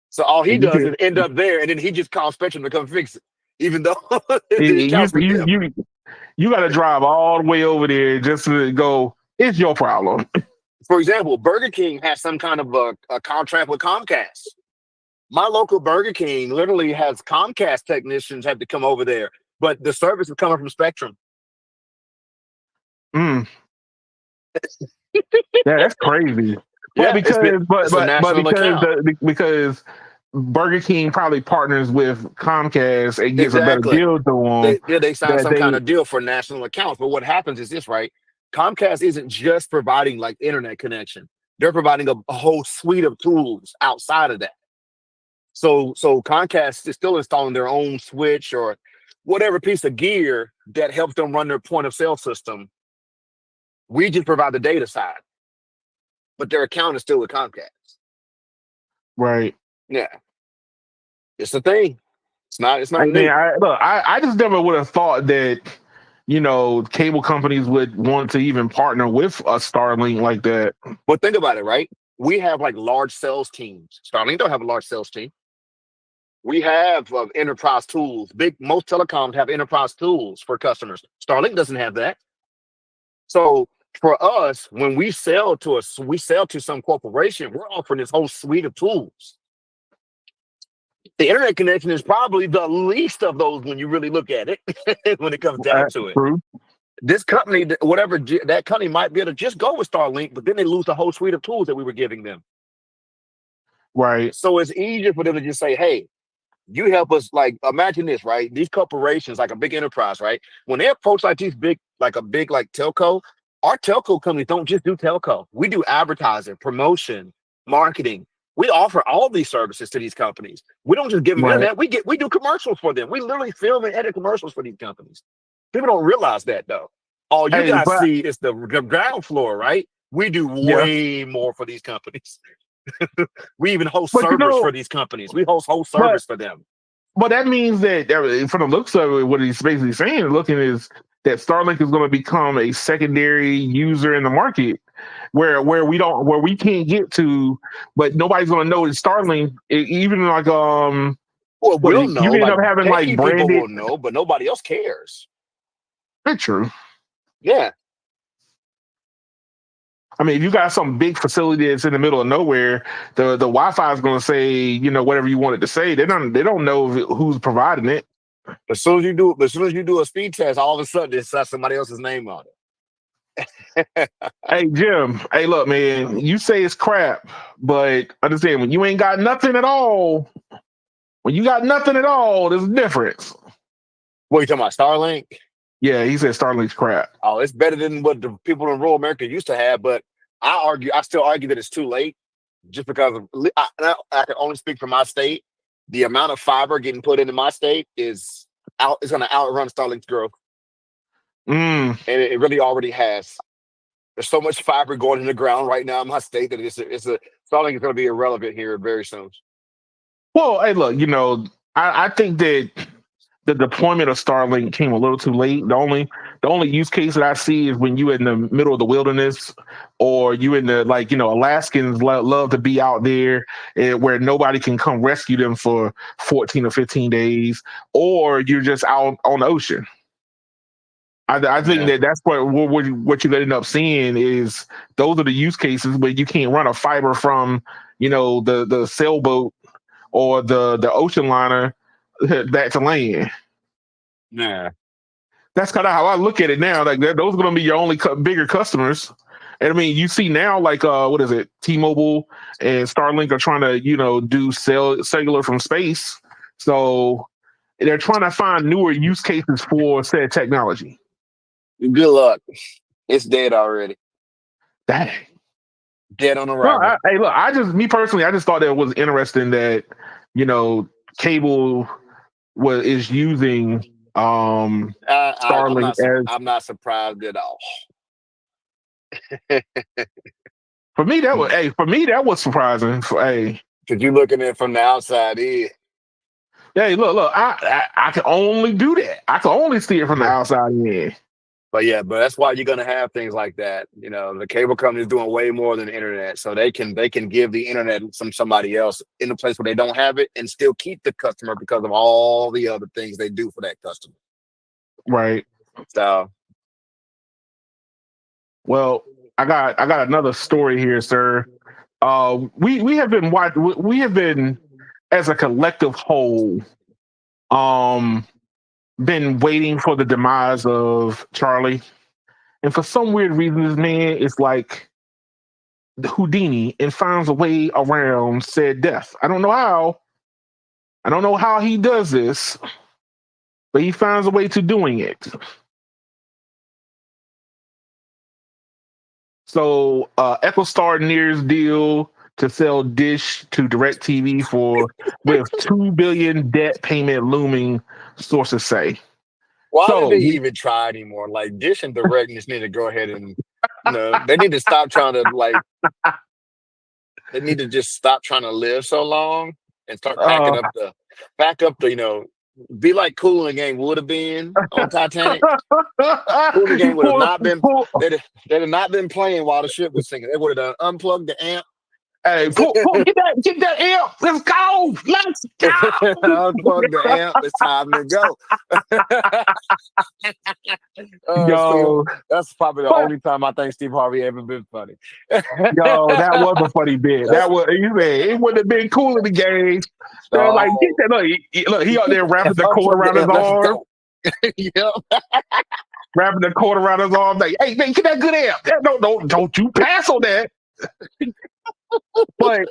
Speaker 2: So all he
Speaker 1: And you
Speaker 2: does
Speaker 1: can
Speaker 2: is end up there, and then he just calls Spectrum to come fix it, even though the
Speaker 1: you
Speaker 2: account's with them.
Speaker 1: you got to drive all the way over there just to go. It's your problem.
Speaker 2: For example, Burger King has some kind of a contract with Comcast. My local Burger King literally has Comcast technicians have to come over there, but the service is coming from Spectrum.
Speaker 1: Mm. Yeah, that's crazy.
Speaker 2: Yeah,
Speaker 1: But
Speaker 2: it's a national account.
Speaker 1: because Burger King probably partners with Comcast and gets a better
Speaker 2: Exactly.
Speaker 1: deal to them.
Speaker 2: They sign
Speaker 1: That
Speaker 2: some kind
Speaker 1: they
Speaker 2: of deal for national accounts. But what happens is this, right? Comcast isn't just providing like internet connection. They're providing a whole suite of tools outside of that. So Comcast is still installing their own switch or whatever piece of gear that helps them run their point of sale system. We just provide the data side, but their account is still with Comcast.
Speaker 1: right.
Speaker 2: Yeah, it's a thing. It's not
Speaker 1: I mean,
Speaker 2: new.
Speaker 1: I just never would have thought that cable companies would want to even partner with a Starlink like that.
Speaker 2: But think about it, right? We have like large sales teams. Starlink don't have a large sales team. We have enterprise tools. Most telecoms have enterprise tools for customers. Starlink doesn't have that. So for us, when we sell to some corporation, we're offering this whole suite of tools. The internet connection is probably the least of those when you really look at it, when it comes down to it.
Speaker 1: True.
Speaker 2: This company, whatever that company might be able to just go with Starlink, but then they lose the whole suite of tools that we were giving them.
Speaker 1: Right.
Speaker 2: So it's easier for them to just say, hey, you help us. Like, imagine this, right? These corporations, like a big enterprise, right? When they approach like a big telco, our telco companies don't just do telco. We do advertising, promotion, marketing. We offer all these services to these companies. We don't just give them
Speaker 1: Right.
Speaker 2: internet. We do commercials for them. We literally film and edit commercials for these companies. People don't realize that though. All you
Speaker 1: Hey,
Speaker 2: guys
Speaker 1: but
Speaker 2: see is the ground floor, right? We do
Speaker 1: yeah,
Speaker 2: way more for these companies. We even host
Speaker 1: but
Speaker 2: servers for these companies. We host whole
Speaker 1: but
Speaker 2: servers for them.
Speaker 1: but that means that from the looks of it, what he's basically saying, looking is that Starlink is going to become a secondary user in the market, where we can't get to, but nobody's going to know it's Starlink. Even like
Speaker 2: Well,
Speaker 1: what
Speaker 2: we'll
Speaker 1: you
Speaker 2: know.
Speaker 1: can end
Speaker 2: Like
Speaker 1: up having like
Speaker 2: techie people
Speaker 1: branded
Speaker 2: will know, but nobody else cares.
Speaker 1: picture.
Speaker 2: Yeah.
Speaker 1: I mean, if you got some big facility that's in the middle of nowhere, the Wi-Fi is going to say whatever you want it to say. They don't know who's providing it.
Speaker 2: As soon as you do a speed test, all of a sudden it says somebody else's name on it.
Speaker 1: Hey Jim, hey look, man, you say it's crap, but understand when you ain't got nothing at all, there's a difference.
Speaker 2: What are you talking about? Starlink?
Speaker 1: Yeah, he said Starlink's crap.
Speaker 2: Oh, it's better than what the people in rural America used to have, but I still argue that it's too late, just because I can only speak for my state. The amount of fiber getting put into my state is going to outrun Starlink's growth,
Speaker 1: Mm.
Speaker 2: and it really already has. There's so much fiber going in the ground right now in my state that Starlink is going to be irrelevant here very soon.
Speaker 1: Well, hey, look, I think that the deployment of Starlink came a little too late. The only use case that I see is when you in the middle of the wilderness, or you in the Alaskans love to be out there where nobody can come rescue them for 14 or 15 days, or you're just out on the ocean. I think that's what you end up seeing is those are the use cases where you can't run a fiber from the sailboat or the ocean liner back to land.
Speaker 2: Yeah.
Speaker 1: That's kind of how I look at it now. Like those are going to be your only bigger customers, And I mean, you see now, like, what is it? T-Mobile and Starlink are trying to, do cellular from space. So they're trying to find newer use cases for said technology.
Speaker 2: Good luck. It's dead already.
Speaker 1: Dang.
Speaker 2: Dead on
Speaker 1: Well,
Speaker 2: arrival.
Speaker 1: hey, look, me personally, I just thought that it was interesting that, cable is using Starlink as.
Speaker 2: I'm not surprised at all.
Speaker 1: For me, that was surprising.
Speaker 2: Because you're looking at it from the outside in.
Speaker 1: Hey, look, I can only do that. I can only see it from the outside in.
Speaker 2: But that's why you're gonna have things like that. The cable company is doing way more than the internet, so they can give the internet from somebody else in a place where they don't have it, and still keep the customer because of all the other things they do for that customer.
Speaker 1: Right.
Speaker 2: So,
Speaker 1: well, I got another story here, sir. We have been as a collective whole, been waiting for the demise of Charlie. And for some weird reason, this man is like Houdini and finds a way around said death. I don't know how. I don't know how he does this, but he finds a way to doing it. So, EchoStar nears deal to sell Dish to DirecTV with $2 billion debt payment looming, sources say.
Speaker 2: why did they even try anymore? Like, Dish and Direct just need to go ahead and, they need to stop trying to, they need to just stop trying to live so long and start packing up the, be like Kool and Gang would have been on Titanic. Kool and Gang would have not been, they'd have not been playing while the ship was sinking. They would have unplugged the amp.
Speaker 1: Hey, get that amp. Let's go.
Speaker 2: Unplug the amp. It's time to go.
Speaker 1: Yo,
Speaker 2: that's probably the only time I think Steve Harvey ever been funny.
Speaker 1: Yo, that was a funny bit. That was, it would have been cool in the game. They're like, get that. Look, he out there wrapping the cord around his arm.
Speaker 2: Yep.
Speaker 1: Wrapping the cord around his arm. Like, hey, man, get that good amp. Don't you pass on that. but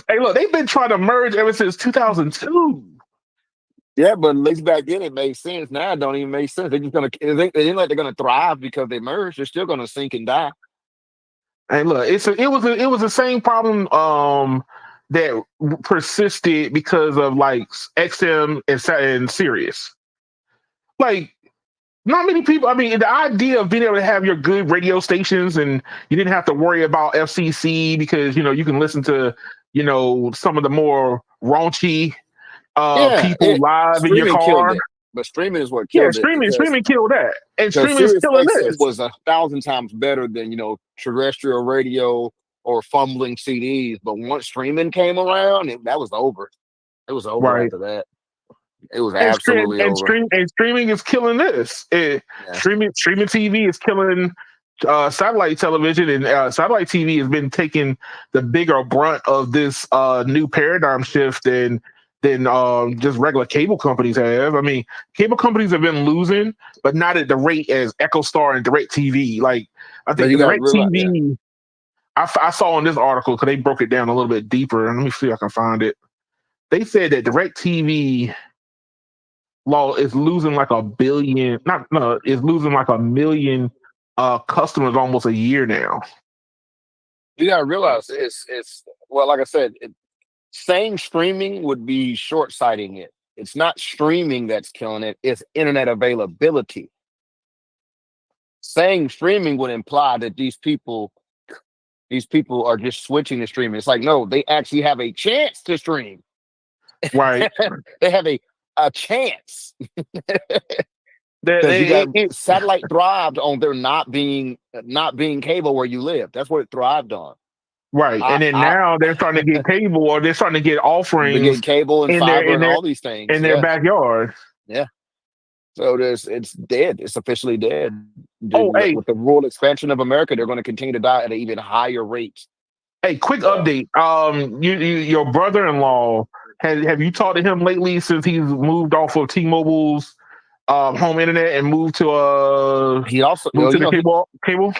Speaker 1: hey, look, they've been trying to merge ever since 2002.
Speaker 2: Yeah, but at least back then it made sense. Now it don't even make sense. They're just gonna. They ain't like they're gonna thrive because they merged. They're still gonna sink and die.
Speaker 1: And look, it was the same problem that persisted because of like XM and Sirius. Like, not many people. I mean, the idea of being able to have your good radio stations and you didn't have to worry about FCC because you can listen to some of the more raunchy people live in your car.
Speaker 2: But streaming is what killed it.
Speaker 1: Streaming killed that, and streaming is killing this.
Speaker 2: Was 1,000 times better than terrestrial radio or fumbling CDs. But once streaming came around, that was over. It was over after that. It was absolutely over.
Speaker 1: Streaming is killing this. Streaming TV is killing satellite television, and satellite TV has been taking the bigger brunt of this new paradigm shift than just regular cable companies have. I mean, cable companies have been losing, but not at the rate as EchoStar and DirecTV. Like, I think DirecTV. I saw in this article because they broke it down a little bit deeper. And let me see if I can find it. They said that DirecTV is losing like is losing like 1 million customers almost a year now.
Speaker 2: You gotta realize it's well, like I said, saying streaming would be short-sighting it. It's not streaming that's killing it, it's internet availability. Saying streaming would imply that these people are just switching to streaming. It's like, no, they actually have a chance to stream.
Speaker 1: Right.
Speaker 2: They have a chance. Satellite thrived on there not being cable where you live. That's what it thrived on.
Speaker 1: Right. And then now they're starting to get cable, or they're starting to get offerings.
Speaker 2: They get cable and fiber and all these things
Speaker 1: in their backyard.
Speaker 2: Yeah. So it's dead. It's officially dead.
Speaker 1: With
Speaker 2: the rural expansion of America, they're going to continue to die at an even higher rate.
Speaker 1: Hey, quick update. Your brother-in-law, have you talked to him lately since he's moved off of T-Mobile's home internet and moved to
Speaker 2: he also
Speaker 1: moved to the cable?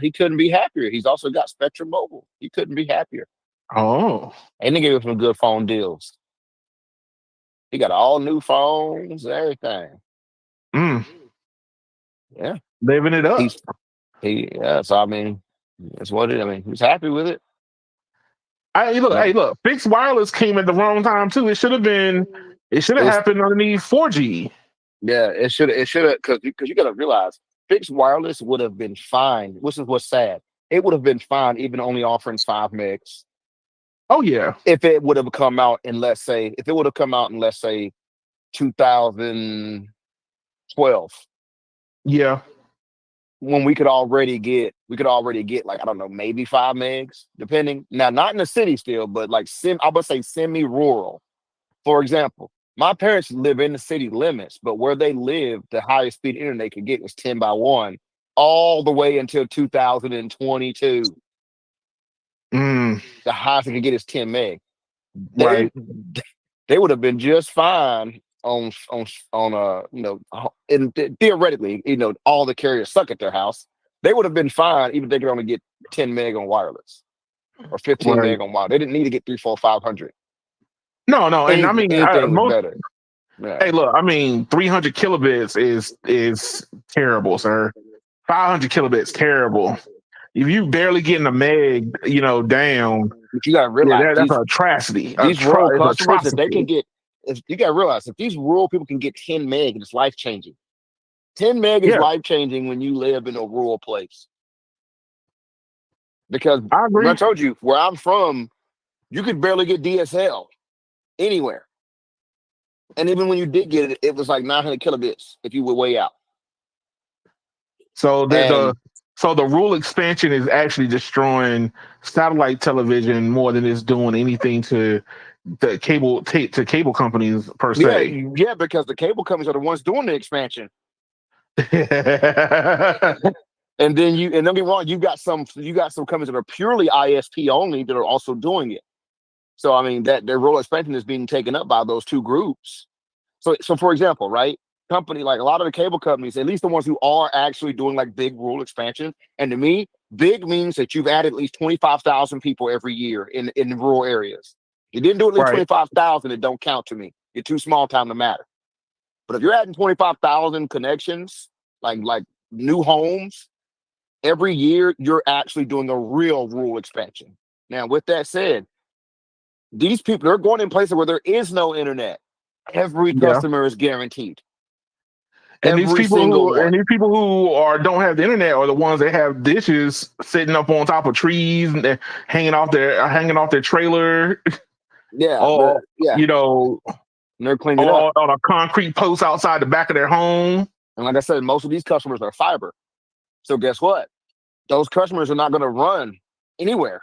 Speaker 2: He couldn't be happier. He's also got Spectrum Mobile. He couldn't be happier.
Speaker 1: Oh.
Speaker 2: And they gave him some good phone deals. He got all new phones, everything.
Speaker 1: Mm.
Speaker 2: Yeah.
Speaker 1: Living it up.
Speaker 2: So I mean, that's what it. I mean, he's happy with it.
Speaker 1: Hey, look, fixed wireless came at the wrong time too. It should have happened underneath 4G.
Speaker 2: Yeah, it should have, because you got to realize fixed wireless would have been fine, which is what's sad. It would have been fine even only offering 5 megs.
Speaker 1: Oh yeah.
Speaker 2: If it would have come out in, let's say 2012.
Speaker 1: Yeah.
Speaker 2: When we could already get like, I don't know, maybe 5 megs, depending. Now, not in the city still, but like I would say semi-rural. For example, my parents live in the city limits, but where they live, the highest speed internet they could get was 10 by 1 all the way until 2022.
Speaker 1: Mm.
Speaker 2: The highest they could get is 10 meg.
Speaker 1: Right.
Speaker 2: They would have been just fine on and theoretically, all the carriers suck at their house. They would have been fine even if they could only get 10 meg on wireless or 15 meg on wireless. They didn't need to get 3, 4, 500.
Speaker 1: No, and I mean,
Speaker 2: anything was better. Yeah.
Speaker 1: Hey, look, I mean, 300 kilobits is terrible, sir. 500 kilobits, terrible. If you barely getting a meg, down,
Speaker 2: but you gotta realize
Speaker 1: that's an atrocity.
Speaker 2: These rural customers that they can get, you gotta realize if these rural people can get 10 meg, it's life changing. 10 meg is life changing when you live in a rural place. Because
Speaker 1: I agree.
Speaker 2: I told you, where I'm from, you could barely get DSL anywhere. And even when you did get it, it was like 900 kilobits if you were way out.
Speaker 1: So the rural expansion is actually destroying satellite television more than it's doing anything to the cable companies per se.
Speaker 2: Yeah, because the cable companies are the ones doing the expansion. And then don't get me wrong, you got some companies that are purely ISP only that are also doing it. So I mean that their rural expansion is being taken up by those two groups. So for example, right? Company like a lot of the cable companies, at least the ones who are actually doing like big rural expansion. And to me, big means that you've added at least 25,000 people every year in rural areas. You didn't do at least 25,000, it don't count to me. You're too small time to matter. But if you're adding 25,000 connections, like new homes every year, you're actually doing a real rural expansion. Now, with that said, these people, they're going in places where there is no internet. Every customer is guaranteed.
Speaker 1: And these people who don't have the internet are the ones that have dishes sitting up on top of trees and hanging off their trailer.
Speaker 2: Yeah.
Speaker 1: Or
Speaker 2: they're cleaning it up
Speaker 1: on a concrete post outside the back of their home.
Speaker 2: And like I said, most of these customers are fiber. So guess what? Those customers are not going to run anywhere.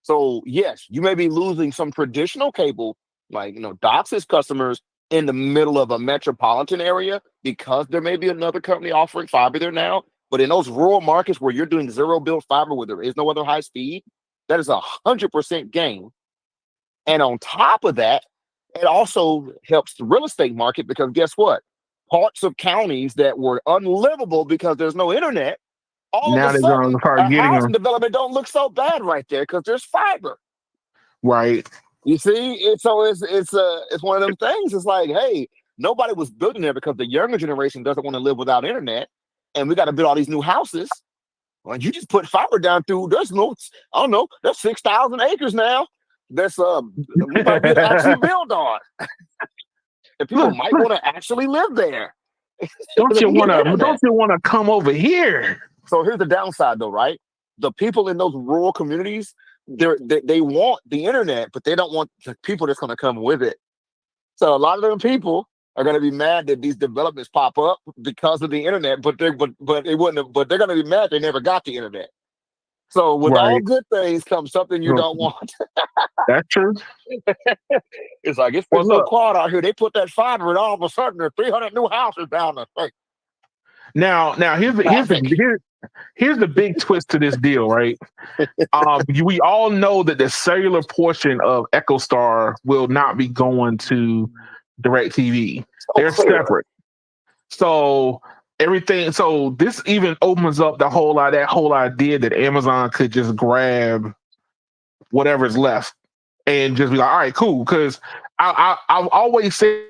Speaker 2: So yes, you may be losing some traditional cable, like DOCSIS customers in the middle of a metropolitan area because there may be another company offering fiber there now. But in those rural markets where you're doing zero build fiber where there is no other high speed, that is 100% gain. And on top of that, it also helps the real estate market because guess what? Parts of counties that were unlivable because there's no internet, all of a sudden, a housing development don't look so bad right there because there's fiber.
Speaker 1: Right.
Speaker 2: You see, it's one of them things. It's like, hey, nobody was building there because the younger generation doesn't want to live without internet, and we got to build all these new houses. Well, you just put fiber down through. There's 6,000 acres now. We might be able to actually build on, and people might want to actually live there.
Speaker 1: Don't you want to come over here?
Speaker 2: So here's the downside, though, right? The people in those rural communities, they want the internet, but they don't want the people that's going to come with it. So a lot of them people are going to be mad that these developments pop up because of the internet, but they're going to be mad they never got the internet. So with all good things comes something you don't want.
Speaker 1: That's true.
Speaker 2: It's like it's been so quiet out here. They put that fiber, and all of a sudden there's 300 new houses down the street.
Speaker 1: Now here's the big twist to this deal, right? We all know that the cellular portion of EchoStar will not be going to DirecTV. They're separate. So everything. So this even opens up the whole that whole idea that Amazon could just grab whatever's left and just be like, all right, cool. Because I've always said.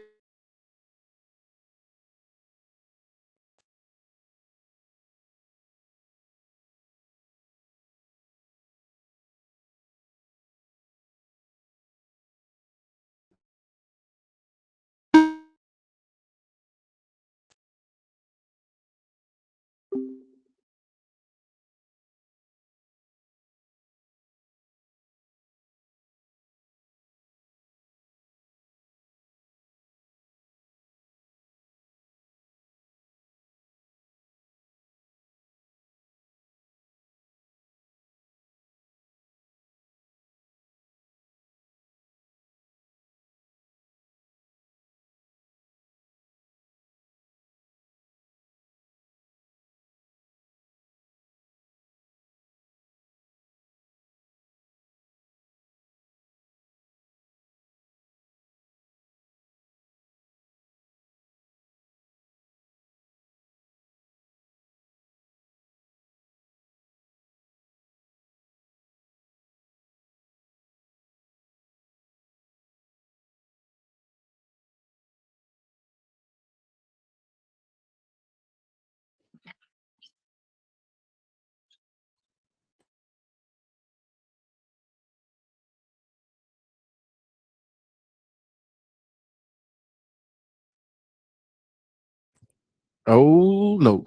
Speaker 2: Oh no.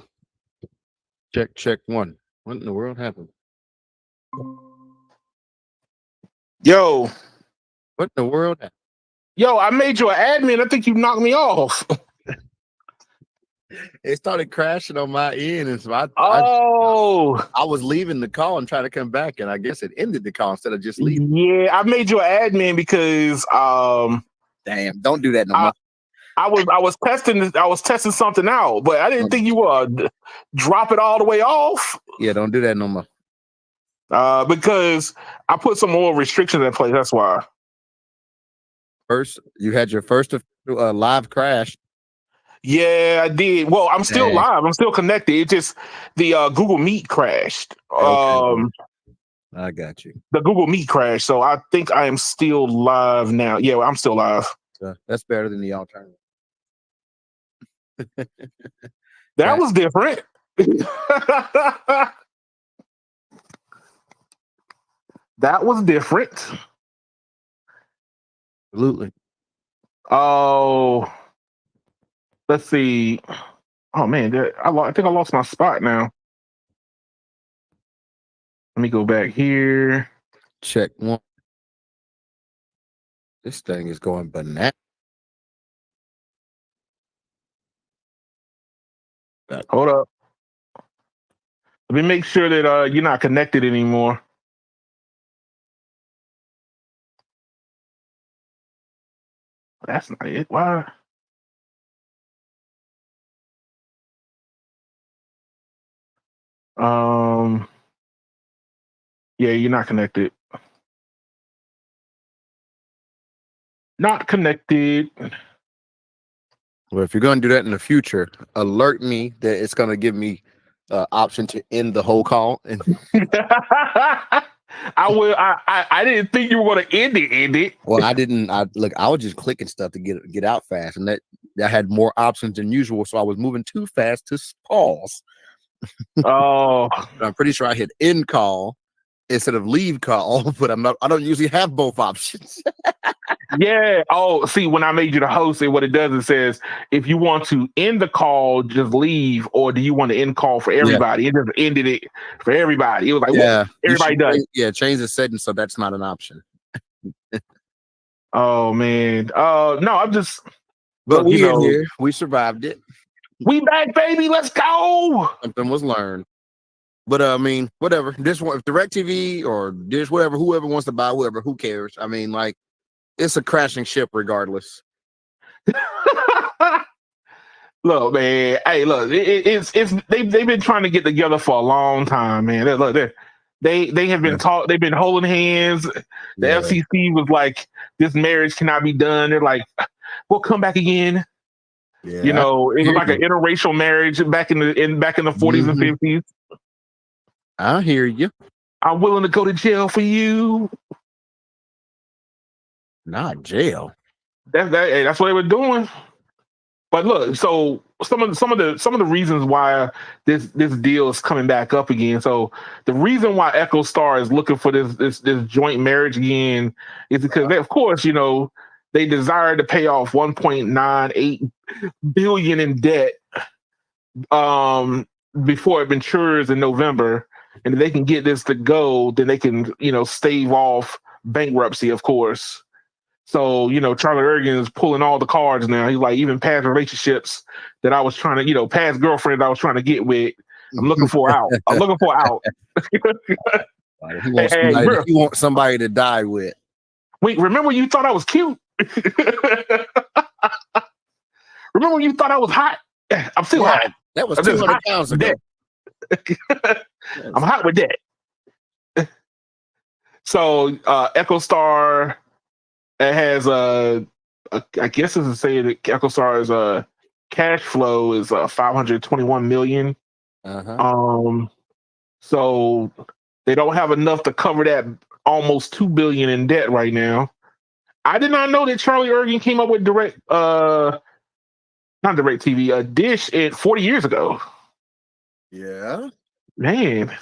Speaker 2: Check one. What in the world happened?
Speaker 1: Yo,
Speaker 2: What in the world happened?
Speaker 1: yo, I made you an admin. I think you knocked me off.
Speaker 2: It started crashing on my end, and so I was leaving the call and trying to come back, and I guess it ended the call instead of just leaving.
Speaker 1: Yeah, I made you an admin because
Speaker 2: Damn, don't do that no more.
Speaker 1: I was testing something out, but I didn't think you would drop it all the way off.
Speaker 2: Yeah, don't do that no more.
Speaker 1: Because I put some more restrictions in place. That's why.
Speaker 2: First, you had your first live crash.
Speaker 1: Yeah, I did. Well, I'm still live. I'm still connected. It just the Google Meet crashed.
Speaker 2: Okay. I got you.
Speaker 1: The Google Meet crashed, so I think I am still live now. Yeah, I'm still live.
Speaker 2: So that's better than the alternative.
Speaker 1: That was different. That was different.
Speaker 2: Absolutely.
Speaker 1: Oh, let's see. Oh man, I think I lost my spot now. Let me go back here.
Speaker 2: Check one. This thing is going bananas.
Speaker 1: Hold up. Let me make sure that you're not connected anymore. That's not it. Why? Yeah, you're not connected. Not connected.
Speaker 2: Well, if you're going to do that in the future, alert me that it's going to give me option to end the whole call. And
Speaker 1: I will. I didn't think you were going to end it.
Speaker 2: Well, I didn't. I was just clicking stuff to get out fast, and that had more options than usual. So I was moving too fast to pause.
Speaker 1: Oh,
Speaker 2: I'm pretty sure I hit end call instead of leave call, but I don't usually have both options.
Speaker 1: Yeah. Oh, see, when I made you the host, what it does, it says if you want to end the call, just leave, or do you want to end call for everybody? It just ended it for everybody. It was like, yeah, everybody does.
Speaker 2: Change the settings so that's not an option.
Speaker 1: Oh man. No, I'm just.
Speaker 2: But look, we're here. We survived it.
Speaker 1: We back, baby. Let's go.
Speaker 2: Something was learned. But I mean, whatever. This one, if DirecTV or Dish, whatever, whoever wants to buy, whoever, who cares? I mean, like, it's a crashing ship regardless.
Speaker 1: Look, man. Hey, look. It's they've been trying to get together for a long time, man. Look, they have been they've been holding hands. The FCC was like, this marriage cannot be done. They're like, we'll come back again.
Speaker 2: Yeah.
Speaker 1: You know, it was
Speaker 2: hear
Speaker 1: like
Speaker 2: you.
Speaker 1: an interracial marriage back in the 40s and 50s.
Speaker 2: I hear you.
Speaker 1: I'm willing to go to jail for you.
Speaker 2: Not jail.
Speaker 1: That's what they were doing. But look, so some of the reasons why this deal is coming back up again. So the reason why EchoStar is looking for this joint marriage again is because they, of course, you know, they desire to pay off 1.98 billion in debt before it matures in November. And if they can get this to go, then they can, you know, stave off bankruptcy, of course. So, you know, Charlie Ergen is pulling all the cards now. He's like, even past relationships that I was trying to, you know, past girlfriends I was trying to get with, I'm looking for out. I'm looking for out.
Speaker 2: He wants somebody to die with.
Speaker 1: Wait, remember you thought I was cute? Remember you thought I was hot? I'm still hot.
Speaker 2: That was 200 pounds ago.
Speaker 1: I'm hot with that. So EchoStar has I guess it's to say that EchoStar's cash flow is 521 million. So they don't have enough to cover that almost 2 billion in debt right now. I did not know that Charlie Ergen came up with not Direct TV, Dish 40 years ago.
Speaker 2: Yeah.
Speaker 1: Man.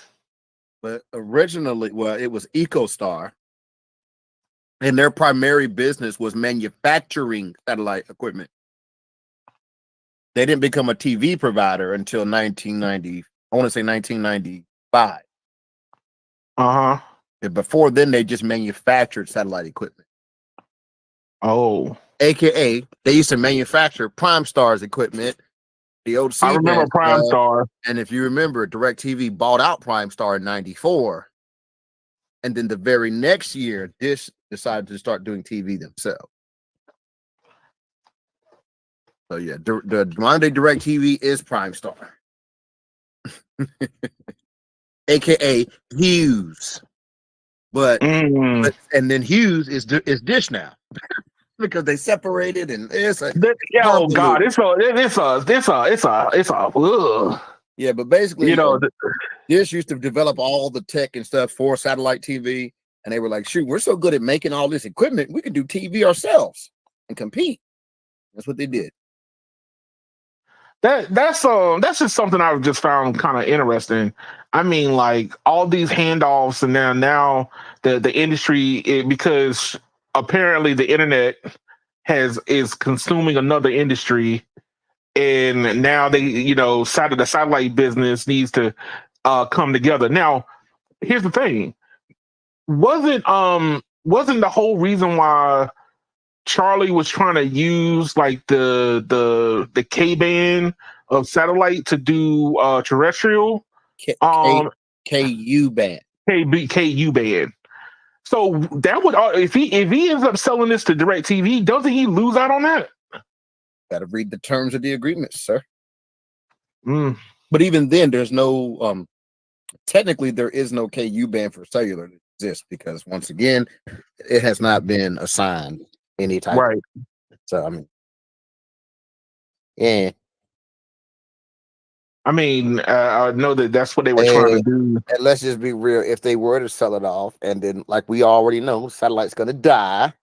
Speaker 2: But originally, well, it was EchoStar. And their primary business was manufacturing satellite equipment. They didn't become a TV provider until 1990. I want to say 1995. And before then, they just manufactured satellite equipment.
Speaker 1: Oh.
Speaker 2: AKA, they used to manufacture Primestar's equipment. The old
Speaker 1: I remember Primestar.
Speaker 2: And if you remember, DirecTV bought out Primestar in 94. And then the very next year, Dish decided to start doing TV themselves. So yeah, the Monday DirecTV is Primestar. AKA Hughes. But and then Hughes is Dish now. Because they separated and it's a
Speaker 1: oh god, it's a
Speaker 2: yeah, but basically,
Speaker 1: you know,
Speaker 2: Dish used to develop all the tech and stuff for satellite TV, and they were like, shoot, we're so good at making all this equipment, we can do TV ourselves and compete. That's what they did.
Speaker 1: That's just something I've just found kind of interesting. I mean, like all these handoffs, and now the industry, because apparently the internet is consuming another industry, and now they, you know, the satellite business needs to come together. Now, here's the thing: wasn't the whole reason why Charlie was trying to use like the K band of satellite to do terrestrial
Speaker 2: KU band.
Speaker 1: KU band. So that would if he ends up selling this to DirecTV, doesn't he lose out on that?
Speaker 2: Got to read the terms of the agreement, sir. But even then, there's no technically there is no KU band for cellular that exists because once again, it has not been assigned any type.
Speaker 1: Right.
Speaker 2: So I mean, yeah.
Speaker 1: I mean, I know that's what they were trying to do.
Speaker 2: And let's just be real. If they were to sell it off, and then, like we already know, satellite's going to die,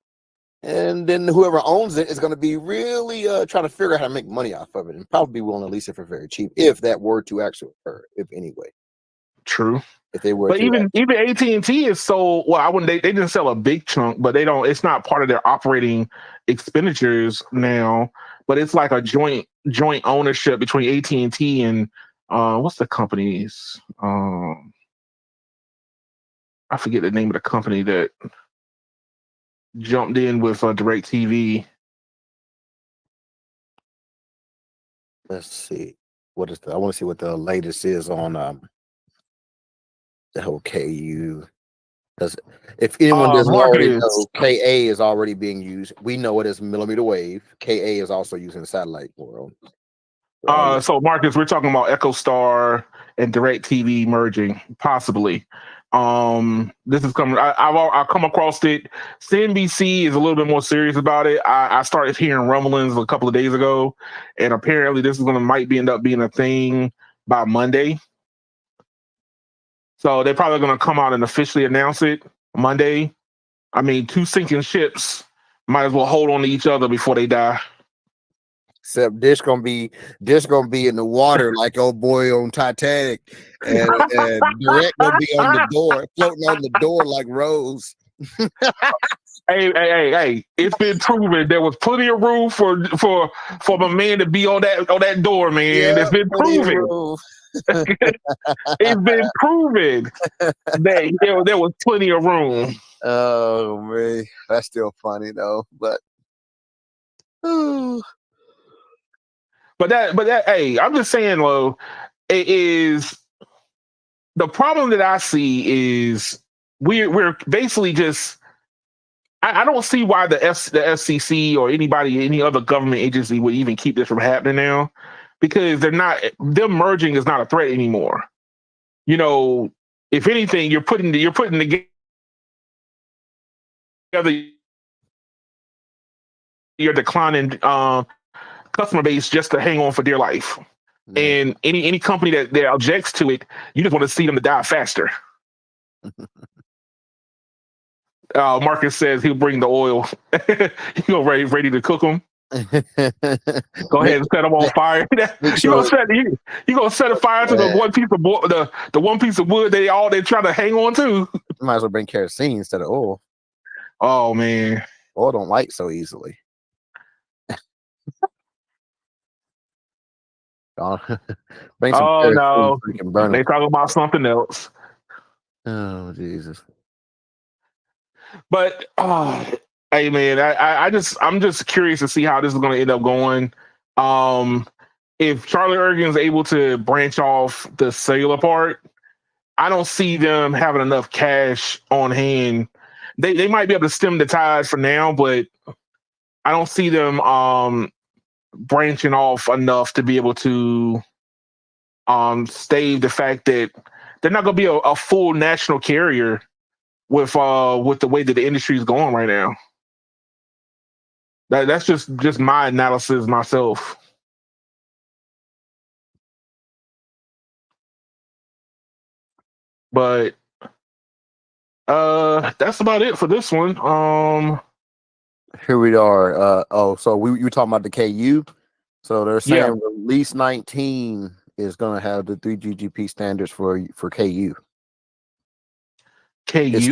Speaker 2: and then whoever owns it is going to be really trying to figure out how to make money off of it, and probably be willing to lease it for very cheap if that were to actually occur. If anyway,
Speaker 1: true.
Speaker 2: If they were,
Speaker 1: but even AT&T is so well. I wouldn't. They didn't sell a big chunk, but they don't. It's not part of their operating expenditures now. But it's like a joint ownership between AT&T and what's the company's? I forget the name of the company that jumped in with DirecTV.
Speaker 2: Let's see. What is I want to see what the latest is on the whole KU. Because if anyone doesn't already know, KA is already being used. We know it as millimeter wave. KA is also used in the satellite world.
Speaker 1: So Marcus, we're talking about EchoStar and DirecTV merging, possibly. This is coming. I've come across it. CNBC is a little bit more serious about it. I started hearing rumblings a couple of days ago, and apparently this is might end up being a thing by Monday. So they're probably going to come out and officially announce it Monday. I mean, two sinking ships might as well hold on to each other before they die.
Speaker 2: Except this gonna be in the water like old boy on Titanic, and Direct gonna be on the door, floating on the door like Rose.
Speaker 1: Hey! It's been proven there was plenty of room for a man to be on that door, man.
Speaker 2: Yeah,
Speaker 1: It's been proven. It's been proven that there was plenty of room.
Speaker 2: Oh man, that's still funny though. But
Speaker 1: hey, I'm just saying, Lo, it is the problem that I see is we're basically just. I don't see why the FCC or any other government agency would even keep this from happening now, because them merging is not a threat anymore. You know, if anything, you're putting together your declining customer base just to hang on for dear life. And any company that objects to it, you just want to see them to die faster. Marcus says he'll bring the oil. He'll ready to cook them. Go ahead and set them on fire. You're gonna set a fire to the one piece of the one piece of wood they're trying to hang on to.
Speaker 2: Might as well bring kerosene instead of oil.
Speaker 1: Oh man,
Speaker 2: oil don't light so easily.
Speaker 1: Bring some no, so burn they talking about something else.
Speaker 2: Oh Jesus!
Speaker 1: But hey man, I'm just curious to see how this is going to end up going. If Charlie Ergen is able to branch off the cellular part, I don't see them having enough cash on hand. They might be able to stem the tide for now, but I don't see them branching off enough to be able to stave the fact that they're not going to be a full national carrier with the way that the industry is going right now. That's just my analysis myself. But that's about it for this one.
Speaker 2: Here we are. So you were talking about the KU. So they're saying release 19 is going to have the 3GPP standards for KU.
Speaker 1: KU.
Speaker 2: It's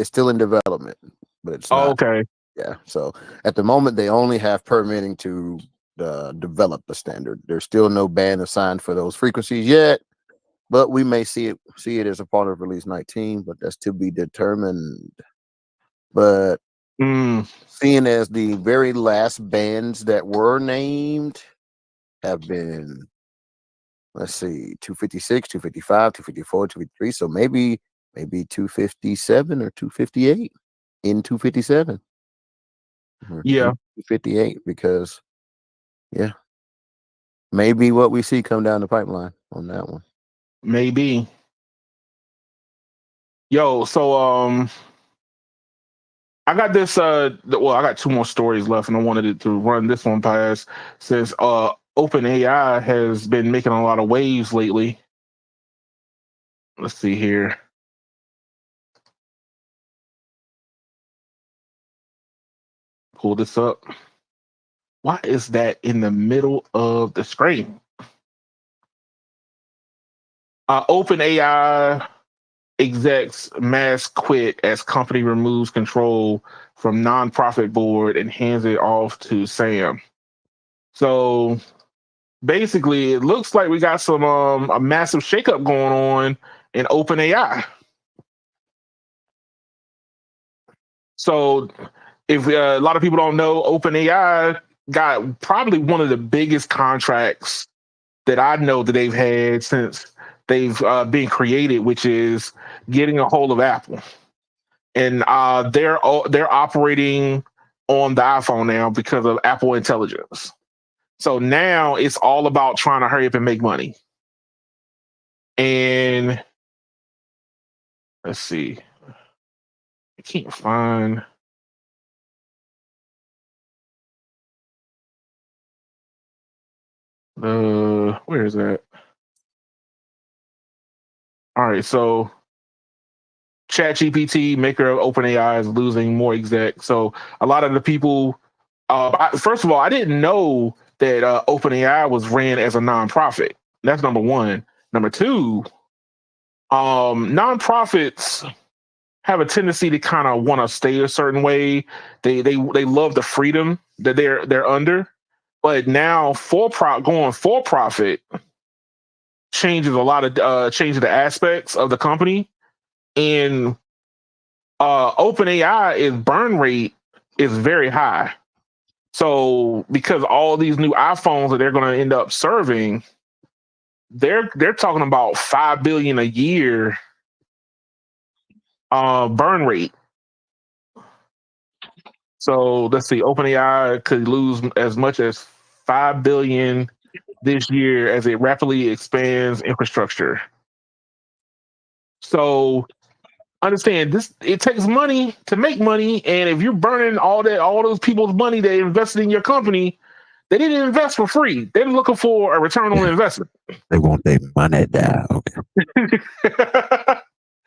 Speaker 2: still in development, but it's not.
Speaker 1: Okay.
Speaker 2: Yeah. So at the moment, they only have permitting to develop the standard. There's still no band assigned for those frequencies yet, but we may see it as a part of release 19, but that's to be determined. But seeing as the very last bands that were named have been, let's see, 256, 255, 254, 253. So maybe 257 or 258 in 257.
Speaker 1: Yeah.
Speaker 2: 258, because maybe what we see come down the pipeline on that one.
Speaker 1: Maybe. Yo, so I got this I got two more stories left, and I wanted to run this one past. Says OpenAI has been making a lot of waves lately. Let's see here. Pull this up. Why is that in the middle of the screen? OpenAI execs mass quit as company removes control from nonprofit board and hands it off to Sam. So basically, it looks like we got some a massive shakeup going on in OpenAI. So if a lot of people don't know, OpenAI got probably one of the biggest contracts that I know that they've had since they've been created, which is getting a hold of Apple. And they're operating on the iPhone now because of Apple Intelligence. So now it's all about trying to hurry up and make money. And Let's see. I can't find. Where is that? All right, so ChatGPT, maker of OpenAI, is losing more execs. So a lot of the people, first of all, I didn't know that OpenAI was ran as a nonprofit. That's number one. Number two, nonprofits have a tendency to kind of want to stay a certain way. They love the freedom that they're under, but now going for profit changes a lot of changes the aspects of the company. And OpenAI burn rate is very high. So because all these new iPhones that they're going to end up serving, they're talking about 5 billion a year burn rate. So let's see, OpenAI could lose as much as 5 billion this year as it rapidly expands infrastructure. So understand this, it takes money to make money, and if you're burning all those people's money they invested in your company, they didn't invest for free. They're looking for a return on investment.
Speaker 4: They want their money down.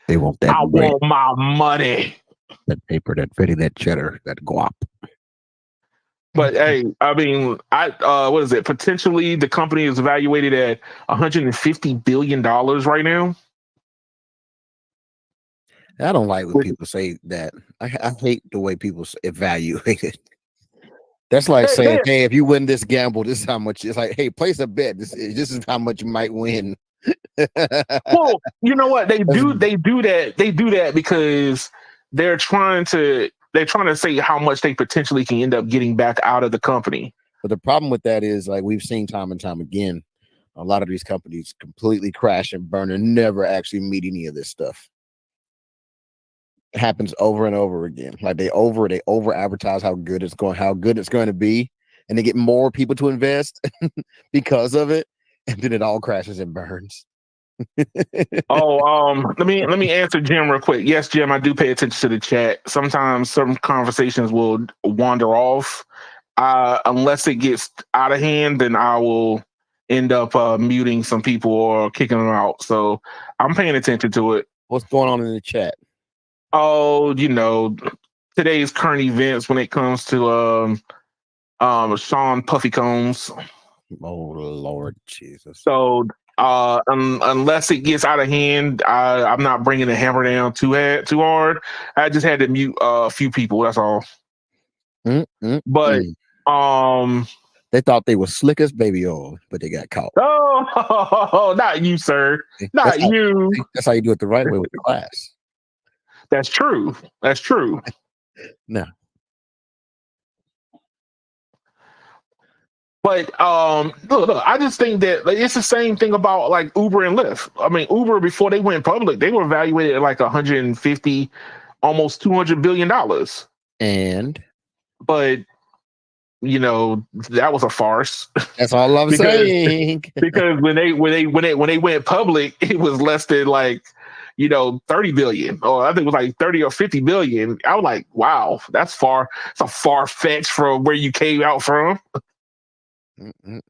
Speaker 4: They want that.
Speaker 1: I want my money.
Speaker 4: That paper, that fitting, that cheddar, that guap.
Speaker 1: But hey, I mean, what is it? Potentially, the company is evaluated at $150 billion right now.
Speaker 4: I don't like when people say that. I hate the way people evaluate it. That's like saying, "Hey, if you win this gamble, this is how much." It's like, "Hey, place a bet. This is how much you might win."
Speaker 1: Well, you know what they do? They do that because they're trying to say how much they potentially can end up getting back out of the company.
Speaker 4: But the problem with that is, like we've seen time and time again, a lot of these companies completely crash and burn and never actually meet any of this stuff. It happens over and over again. Like they over advertise how good it's going to be, and they get more people to invest because of it, and then it all crashes and burns.
Speaker 1: Let me answer Jim real quick. Yes, Jim, I do pay attention to the chat. Sometimes some conversations will wander off. Unless it gets out of hand, then I will end up muting some people or kicking them out. So I'm paying attention to it.
Speaker 4: What's going on in the chat?
Speaker 1: Oh, today's current events when it comes to Sean Puffy Combs.
Speaker 4: Oh Lord Jesus!
Speaker 1: So unless it gets out of hand, I'm not bringing the hammer down too hard. I just had to mute a few people. That's all. But
Speaker 4: they thought they were slick as baby oil, but they got caught.
Speaker 1: Oh, not you, sir. Not you.
Speaker 4: That's how you do it the right way with the class.
Speaker 1: That's true.
Speaker 4: No.
Speaker 1: But look, I just think that it's the same thing about like Uber and Lyft. I mean, Uber, before they went public, they were evaluated at like 150, almost $200 billion. But that was a farce.
Speaker 4: That's all I'm saying.
Speaker 1: Because when they went public, it was less than like 30 billion, or I think it was like 30 or 50 billion. I was like, wow, that's far. It's a far fetch from where you came out from.
Speaker 4: The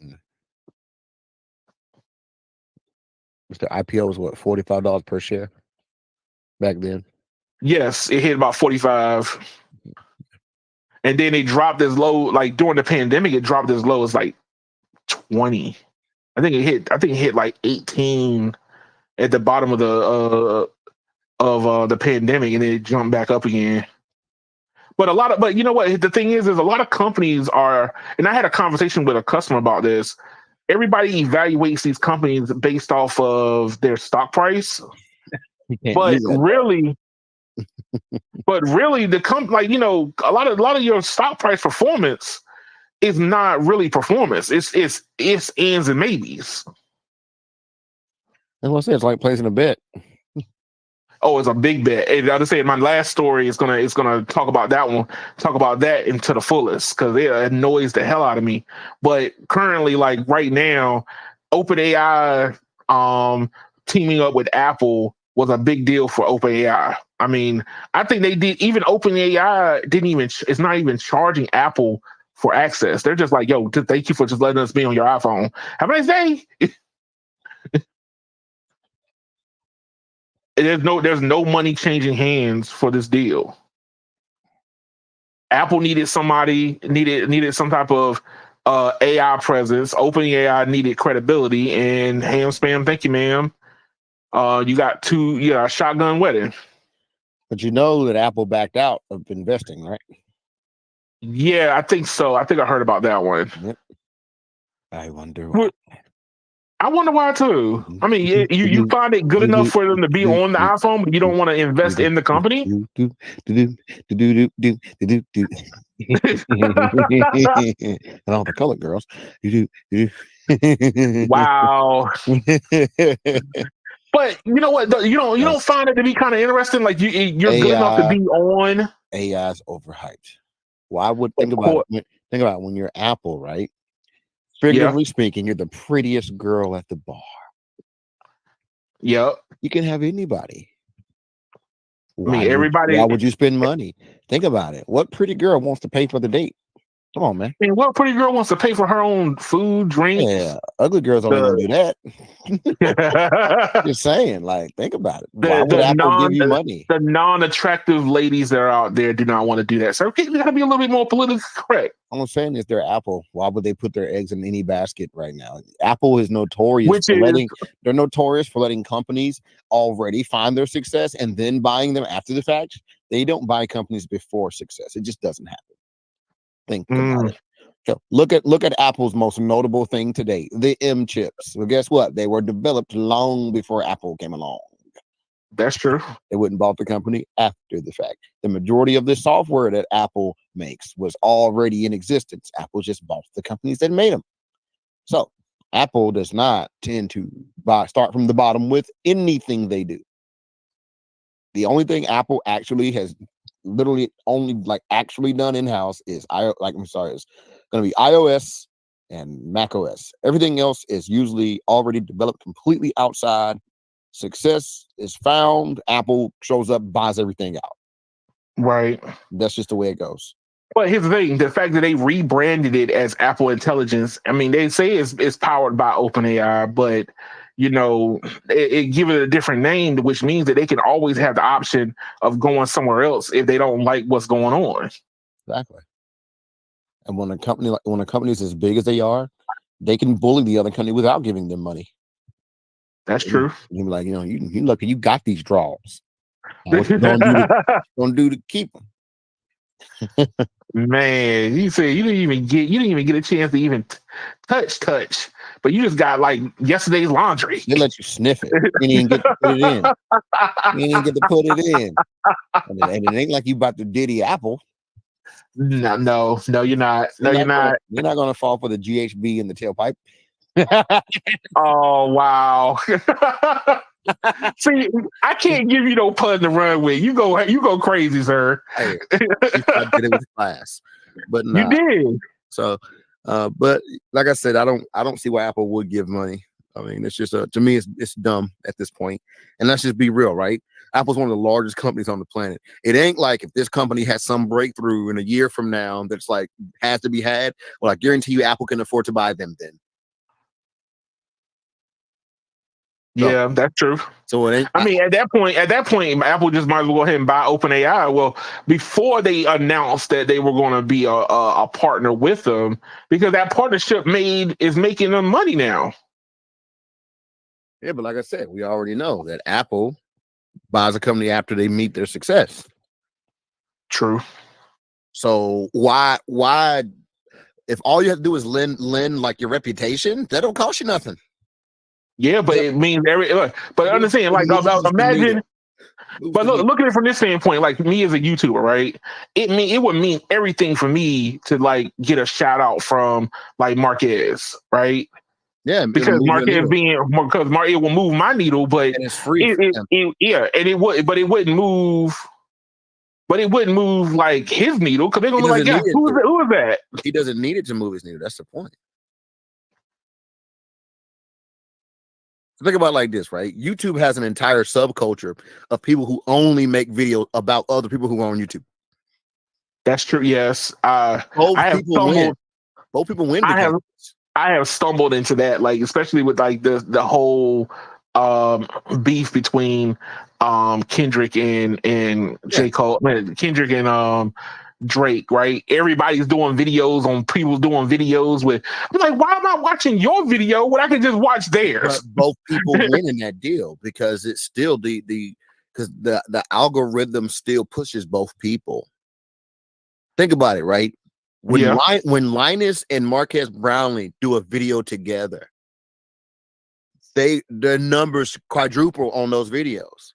Speaker 4: IPO was what, $45 per share back then?
Speaker 1: Yes, it hit about 45. And then it dropped as low, like during the pandemic, it dropped as low as like 20. I think it hit like 18 at the bottom of the pandemic, and then it jumped back up again. But you know what? The thing is a lot of companies are, and I had a conversation with a customer about this. Everybody evaluates these companies based off of their stock price. But really, the a lot of your stock price performance is not really performance. It's ands and maybes.
Speaker 4: That's what I say. It's like placing a bet.
Speaker 1: Oh, it's a big bet. And I'll just say my last story is gonna talk about that one, talk about that into the fullest, because it annoys the hell out of me. But currently, like right now, OpenAI teaming up with Apple was a big deal for OpenAI. I mean, I think they did. Even OpenAI didn't even. It's not even charging Apple for access. They're just like, yo, just thank you for just letting us be on your iPhone. Have a nice day. There's no money changing hands for this deal. Apple needed some type of AI presence. OpenAI needed credibility, and ham spam. Thank you, ma'am. You got a shotgun wedding.
Speaker 4: But you know that Apple backed out of investing, right?
Speaker 1: Yeah, I think so. I think I heard about that one.
Speaker 4: Yep. I wonder why.
Speaker 1: I wonder why too. I mean, you find it good enough for them to be on the iPhone, but you don't want to invest in the company.
Speaker 4: And all the colored girls.
Speaker 1: Wow. But you know what? You don't find it to be kind of interesting. Like you're good enough to be on.
Speaker 4: AI's overhyped. Well, I would think about it. Think about it when you're Apple, right? Figuratively speaking, you're the prettiest girl at the bar.
Speaker 1: Yep.
Speaker 4: You can have anybody.
Speaker 1: Everybody.
Speaker 4: Why would you spend money? Think about it. What pretty girl wants to pay for the date? Come on, man.
Speaker 1: I mean, what pretty girl wants to pay for her own food, drinks?
Speaker 4: Yeah, ugly girls don't even do that. Just saying, like, think about it. Why would Apple give you money?
Speaker 1: The non-attractive ladies that are out there do not want to do that. So we got to be a little bit more politically correct.
Speaker 4: All I'm saying is they're Apple. Why would they put their eggs in any basket right now? Apple is notorious they're notorious for letting companies already find their success and then buying them after the fact. They don't buy companies before success. It just doesn't happen. Think about it. So look at Apple's most notable thing today, the M chips. Well, guess what? They were developed long before Apple came along.
Speaker 1: That's true.
Speaker 4: They wouldn't bought the company after the fact. The majority of the software that Apple makes was already in existence. Apple just bought the companies that made them. So Apple does not tend to start from the bottom with anything they do. The only thing Apple actually has literally only actually done in-house is is going to be iOS and Mac OS. Everything else is usually already developed completely outside. Success is found. Apple shows up, buys everything out.
Speaker 1: Right.
Speaker 4: That's just the way it goes.
Speaker 1: But here's the thing: the fact that they rebranded it as Apple Intelligence. I mean, they say it's powered by OpenAI, but it give it a different name, which means that they can always have the option of going somewhere else if they don't like what's going on.
Speaker 4: Exactly. And when a company is as big as they are, they can bully the other company without giving them money.
Speaker 1: That's true.
Speaker 4: You're like, you lucky you got these draws. What you gonna do to keep them?
Speaker 1: Man, you said you didn't even get a chance to even touch, but you just got like yesterday's laundry.
Speaker 4: They let you sniff it. You didn't even get to put it in. You didn't get to put it in. And it ain't like you about to Diddy Apple.
Speaker 1: No, you're not. No, you're not.
Speaker 4: You're not gonna fall for the GHB in the tailpipe.
Speaker 1: Oh wow. See, I can't give you no pun to run with. You go crazy, sir.
Speaker 4: Hey, I did it with class, but nah.
Speaker 1: You did.
Speaker 4: So, but like I said, I don't see why Apple would give money. I mean, it's just to me, it's dumb at this point. And let's just be real, right? Apple's one of the largest companies on the planet. It ain't like if this company has some breakthrough in a year from now that's like has to be had. Well, I guarantee you, Apple can afford to buy them then.
Speaker 1: Yeah, that's true.
Speaker 4: So it ain't.
Speaker 1: I mean, at that point, Apple just might as well go ahead and buy OpenAI. Well, before they announced that they were going to be a partner with them, because that partnership is making them money now.
Speaker 4: Yeah, but like I said, we already know that Apple buys a company after they meet their success.
Speaker 1: True.
Speaker 4: So why if all you have to do is lend like your reputation, that don't cost you nothing.
Speaker 1: Yeah, but it means but understand, like, imagine. But look at it from this standpoint, like me as a YouTuber, right? It would mean everything for me to like get a shout out from like Marquez, right?
Speaker 4: Yeah,
Speaker 1: because Marquez it will move my needle, but
Speaker 4: and it's free.
Speaker 1: It wouldn't move. But it wouldn't move like his needle because they're gonna be like, yeah, who is that?
Speaker 4: He doesn't need it to move his needle. That's the point. Think about it like this, right? YouTube has an entire subculture of people who only make videos about other people who are on YouTube.
Speaker 1: That's true. Yes.
Speaker 4: Both
Speaker 1: I have
Speaker 4: people win.
Speaker 1: stumbled.
Speaker 4: Both people win
Speaker 1: I
Speaker 4: because
Speaker 1: have I have stumbled into that, like especially with like the whole beef between Kendrick and
Speaker 4: Yeah.
Speaker 1: J. Cole, Kendrick and Drake, right? Everybody's doing videos on people doing videos with. I'm like, why am I watching your video when I can just watch
Speaker 4: but
Speaker 1: theirs?
Speaker 4: both people win in that deal because it's still the because the algorithm still pushes both people. Think about it, right? When
Speaker 1: Yeah.
Speaker 4: when Linus and Marquez Brownlee do a video together, their numbers quadruple on those videos.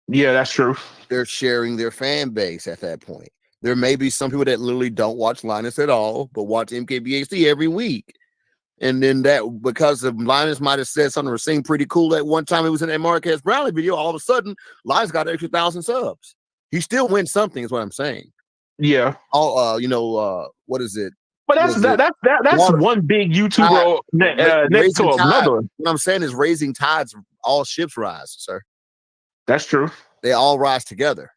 Speaker 1: Yeah, that's true.
Speaker 4: They're sharing their fan base at that point. There may be some people that literally don't watch Linus at all, but watch MKBHD every week. And then that because of Linus might have said something or seemed pretty cool at one time, it was in that Marquez Brownlee video. All of a sudden, Linus got an extra 1,000 subs. He still wins something, is what I'm saying.
Speaker 1: Yeah.
Speaker 4: What is it?
Speaker 1: But that's
Speaker 4: Water-
Speaker 1: one big YouTuber next
Speaker 4: raising
Speaker 1: to
Speaker 4: tide.
Speaker 1: another.
Speaker 4: What I'm saying is raising tides, all ships rise, sir.
Speaker 1: That's true.
Speaker 4: They all rise together.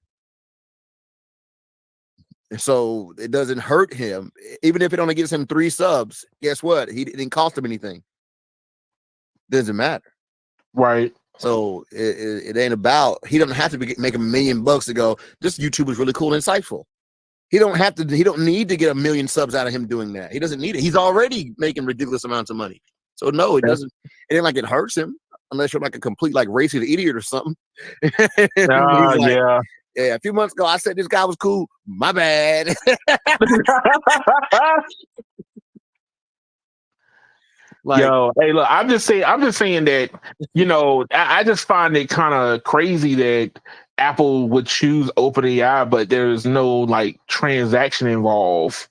Speaker 4: So it doesn't hurt him. Even if it only gives him 3 subs, guess what? It didn't cost him anything. Doesn't matter.
Speaker 1: Right.
Speaker 4: So it ain't about, he doesn't have to make $1 million to go, this YouTube is really cool and insightful. He don't need to get 1 million subs out of him doing that. He doesn't need it. He's already making ridiculous amounts of money. So no, it doesn't. It ain't like it hurts him unless you're like a complete like racist idiot or something.
Speaker 1: Yeah.
Speaker 4: Yeah, a few months ago I said this guy was cool. My bad. Like,
Speaker 1: yo, hey, look, I'm just saying that, I just find it kind of crazy that Apple would choose OpenAI, but there's no like transaction involved.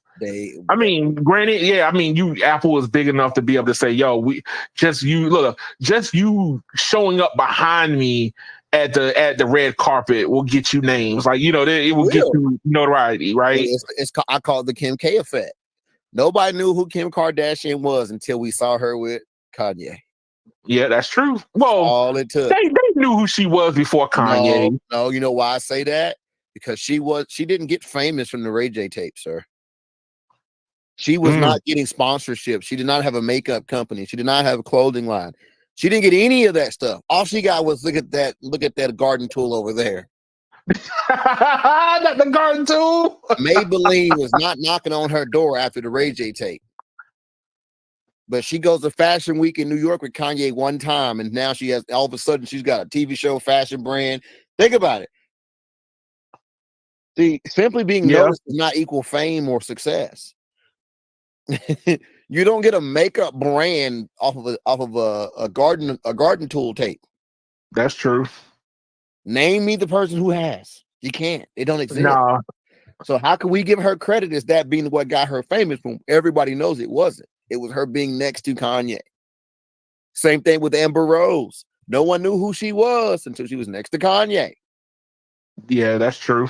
Speaker 1: I mean, granted, yeah, I mean, Apple is big enough to be able to say, yo, just you showing up behind me at the red carpet will get you names. Like, it will get you notoriety, right?
Speaker 4: I call it the Kim K effect. Nobody knew who Kim Kardashian was until we saw her with Kanye.
Speaker 1: Yeah, that's true. Well,
Speaker 4: all it took.
Speaker 1: They knew who she was before Kanye.
Speaker 4: No, you know why I say that? Because she didn't get famous from the Ray J tape, sir. She was not getting sponsorship. She did not have a makeup company. She did not have a clothing line. She didn't get any of that stuff. All she got was look at that garden tool over there.
Speaker 1: Not the garden tool.
Speaker 4: Maybelline was not knocking on her door after the Ray J tape. But she goes to Fashion Week in New York with Kanye one time, and now all of a sudden she's got a TV show, fashion brand. Think about it. See, simply being noticed does not equal fame or success. You don't get a makeup brand off of a garden tool tape.
Speaker 1: That's true.
Speaker 4: Name me the person who has. You can't. They don't exist.
Speaker 1: Nah.
Speaker 4: So how can we give her credit as that being what got her famous when everybody knows it wasn't? It was her being next to Kanye. Same thing with Amber Rose. No one knew who she was until she was next to Kanye.
Speaker 1: Yeah, that's true.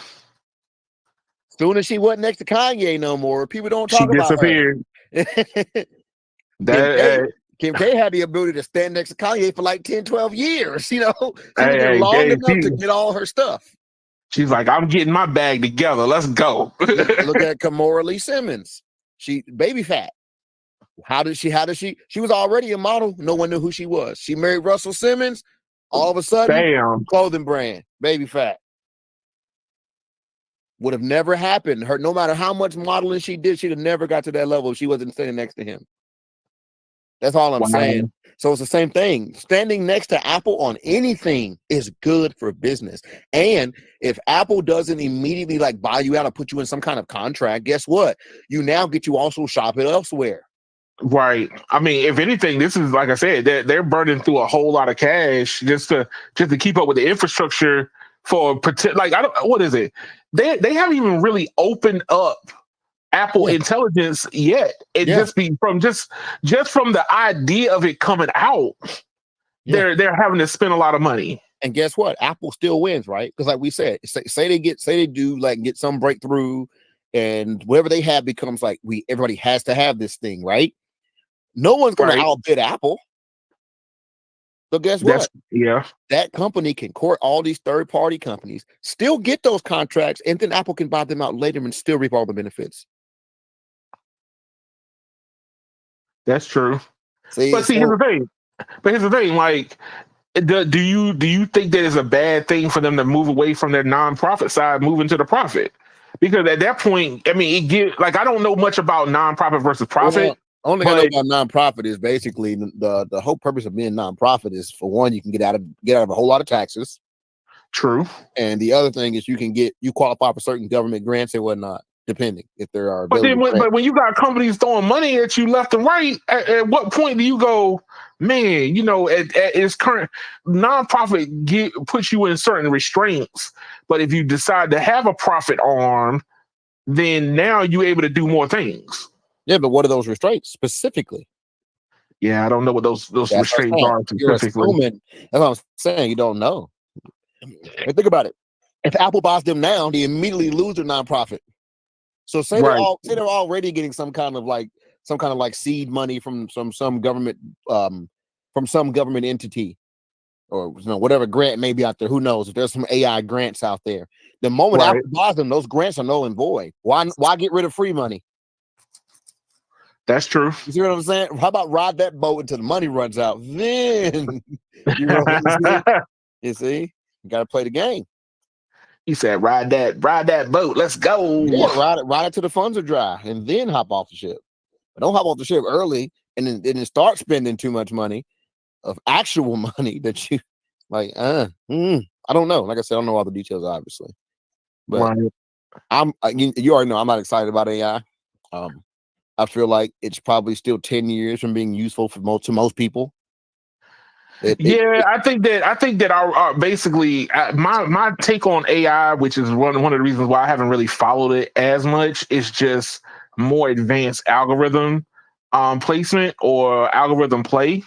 Speaker 4: Soon as she wasn't next to Kanye no more, people don't talk about her. Kim K had the ability to stand next to Kanye for like 10, 12 years. She was there long enough to get all her stuff.
Speaker 1: She's like, I'm getting my bag together. Let's go.
Speaker 4: Look at Kamora Lee Simmons. She baby fat. How did she? She was already a model. No one knew who she was. She married Russell Simmons. All of a sudden,
Speaker 1: bam,
Speaker 4: clothing brand, baby fat. Would have never happened. Her, no matter how much modeling she did, she'd have never got to that level if she wasn't standing next to him. That's all I'm saying. So it's the same thing. Standing next to Apple on anything is good for business. And if Apple doesn't immediately like buy you out or put you in some kind of contract, guess what? You now get you also shop it elsewhere.
Speaker 1: Right. I mean, if anything, this is like I said, they're burning through a whole lot of cash just to keep up with the infrastructure for like what is it? They haven't even really opened up Apple Intelligence yet. Just be from just from the idea of it coming out, they're having to spend a lot of money.
Speaker 4: And guess what? Apple still wins, right? Because like we said, say they do like get some breakthrough, and whatever they have becomes like everybody has to have this thing, right? No one's going to outbid Apple. So guess what?
Speaker 1: Yeah.
Speaker 4: That company can court all these third-party companies, still get those contracts, and then Apple can buy them out later and still reap all the benefits.
Speaker 1: That's true.
Speaker 4: See,
Speaker 1: But see, here's the thing. Like, do you think that it's a bad thing for them to move away from their nonprofit side, move into the profit? Because at that point, I mean, I don't know much about nonprofit versus profit.
Speaker 4: Only thing I know about nonprofit is basically the whole purpose of being nonprofit is, for one, you can get out of a whole lot of taxes.
Speaker 1: True.
Speaker 4: And the other thing is you qualify for certain government grants and whatnot, depending if there are.
Speaker 1: But when you got companies throwing money at you left and right, at what point do you go, man? At its current, nonprofit puts you in certain restraints. But if you decide to have a profit arm, then now you're able to do more things.
Speaker 4: Yeah, but what are those restraints specifically?
Speaker 1: Yeah, I don't know what those restraints are specifically.
Speaker 4: That's what I'm saying. You don't know. And think about it. If Apple buys them now, they immediately lose their nonprofit. So say they're already getting some kind of like seed money from some government entity, or whatever grant may be out there. Who knows if there's some AI grants out there? The moment Apple buys them, those grants are null and void. Why get rid of free money?
Speaker 1: That's true.
Speaker 4: You see what I'm saying? How about ride that boat until the money runs out? Then you see, you got to play the game.
Speaker 1: He said, "Ride that boat. Let's go."
Speaker 4: Yeah, ride it till the funds are dry, and then hop off the ship. But don't hop off the ship early, and then start spending too much money, of actual money that you like. I don't know. Like I said, I don't know all the details, obviously. But you already know I'm not excited about AI. I feel like it's probably still 10 years from being useful to most people.
Speaker 1: I think that our basically my take on AI, which is one of the reasons why I haven't really followed it as much, is just more advanced algorithm placement or algorithm play.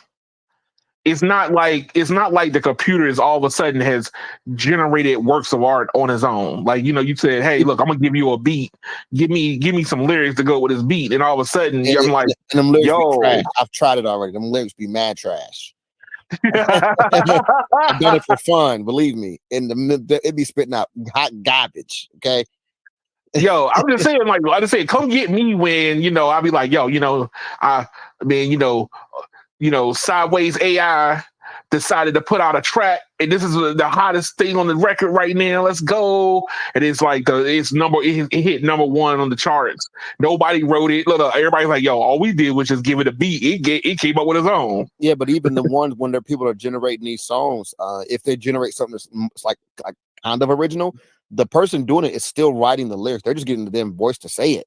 Speaker 1: It's not like the computer is all of a sudden has generated works of art on its own. Like, you said, hey, look, I'm gonna give you a beat. Give me some lyrics to go with this beat. And all of a sudden, I'm like,
Speaker 4: and them lyrics be trash. I've tried it already. Them lyrics be mad trash. I've done it for fun, believe me. And it be spitting out hot garbage. Okay.
Speaker 1: Yo, I'm just saying, like I just said, come get me when, I'll be like, yo, Sideways AI decided to put out a track, and this is the hottest thing on the record right now. Let's go. And it's like it hit number one on the charts. Nobody wrote it. Look, everybody's like, yo, all we did was just give it a beat. It came up with its own.
Speaker 4: Yeah, but even the ones when people are generating these songs, if they generate something that's like kind of original, the person doing it is still writing the lyrics. They're just getting them voice to say it.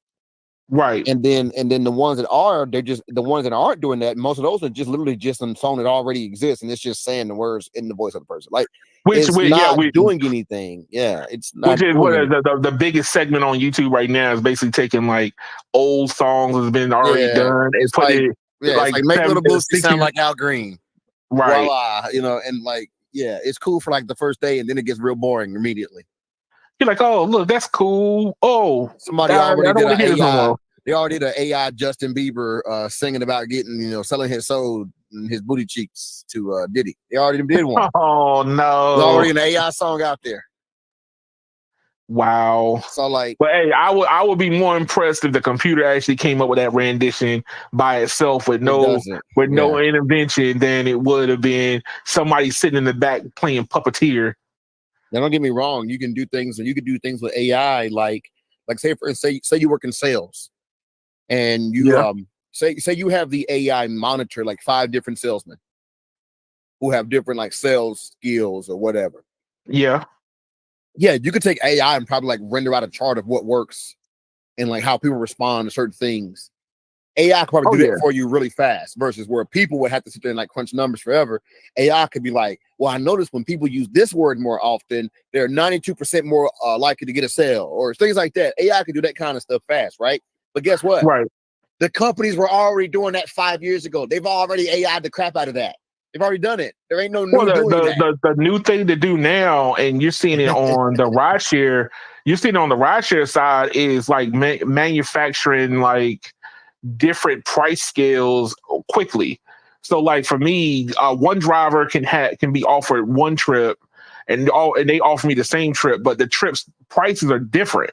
Speaker 1: Right.
Speaker 4: And then the ones that are, they're just the ones that aren't doing that. Most of those are just literally just a song that already exists, and it's just saying the words in the voice of the person. Like, it's not doing anything. Yeah, it's not.
Speaker 1: Which is what the biggest segment on YouTube right now is basically taking like old songs that's been already done and put it.
Speaker 4: Like make little boosts sound like Al Green.
Speaker 1: Right.
Speaker 4: Voila, and like, yeah, it's cool for like the first day, and then it gets real boring immediately.
Speaker 1: You're like, oh, look, that's cool. Oh,
Speaker 4: somebody already did an AI. They already did an AI Justin Bieber singing about getting, selling his soul and his booty cheeks to Diddy. They already did one.
Speaker 1: Oh no!
Speaker 4: There's already an AI song out there.
Speaker 1: Wow.
Speaker 4: So like,
Speaker 1: but hey, I would be more impressed if the computer actually came up with that rendition by itself with no intervention than it would have been somebody sitting in the back playing puppeteer.
Speaker 4: Now, don't get me wrong. You can do things, and you can do things with AI, like say you work in sales, and you say you have the AI monitor like 5 different salesmen who have different like sales skills or whatever.
Speaker 1: Yeah,
Speaker 4: you could take AI and probably like render out a chart of what works and like how people respond to certain things. AI could probably do that for you really fast, versus where people would have to sit there and like crunch numbers forever. AI could be like, well, I noticed when people use this word more often, they're 92% more likely to get a sale, or things like that. AI can do that kind of stuff fast, right? But guess what?
Speaker 1: Right.
Speaker 4: The companies were already doing that 5 years ago. They've already AI'd the crap out of that. They've already done it. There ain't no new
Speaker 1: the new thing to do now, and you're seeing it on the rideshare. You're seeing it on the rideshare side is like manufacturing like different price scales quickly. So like for me, one driver can be offered one trip, and they offer me the same trip, but the trips prices are different.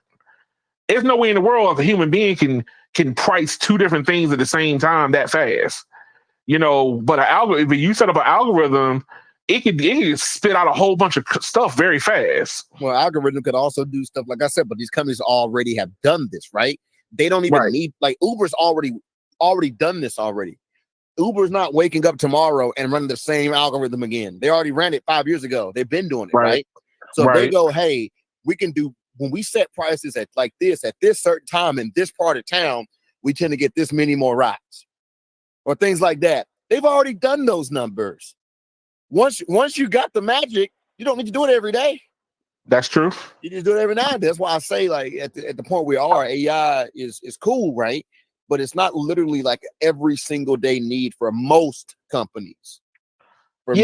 Speaker 1: There's no way in the world a human being can price two different things at the same time that fast. But an algorithm, if you set up an algorithm, it could spit out a whole bunch of stuff very fast.
Speaker 4: Well, algorithm could also do stuff like I said, but these companies already have done this, right? They don't even need, like, Uber's already done this already. Uber's not waking up tomorrow and running the same algorithm again. They already ran it 5 years ago. They've been doing it, right? So they go, hey, we can do, when we set prices at like this, at this certain time in this part of town, we tend to get this many more rides or things like that. They've already done those numbers. Once you got the magic, you don't need to do it every day.
Speaker 1: That's true.
Speaker 4: You just do it every now and then. That's why I say, like, at the point we are, AI is cool, right? But it's not literally like every single day need for most companies.
Speaker 1: But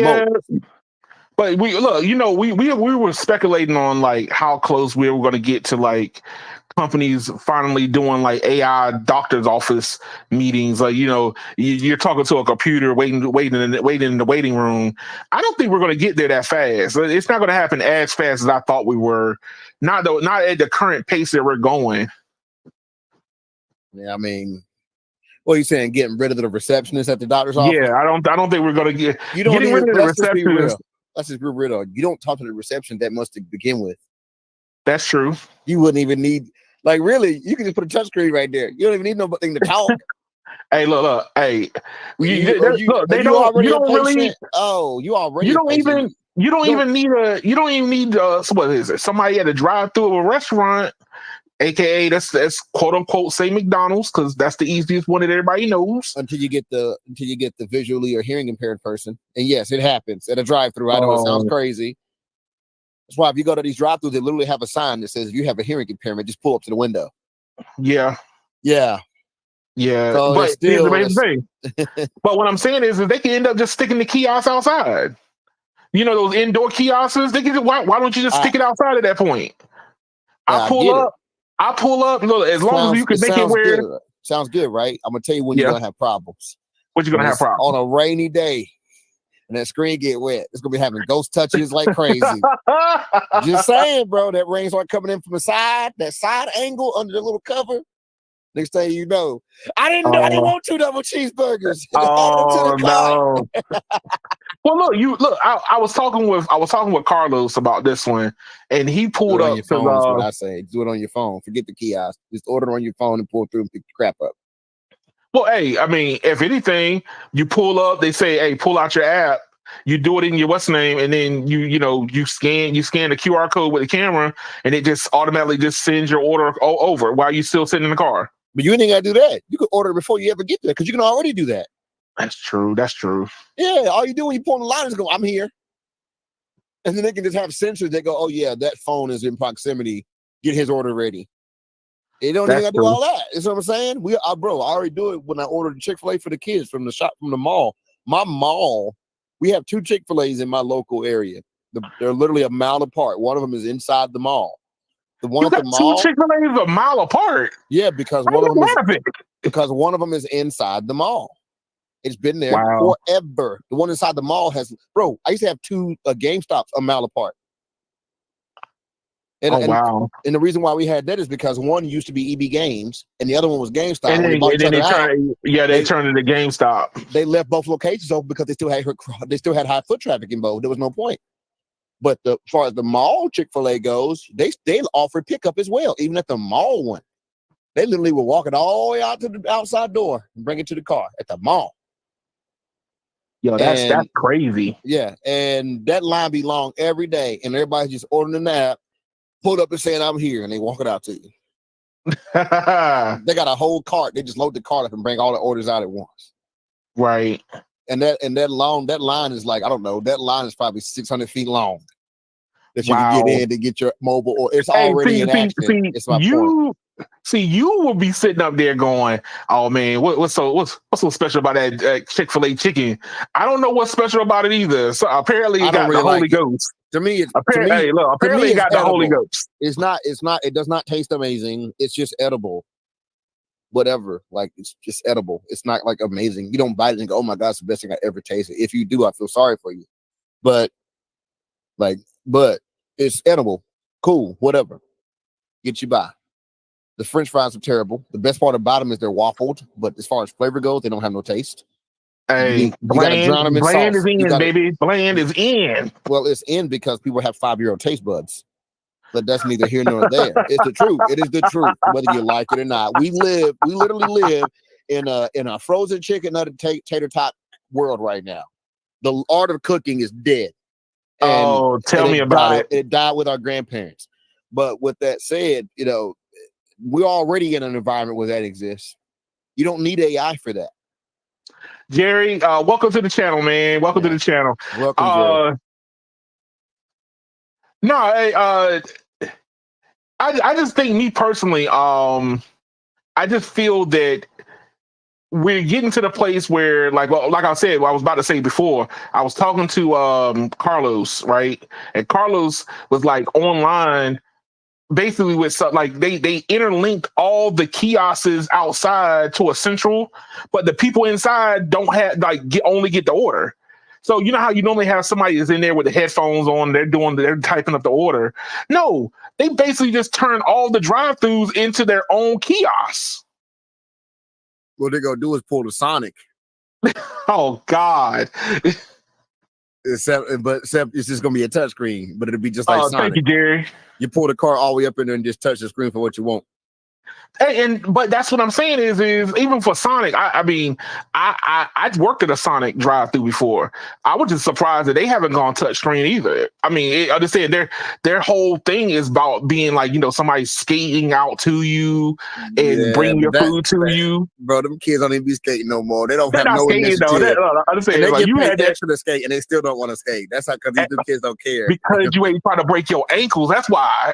Speaker 1: we were speculating on like how close we were going to get to like companies finally doing like AI doctor's office meetings. Like, you're talking to a computer waiting in the waiting room. I don't think we're going to get there that fast. It's not going to happen as fast as I thought we were. Not at the current pace that we're going.
Speaker 4: Yeah, I mean, what are you saying? Getting rid of the receptionist at the doctor's office?
Speaker 1: Yeah, I don't think we're going to get.
Speaker 4: You don't
Speaker 1: getting rid of the receptionist.
Speaker 4: Let's just be real. You don't talk to the reception that much to begin with.
Speaker 1: That's true.
Speaker 4: You wouldn't even need, like, really, you can just put a touchscreen right there. You don't even need nothing to talk.
Speaker 1: Hey, look. Hey, you don't even need what is it? Somebody at a drive-through of a restaurant, aka that's quote unquote say McDonald's, because that's the easiest one that everybody knows.
Speaker 4: Until you get the visually or hearing impaired person, and yes, it happens at a drive-through. I know it sounds crazy. That's why if you go to these drive-throughs, they literally have a sign that says, "If you have a hearing impairment, just pull up to the window."
Speaker 1: Yeah.
Speaker 4: So
Speaker 1: but here's the main thing. But what I'm saying is they can end up just sticking the kiosks outside. Those indoor kiosks. They can. Why don't you just stick it outside at that point? I pull up. Look, as long as you can make it where
Speaker 4: good. Sounds good, right? I'm gonna tell you when you're gonna have problems.
Speaker 1: What you're gonna have problems
Speaker 4: on a rainy day, and that screen get wet. It's gonna be having ghost touches like crazy. Just saying, bro. That rain start coming in from the side, that side angle under the little cover. Next thing you know, I didn't want 2 double cheeseburgers.
Speaker 1: Oh no. Well, look. I was talking with Carlos about this one, and he pulled up.
Speaker 4: Your phone is what I say. Do it on your phone. Forget the kiosk. Just order on your phone and pull through and pick the crap up.
Speaker 1: Well, hey, I mean, if anything, you pull up. They say, "Hey, pull out your app." You do it in your what's name, and then you scan the QR code with the camera, and it just automatically just sends your order over while you still sitting in the car.
Speaker 4: But you ain't got to do that. You can order before you ever get there because you can already do that.
Speaker 1: That's true.
Speaker 4: Yeah, all you do when you pull the line is go, "I'm here," and then they can just have sensors that go, "Oh yeah, that phone is in proximity. Get his order ready." They don't even got to do all that. You know what I'm saying? I already do it when I ordered the Chick-fil-A for the kids from the mall. My mall, we have 2 Chick-fil-A's in my local area. They're literally a mile apart. One of them is inside the mall. The one at the mall,
Speaker 1: 2 Chick-fil-A's a mile apart.
Speaker 4: Yeah, because one of them is inside the mall. It's been there forever. The one inside the mall has, I used to have 2 GameStops a mile apart. And the reason why we had that is because one used to be EB Games and the other one was GameStop.
Speaker 1: And they turned into GameStop.
Speaker 4: They left both locations open because they still had high foot traffic in both. There was no point. But as far as the mall Chick-fil-A goes, they offer pickup as well, even at the mall one. They literally will walk it all the way out to the outside door and bring it to the car at the mall.
Speaker 1: Yo, that's crazy.
Speaker 4: Yeah, and that line be long every day, and everybody's just ordering an app, pulled up and saying, "I'm here," and they walk it out to you. They got a whole cart. They just load the cart up and bring all the orders out at once.
Speaker 1: Right.
Speaker 4: And that line is like, I don't know, that line is probably 600 feet long that you can get in to get your mobile, or it's already in action. It's my point.
Speaker 1: You will be sitting up there going, "Oh man, what's so special about that Chick-fil-A chicken?" I don't know what's special about it either. So apparently it got the Holy Ghost.
Speaker 4: To me,
Speaker 1: apparently it got the Holy Ghost.
Speaker 4: It does not taste amazing. It's just edible. whatever. Like it's just edible. It's not like amazing. You don't bite it and go, "Oh my God, it's the best thing I ever tasted." If you do, I feel sorry for you. But but it's edible. Cool, whatever. Get you by. The French fries are terrible. The best part about them is they're waffled, but as far as flavor goes, they don't have no taste.
Speaker 1: Hey,
Speaker 4: You got to drown them in
Speaker 1: bland
Speaker 4: sauce.
Speaker 1: is in, baby. Bland is in.
Speaker 4: Well, it's in because people have 5-year-old taste buds. But that's neither here nor there. It's the truth. It is the truth, whether you like it or not. We literally live in a frozen chicken nugget tater tot world right now. The art of cooking is dead.
Speaker 1: And tell me about it.
Speaker 4: It died with our grandparents. But with that said, we're already in an environment where that exists. You don't need AI for that.
Speaker 1: Jerry, welcome to the channel, man. Welcome to the channel.
Speaker 4: Welcome, Jerry.
Speaker 1: No, I just think, me personally, I just feel that we're getting to the place where, like I said, what I was about to say before, I was talking to Carlos, right? And Carlos was like online, basically with something like they interlinked all the kiosks outside to a central, but the people inside don't have only get the order. So you know how you normally have somebody that's in there with the headphones on, they're typing up the order. No, they basically just turn all the drive-throughs into their own kiosks.
Speaker 4: What they're gonna do is pull the Sonic.
Speaker 1: Oh God.
Speaker 4: Except it's just gonna be a touchscreen, but it'll be just like Sonic.
Speaker 1: Thank you, Jerry.
Speaker 4: You pull the car all the way up in there and just touch the screen for what you want.
Speaker 1: But that's what I'm saying is even for Sonic, I mean, I worked at a Sonic drive-through before. I was just surprised that they haven't gone touchscreen either. I mean, I just said their whole thing is about being like, somebody skating out to you and bringing your food to you.
Speaker 4: Bro, them kids don't even be skating no more. They don't have no
Speaker 1: skating,
Speaker 4: initiative.
Speaker 1: I just say,
Speaker 4: they
Speaker 1: like,
Speaker 4: get
Speaker 1: you had
Speaker 4: extra to skate and they still don't want to skate. That's how, because these kids don't care.
Speaker 1: Because you ain't trying to break your ankles. That's why.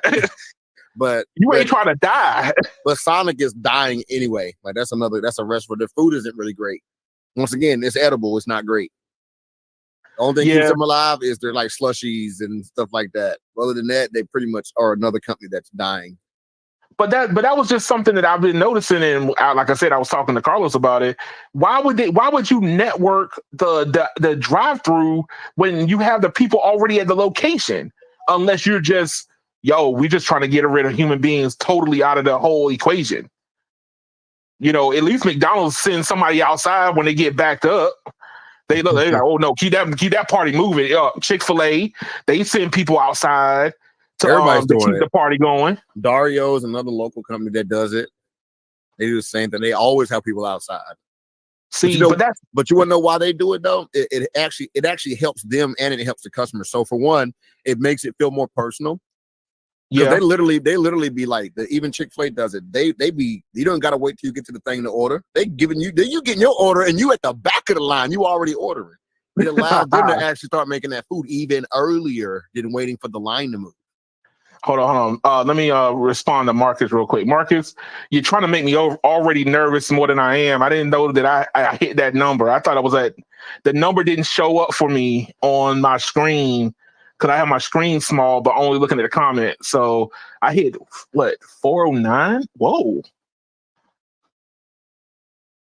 Speaker 4: But
Speaker 1: you ain't trying to die.
Speaker 4: But Sonic is dying anyway. Like that's a restaurant. Their food isn't really great. Once again, it's edible. It's not great. The only thing keeps them alive is they're like slushies and stuff like that. Other than that, they pretty much are another company that's dying.
Speaker 1: But that was just something that I've been noticing, and like I said, I was talking to Carlos about it. Why would you network the drive-through when you have the people already at the location? Unless you're just, we just trying to get rid of human beings totally out of the whole equation. At least McDonald's sends somebody outside when they get backed up. They like, oh no, keep that party moving. Chick-fil-A, they send people outside to keep the party going.
Speaker 4: Dario's another local company that does it. They do the same thing. They always have people outside.
Speaker 1: See,
Speaker 4: but you want to know why they do it though? It actually helps them and it helps the customer. So for one, it makes it feel more personal. Yeah, they literally be like, even Chick-fil-A does it. You don't gotta wait till you get to the thing to order. You getting your order and you at the back of the line. You already ordering. It allows them to actually start making that food even earlier than waiting for the line to move.
Speaker 1: Hold on. Let me respond to Marcus real quick. Marcus, you're trying to make me already nervous more than I am. I didn't know that I hit that number. I thought the number didn't show up for me on my screen because I have my screen small, but only looking at the comment. So I hit 409? Whoa.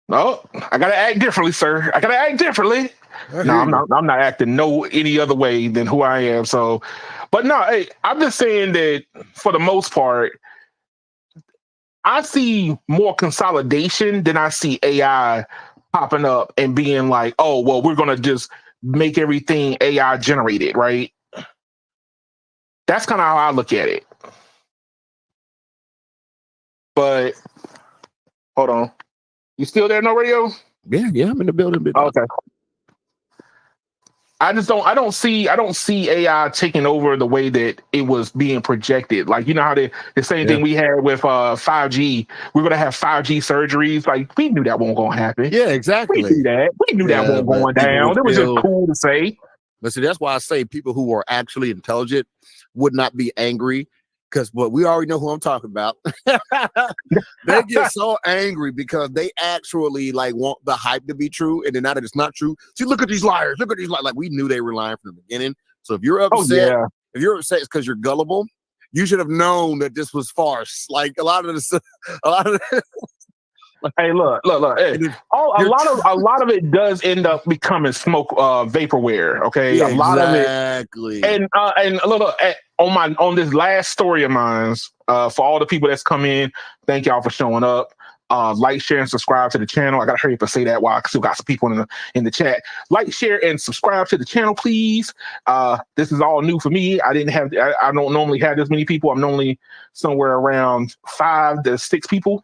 Speaker 1: No, I gotta act differently, sir. I gotta act differently. No, I'm not acting any other way than who I am. So, but no, hey, I'm just saying that for the most part, I see more consolidation than I see AI popping up and being like, oh, well, we're gonna just make everything AI generated, right? That's kind of how I look at it. But hold on. You still there, No Radio?
Speaker 4: Yeah, I'm in the building.
Speaker 1: Okay. I don't see AI taking over the way that it was being projected. Like, you know how the same thing we had with 5G. We're gonna have 5G surgeries. Like, we knew that wasn't gonna happen.
Speaker 4: Yeah, exactly.
Speaker 1: We knew that. We knew that wasn't going down. It was just cool to say.
Speaker 4: But see, that's why I say people who are actually intelligent would not be angry. But we already know who I'm talking about. They get so angry because they actually want the hype to be true, and then now that it's not true. See, look at these liars. Look at these liars. Like, we knew they were lying from the beginning. So if you're upset, it's because you're gullible. You should have known that this was farce. Like a lot of
Speaker 1: Hey, look. Hey,
Speaker 2: And if
Speaker 1: a
Speaker 2: you're
Speaker 1: lot of it does end up becoming smoke vaporware. Okay,
Speaker 2: yeah,
Speaker 1: a lot of it,
Speaker 2: exactly.
Speaker 1: and look, on this last story of mine, for all the people that's come in, thank y'all for showing up. Like, share, and subscribe to the channel. I gotta hurry up and say that while I still got some people in the chat. Like, share, and subscribe to the channel, please. This is all new for me. I don't normally have this many people. I'm normally somewhere around 5 to 6 people.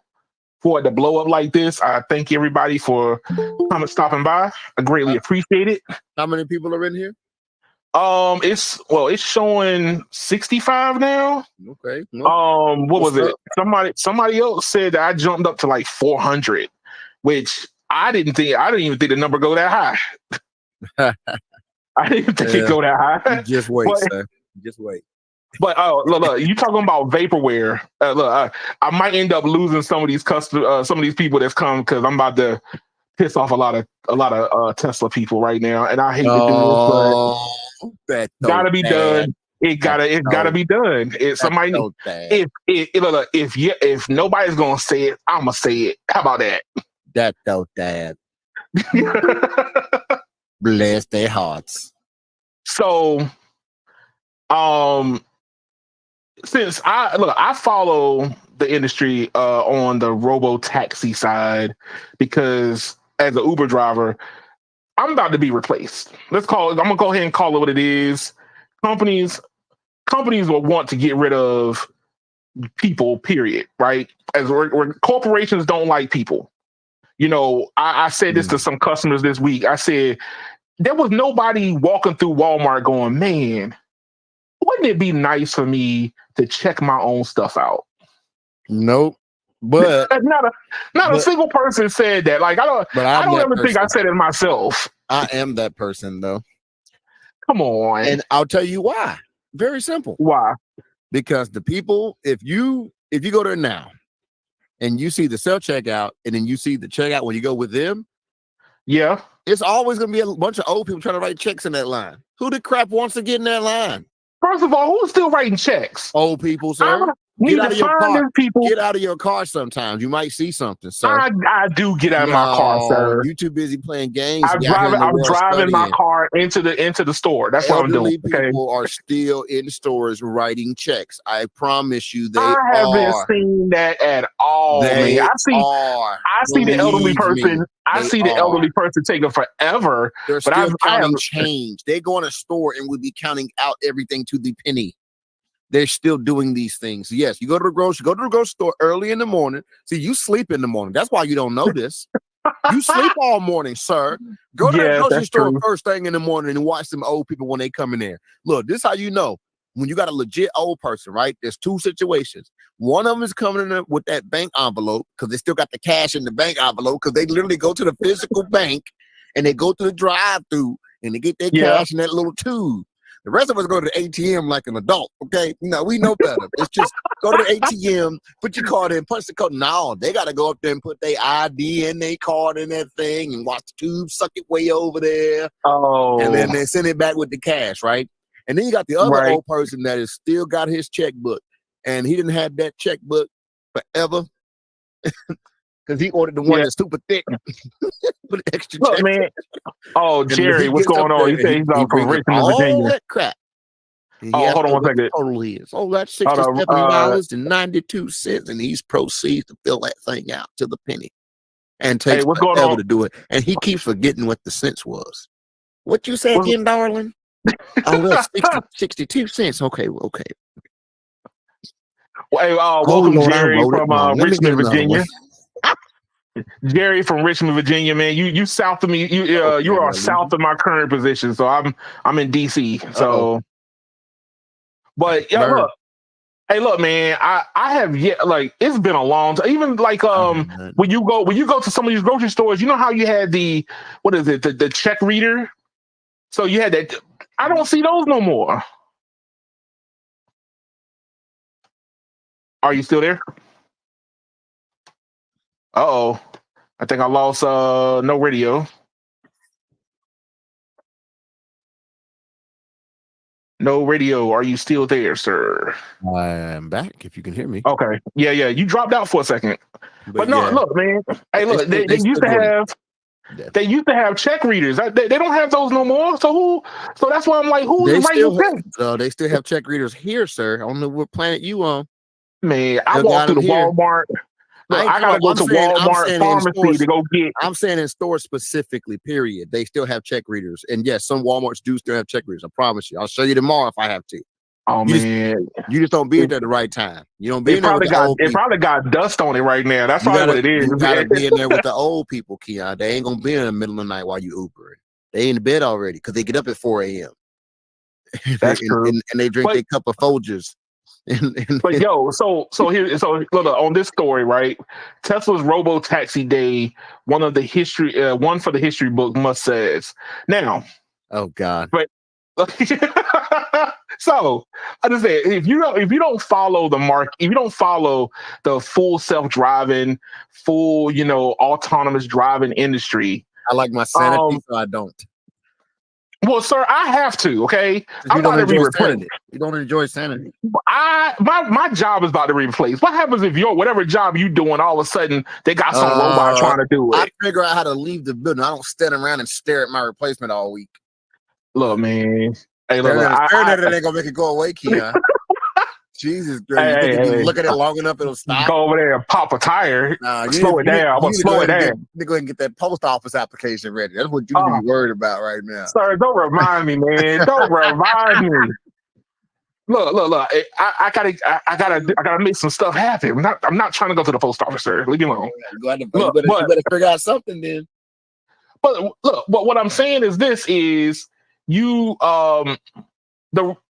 Speaker 1: For it to blow up like this, I thank everybody for stopping by. I greatly appreciate it.
Speaker 2: How many people are in here?
Speaker 1: It's showing 65 now.
Speaker 2: Okay. Well,
Speaker 1: What
Speaker 2: what's
Speaker 1: was it?
Speaker 2: up?
Speaker 1: Somebody else said that I jumped up to like 400, which I didn't even think the number go that high. I didn't think it go that high.
Speaker 2: You just wait,
Speaker 1: But,
Speaker 2: sir. Just wait.
Speaker 1: but look, you talking about vaporware? I might end up losing some of these some of these people that's come because I'm about to piss off a lot of Tesla people right now, and I hate to do this, but gotta be done. It's gotta be done. If nobody's gonna say it, I'm gonna say it. How about that?
Speaker 4: That's so sad. Bless their hearts.
Speaker 1: So, since I follow the industry on the robo taxi side because as an Uber driver, I'm about to be replaced. I'm gonna go ahead and call it what it is. Companies will want to get rid of people, period, right? As corporations don't like people. I said this to some customers this week. I said, there was nobody walking through Walmart going, man, wouldn't it be nice for me to check my own stuff out?
Speaker 4: Nope. But
Speaker 1: not a single person said that. Like, I don't ever think I said it myself.
Speaker 4: I am that person though.
Speaker 1: Come on.
Speaker 4: And I'll tell you why. Very simple.
Speaker 1: Why?
Speaker 4: Because the people, if you go there now and you see the self checkout and then you see the checkout when you go with them,
Speaker 1: yeah,
Speaker 4: it's always gonna be a bunch of old people trying to write checks in that line. Who the crap wants to get in that line?
Speaker 1: First of all, who's still writing checks?
Speaker 4: Old people, sir. Get out of your car. Get out of your car sometimes. You might see something, sir.
Speaker 1: I do get out of my car, sir.
Speaker 4: You too busy playing games.
Speaker 1: I'm driving my car into the store. That's what I'm doing.
Speaker 4: People are still in stores writing checks. I promise you,
Speaker 1: I haven't seen that at all, man. I see the elderly person. I see the elderly person taking forever.
Speaker 4: They're still counting change. They go in a store and would be counting out everything to the penny. They're still doing these things. Yes, you go to the grocery store early in the morning. See, you sleep in the morning. That's why you don't know this. You sleep all morning, sir. Go to the grocery store first thing in the morning and watch some old people when they come in there. Look, this is how you know when you got a legit old person, right? There's two situations. One of them is coming in with that bank envelope because they still got the cash in the bank envelope because they literally go to the physical bank and they go to the drive-through and they get their cash in that little tube. The rest of us go to the ATM like an adult, okay? No, we know better. It's just go to the ATM, put your card in, punch the code. No, they got to go up there and put their ID in their card in that thing and watch the tube suck it way over there.
Speaker 1: Oh.
Speaker 4: And then they send it back with the cash, right? And then you got the other old person that has still got his checkbook. And he didn't have that checkbook forever because he ordered the one that's super thick. Put extra
Speaker 1: Look, man. Oh, Jerry, what's going on? You say he's out from Richmond, Virginia.
Speaker 4: That crap.
Speaker 1: Hold on one second.
Speaker 4: Total is. Oh, that's $67.92, and he proceeds to fill that thing out to the penny, and takes forever to do it. And he keeps forgetting what the cents was. What you say again, darling? Oh, well, 62 cents. Okay, well, okay.
Speaker 1: Hey, welcome, Jerry from Richmond, Virginia. Jerry from Richmond, Virginia, man. You south of me. You are south of my current position, so I'm in DC. So, but yeah, look. Hey, look, man. I have yet it's been a long time. Even when you go to some of these grocery stores, you know how you had the check reader. So you had that. I don't see those no more. Are you still there? Uh-oh. I think I lost no radio. No radio. Are you still there, sir?
Speaker 4: I am back. If you can hear me.
Speaker 1: Okay. Yeah. You dropped out for a second. But no,
Speaker 4: yeah,
Speaker 1: look, man. Hey, look, they used
Speaker 4: still
Speaker 1: to
Speaker 4: doing it.
Speaker 1: have.
Speaker 4: Yeah.
Speaker 1: They used to have check readers. They don't have those no more. So that's why I'm like, who's
Speaker 4: They
Speaker 1: writing
Speaker 4: still,
Speaker 1: checks?
Speaker 4: they still have check readers here, sir. I don't know what planet you on.
Speaker 1: Man, I
Speaker 4: Still
Speaker 1: walk
Speaker 4: got
Speaker 1: through the
Speaker 4: them here.
Speaker 1: Walmart. Look, I gotta go to Walmart
Speaker 4: in
Speaker 1: pharmacy
Speaker 4: stores,
Speaker 1: to go get.
Speaker 4: I'm saying in stores specifically, period. They still have check readers. And yes, some Walmarts do still have check readers. I promise you. I'll show you tomorrow if I have to.
Speaker 1: Oh man,
Speaker 4: you just don't be in there at the right time. You don't be
Speaker 1: it
Speaker 4: in there with the old people.
Speaker 1: It probably got dust on it right now. That's probably what it is.
Speaker 4: You gotta be in there with the old people, Keon. They ain't gonna be in the middle of the night while you Ubering. They in bed already because they get up at 4 a.m.
Speaker 1: That's true.
Speaker 4: And they drink their cup of Folgers.
Speaker 1: But yo, so look, on this story, right? Tesla's Robotaxi Day, one for the history book must says. Now,
Speaker 4: oh God.
Speaker 1: But so I just say if you don't follow the if you don't follow the full self-driving, full, autonomous driving industry.
Speaker 4: I like my sanity, so I don't.
Speaker 1: Well, sir, I have to. Okay,
Speaker 4: I'm about to be replaced. You don't enjoy sanity.
Speaker 1: My job is about to be replaced. What happens if whatever job you doing, all of a sudden they got some robot trying to do it?
Speaker 4: I figure out how to leave the building. I don't stand around and stare at my replacement all week.
Speaker 1: Look, man. Hey, look,
Speaker 4: it ain't gonna make it go away, Keon. Jesus, girl, you think if you look at it long enough, it'll stop?
Speaker 1: Go over there and pop a tire. Slow it down. I'm gonna slow it down.
Speaker 4: You go ahead and get that post office application ready. That's what you need to be worried about right now.
Speaker 1: Sir, don't remind me, man. Don't remind me. Look. I gotta make some stuff happen. I'm not trying to go to the post office, sir. Leave me alone.
Speaker 4: You better figure out something then.
Speaker 1: But look, what I'm saying is this is the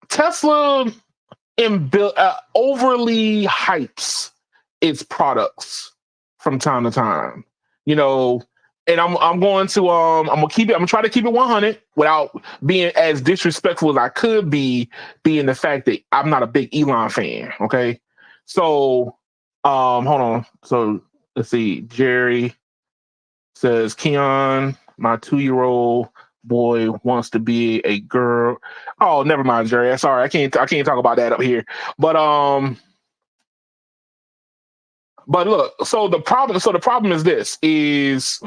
Speaker 1: Tesla overly hypes its products from time to time, and I'm going to I'm gonna try to keep it 100 without being as disrespectful as I could be, being the fact that I'm not a big Elon fan. Okay, so hold on. So let's see. Jerry says, Keon, my 2-year-old boy wants to be a girl. Oh, never mind, Jerry. Sorry, I can't talk about that up here. But look, so the problem is this: is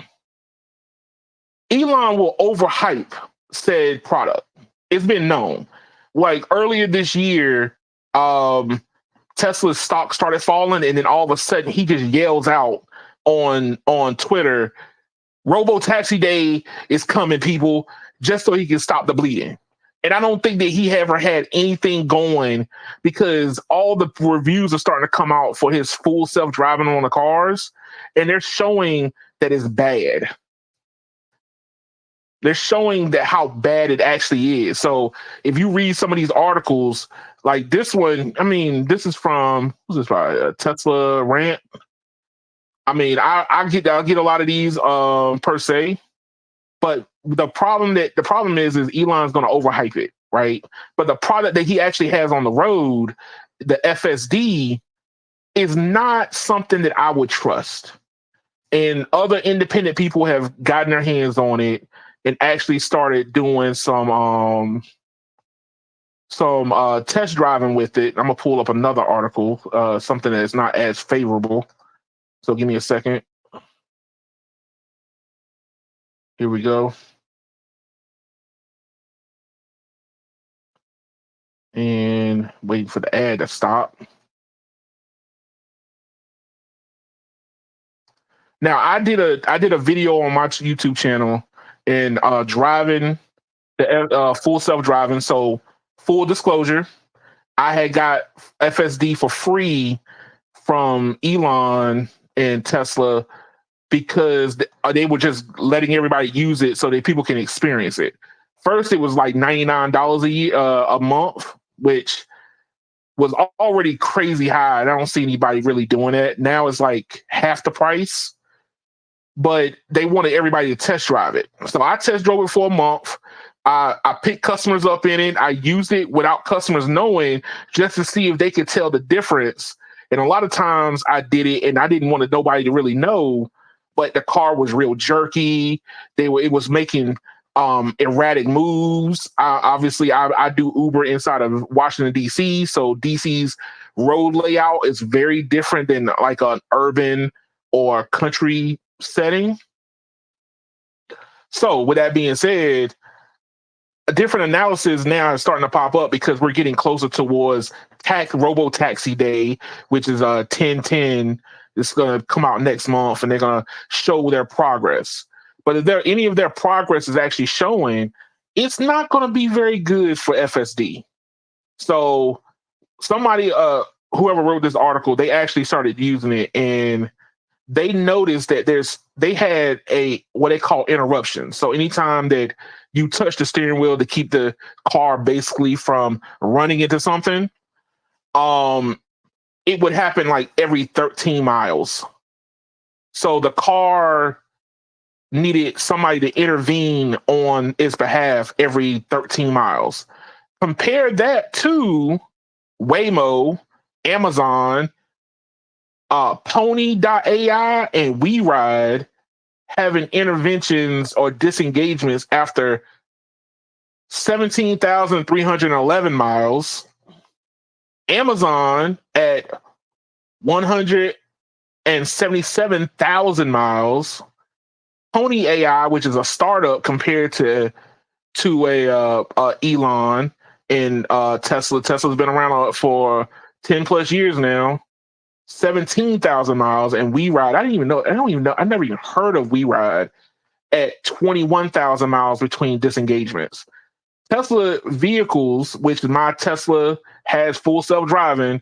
Speaker 1: Elon will overhype said product. It's been known. Like earlier this year, Tesla's stock started falling, and then all of a sudden he just yells out on Twitter, Robotaxi Day is coming, people, just so he can stop the bleeding. And I don't think that he ever had anything going, because all the reviews are starting to come out for his full self-driving on the cars, and they're showing that it's bad. They're showing that how bad it actually is. So if you read some of these articles, like this one, I mean, this is from, who's this by? Tesla Rant. I mean, I get a lot of these per se, but the problem is Elon's going to overhype it, right? But the product that he actually has on the road, the FSD, is not something that I would trust. And other independent people have gotten their hands on it and actually started doing some test driving with it. I'm gonna pull up another article, something that's not as favorable. So give me a second. Here we go. And waiting for the ad to stop. Now I did a video on my YouTube channel and driving the full self-driving. So full disclosure, I had got FSD for free from Elon and Tesla because they were just letting everybody use it so that people can experience it. First, it was like $99 a month, which was already crazy high. I don't see anybody really doing it. Now it's like half the price, but they wanted everybody to test drive it. So I test drove it for a month. I picked customers up in it. I used it without customers knowing, just to see if they could tell the difference. And a lot of times I did it and I didn't want nobody to really know, but the car was real jerky. It was making erratic moves. Obviously, I do Uber inside of Washington D.C., so DC's road layout is very different than like an urban or country setting. So, with that being said, a different analysis now is starting to pop up because we're getting closer towards Robotaxi Day, which is 10/10. It's going to come out next month, and they're going to show their progress. But if there any of their progress is actually showing, it's not going to be very good for FSD. So somebody, whoever wrote this article, they actually started using it, and they noticed that they had a what they call interruption. So anytime that you touch the steering wheel to keep the car basically from running into something, it would happen like every 13 miles. So the car needed somebody to intervene on its behalf every 13 miles. Compare that to Waymo, Amazon, Pony.ai, and WeRide having interventions or disengagements after 17,311 miles. Amazon at 177,000 miles. Pony AI, which is a startup compared to Elon and Tesla. Tesla's been around for 10 plus years now. 17,000 miles, and WeRide. I don't even know. I never even heard of WeRide at 21,000 miles between disengagements. Tesla vehicles, which my Tesla has full self-driving,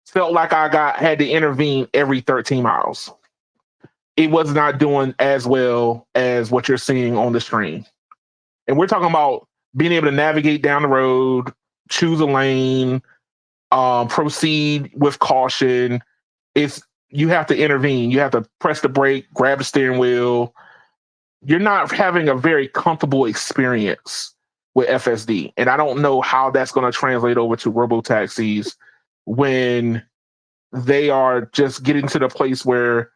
Speaker 1: felt like I had to intervene every 13 miles. It was not doing as well as what you're seeing on the screen. And we're talking about being able to navigate down the road, choose a lane, proceed with caution. You have to intervene. You have to press the brake, grab the steering wheel. You're not having a very comfortable experience with FSD. And I don't know how that's going to translate over to robotaxis when they are just getting to the place where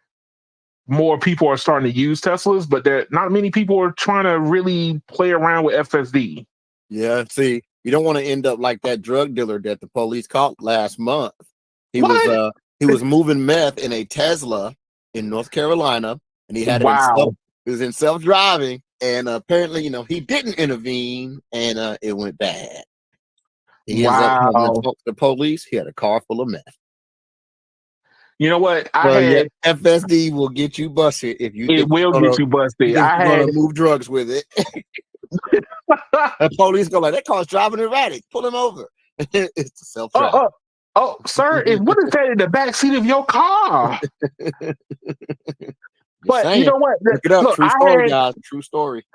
Speaker 1: more people are starting to use Teslas, but not many people are trying to really play around with FSD.
Speaker 4: Yeah, see, you don't want to end up like that drug dealer that the police caught last month. He was moving meth in a Tesla in North Carolina, and he had it in self-driving, and apparently, he didn't intervene, and it went bad. He ends up having to talk to the police. He had a car full of meth.
Speaker 1: You know what?
Speaker 4: FSD will get you busted if you.
Speaker 1: It will get you busted.
Speaker 4: You're gonna move drugs with it. The police go like, that car's driving erratic. Pull him over. It's a self-drive.
Speaker 1: Oh, sir, what is that in the back seat of your car? But you know what?
Speaker 4: Look it up. Look, true story, guys. True story.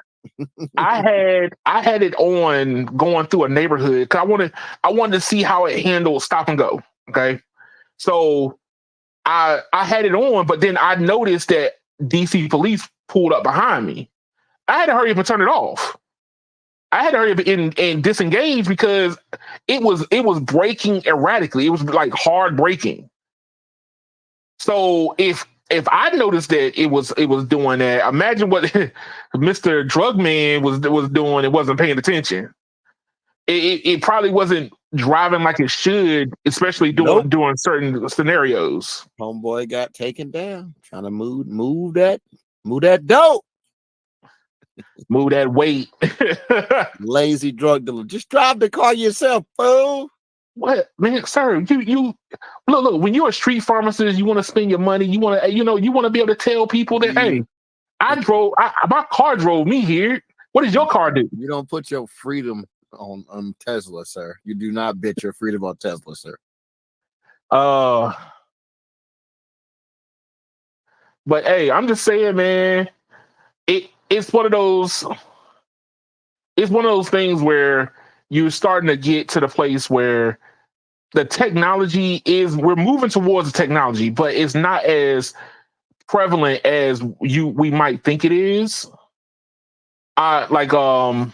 Speaker 1: I had it on going through a neighborhood because I wanted to see how it handled stop and go. Okay, so I had it on, but then I noticed that DC police pulled up behind me. I had to hurry up and turn it off. I had to hurry up and disengage because it was braking erratically. It was like hard braking. So if I noticed that it was doing that, imagine what Mr. Drugman was doing and wasn't paying attention. It probably wasn't driving like it should, especially during certain scenarios.
Speaker 4: Homeboy got taken down trying to move that dope.
Speaker 1: Move that weight.
Speaker 4: Lazy drug dealer. Just drive the car yourself, fool.
Speaker 1: What, man, sir? You look. When you're a street pharmacist, you want to spend your money. You want to be able to tell people that, hey, my car drove me here. What does your car do?
Speaker 4: You don't put your freedom on Tesla, sir. You do not bet your freedom on Tesla, sir.
Speaker 1: But hey, I'm just saying, man. It's one of those. It's one of those things where you're starting to get to the place where the technology we're moving towards the technology, but it's not as prevalent as we might think it is. One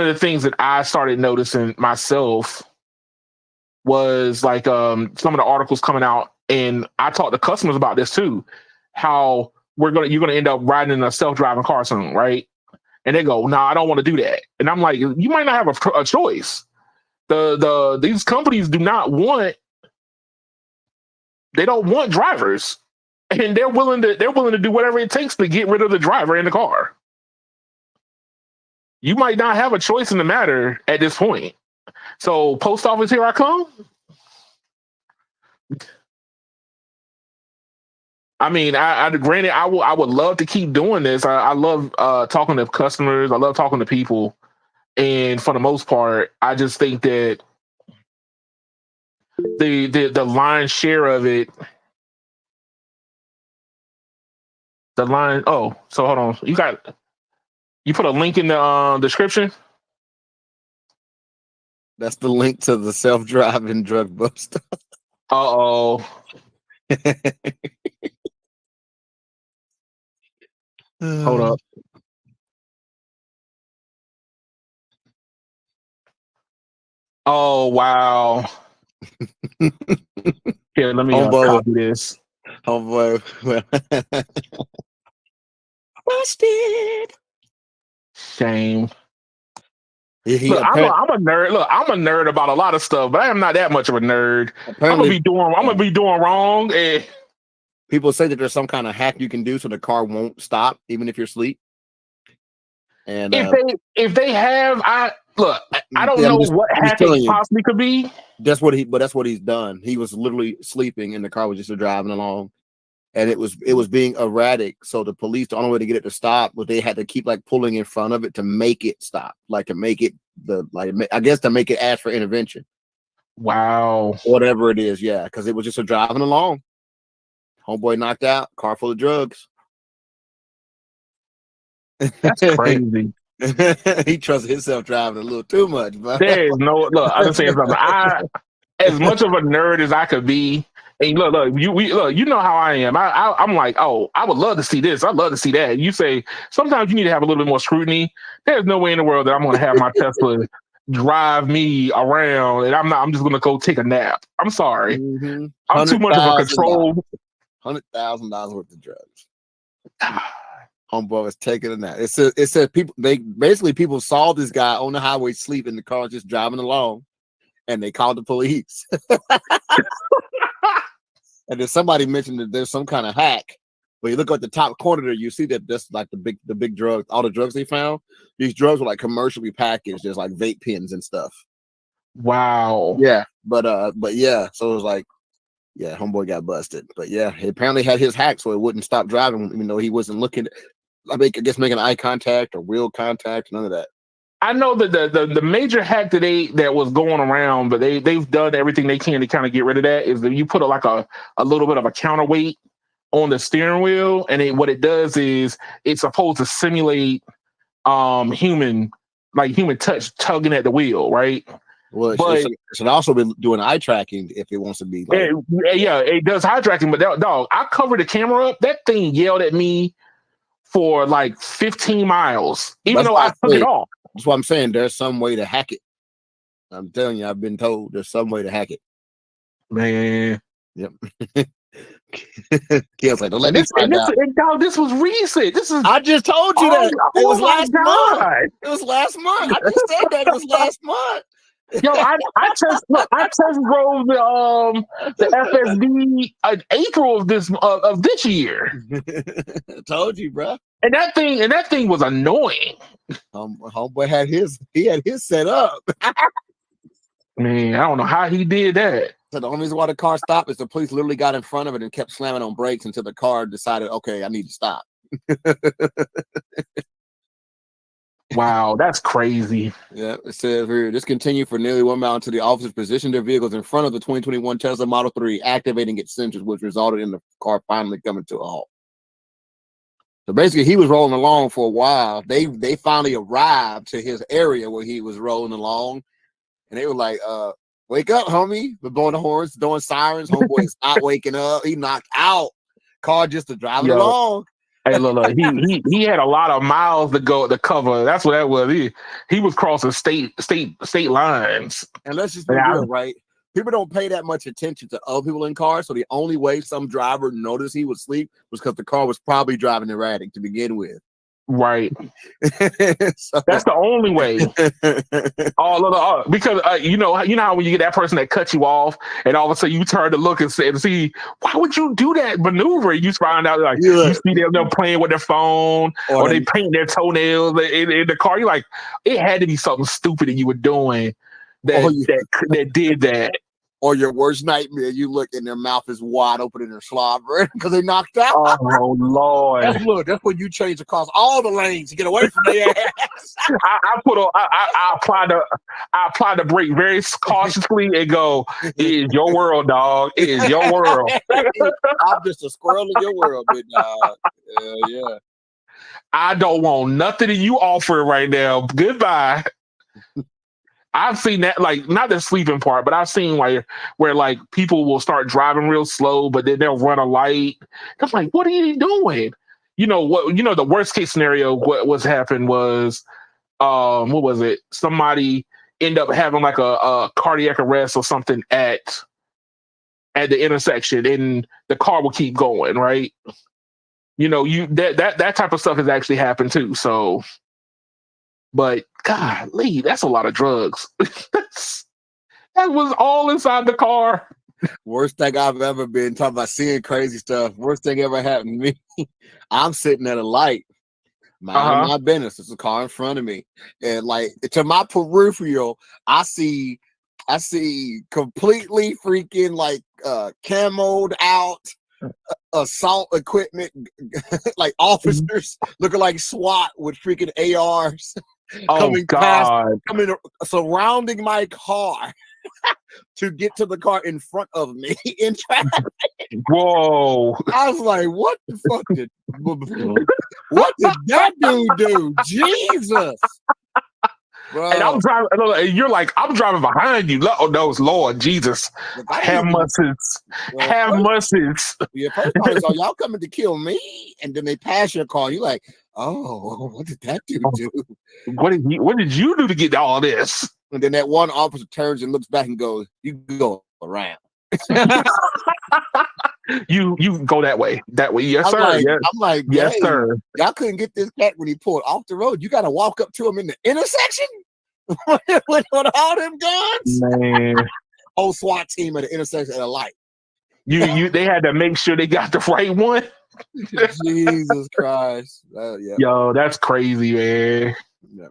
Speaker 1: of the things that I started noticing myself was like some of the articles coming out, and I talked to customers about this too, how you're gonna end up riding in a self-driving car soon, right? and they go, "No, I don't want to do that." And I'm like, "You might not have a choice. These companies do not want. They don't want drivers, and they're willing to do whatever it takes to get rid of the driver in the car. You might not have a choice in the matter at this point. So, post office, here I come. I mean, I granted, I would love to keep doing this. I love talking to customers. I love talking to people, and for the most part, I just think that the lion's share of it, the line. Oh, so hold on, you put a link in the description.
Speaker 4: That's the link to the self-driving drug buster.
Speaker 1: Uh-oh. Hold up. Oh, wow. Here, let me copy this.
Speaker 4: Oh boy. Busted.
Speaker 1: Shame.
Speaker 4: Yeah,
Speaker 1: Look, I'm a nerd. Look, I'm a nerd about a lot of stuff, but I am not that much of a nerd. I'm gonna be doing wrong. And
Speaker 4: people say that there's some kind of hack you can do so the car won't stop even if you're asleep. And
Speaker 1: if they have, I don't know what hack it possibly could be.
Speaker 4: That's what he's done. He was literally sleeping and the car was just driving along, and it was being erratic. So the police, the only way to get it to stop was they had to keep like pulling in front of it to make it stop, like to make it I guess to make it ask for intervention.
Speaker 1: Wow.
Speaker 4: Whatever it is, yeah, because it was just driving along. Homeboy knocked out, car full of drugs.
Speaker 1: That's crazy.
Speaker 4: He trusted himself driving a little too much, but
Speaker 1: there's no look. I'm just saying something. As much of a nerd as I could be, and you know how I am. I'm like, oh, I would love to see this. I'd love to see that. You say sometimes you need to have a little bit more scrutiny. There's no way in the world that I'm going to have my Tesla drive me around, and I'm just going to go take a nap. I'm sorry.
Speaker 4: Mm-hmm.
Speaker 1: I'm too much of a control.
Speaker 4: $100,000 worth of drugs. Homeboy was taking a nap. It said people saw this guy on the highway sleep in the car just driving along, and they called the police. And then somebody mentioned that there's some kind of hack. But you look at the top corner there, you see that that's like the big drugs, all the drugs they found. These drugs were like commercially packaged. There's like vape pens and stuff.
Speaker 1: Wow.
Speaker 4: Yeah, but yeah, so it was like, yeah, homeboy got busted. But yeah, he apparently had his hack so it wouldn't stop driving, even though he wasn't looking. I guess making eye contact or wheel contact, none of that.
Speaker 1: I know that the major hack that was going around, but they've done everything they can to kind of get rid of that. Is that you put a little bit of a counterweight on the steering wheel, and what it does is it's supposed to simulate human touch tugging at the wheel, right?
Speaker 4: Well, it should also be doing eye tracking if it wants to be. Like,
Speaker 1: it does eye tracking, but dog, I covered the camera up. That thing yelled at me for like 15 miles, even though I took it off.
Speaker 4: That's what I'm saying. There's some way to hack it. I'm telling you, I've been told there's some way to hack it.
Speaker 1: Man.
Speaker 4: Yep. Kid's like, don't let me find out.
Speaker 1: Dog, this was recent.
Speaker 4: I just told you that. It was last
Speaker 1: month.
Speaker 4: It was last month. I just said that it was last month.
Speaker 1: Yo, I test drove the FSD in April of this year.
Speaker 4: Told you, bro.
Speaker 1: And that thing was annoying.
Speaker 4: Homeboy had his set up.
Speaker 1: Man, I don't know how he did that.
Speaker 4: So the only reason why the car stopped is the police literally got in front of it and kept slamming on brakes until the car decided, okay, I need to stop.
Speaker 1: Wow, that's crazy.
Speaker 4: Yeah, it says here, this continued for nearly 1 mile until the officers positioned their vehicles in front of the 2021 Tesla Model 3, activating its sensors, which resulted in the car finally coming to a halt. So basically, he was rolling along for a while. They finally arrived to his area where he was rolling along, and they were like, wake up, homie. We're blowing the horns, doing sirens. Homeboy's not waking up. He knocked out. Car just driving along.
Speaker 1: Hey, look, he had a lot of miles to cover. That's what that was. He was crossing state lines.
Speaker 4: And let's just be real, right? People don't pay that much attention to other people in cars. So the only way some driver noticed he was asleep was because the car was probably driving erratic to begin with.
Speaker 1: Right.
Speaker 4: So-
Speaker 1: That's the only way. Because you know how when you get that person that cuts you off, and all of a sudden you turn to look and see why would you do that maneuver? You find out like you see them playing with their phone, or they paint their toenails in the car. You're like, it had to be something stupid that you were doing that did that.
Speaker 4: Or your worst nightmare, you look and their mouth is wide open in their slobber because they knocked out.
Speaker 1: Oh Lord!
Speaker 4: That's when you change across all the lanes to get away from their ass.
Speaker 1: I apply the brake very cautiously and go, it is your world, dog. It is your world.
Speaker 4: I'm just a squirrel in your world, big dog. Yeah.
Speaker 1: I don't want nothing that you offer right now. Goodbye. I've seen that, like, not the sleeping part, but I've seen where like people will start driving real slow, but then they'll run a light. I'm like, what are you doing? You know what? You know, the worst case scenario, what was happened was, what was it? Somebody end up having like a cardiac arrest or something at the intersection, and the car will keep going, right? You know, that type of stuff has actually happened too. So. But golly, that's a lot of drugs. That was all inside the car.
Speaker 4: Worst thing I've ever been talking about seeing crazy stuff. Worst thing ever happened to me. I'm sitting at a light, minding my business. There's a car in front of me, and like to my peripheral, I see completely freaking like camoed out assault equipment, like officers looking like SWAT with freaking ARs. Coming surrounding my car to get to the car in front of me in traffic.
Speaker 1: Whoa!
Speaker 4: I was like, "What the fuck did that dude do?" Jesus, bro!
Speaker 1: And I'm driving. And you're like, I'm driving behind you. Oh no, it's Lord Jesus! Have mercy! Have mercy!
Speaker 4: Yeah, first I was like, y'all coming to kill me, and then they pass your car. You're like, oh, what did that dude do?
Speaker 1: What did you do to get all this?
Speaker 4: And then that one officer turns and looks back and goes, "You go around."
Speaker 1: you go that way. Yes, sir.
Speaker 4: I'm like,
Speaker 1: yes, sir.
Speaker 4: Y'all couldn't get this cat when he pulled off the road. You got to walk up to him in the intersection with all them guns.
Speaker 1: Man,
Speaker 4: whole SWAT team at the intersection at a light.
Speaker 1: They had to make sure they got the right one.
Speaker 4: Jesus Christ. Yeah.
Speaker 1: Yo, that's crazy, man.
Speaker 4: Yeah.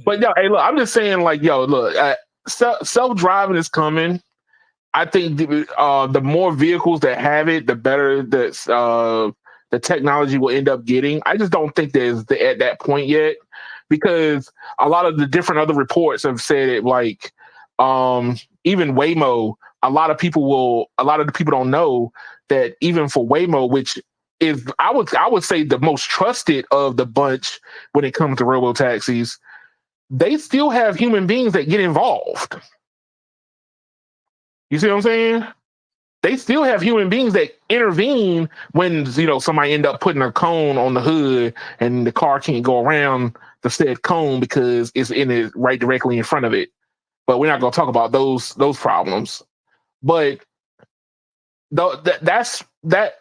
Speaker 1: But yo, hey, look, I'm just saying, like, yo, look, self-driving is coming. I think the more vehicles that have it, the better the technology will end up getting. I just don't think there's at that point yet, because a lot of the different other reports have said it, like even Waymo. A lot of the people don't know that even for Waymo, which is I would say the most trusted of the bunch when it comes to robotaxis, they still have human beings that get involved. You see what I'm saying? They still have human beings that intervene when, somebody end up putting a cone on the hood and the car can't go around the said cone because it's in it right directly in front of it. But we're not going to talk about those problems. But that's that.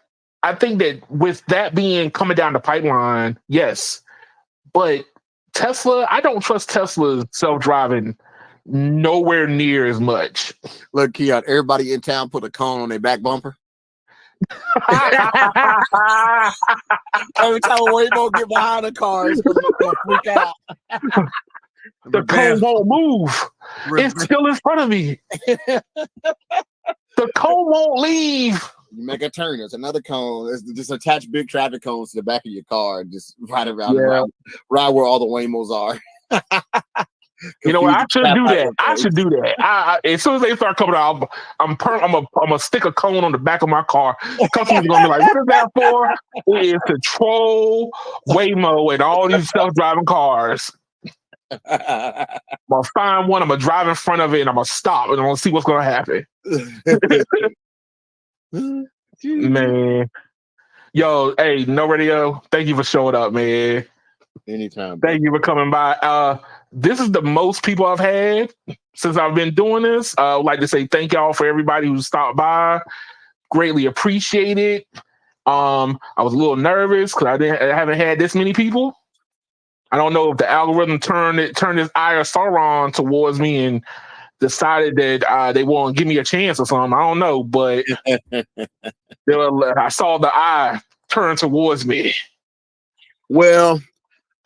Speaker 1: I think that with that being coming down the pipeline, yes. But Tesla, I don't trust Tesla's self-driving nowhere near as much.
Speaker 4: Look, Keon, everybody in town put a cone on their back bumper. Every time a Waymo get behind the car, it's gonna freak out.
Speaker 1: The cone won't move. It's still in front of me. The cone won't leave.
Speaker 4: You make a turn. There's another cone. It's just attach big traffic cones to the back of your car and just ride around, ride where all the Waymos are.
Speaker 1: You know what? I should do that. I should do that. As soon as they start coming out, I'm gonna stick a cone on the back of my car. Customers are gonna be like, "What is that for?" It is to troll Waymo and all these self-driving cars. I'm gonna find one. I'm gonna drive in front of it and I'm gonna stop and I'm gonna see what's gonna happen. Man, yo, hey, No Radio, thank you for showing up, man.
Speaker 4: Anytime.
Speaker 1: Thank you for coming by. This is the most people I've had since I've been doing this. I would like to say thank y'all for everybody who stopped by. Greatly appreciate it. I was a little nervous because I haven't had this many people. I don't know if the algorithm turned its eye of Sauron towards me and decided that they won't give me a chance or something. I don't know, but I saw the eye turn towards me.
Speaker 4: Well,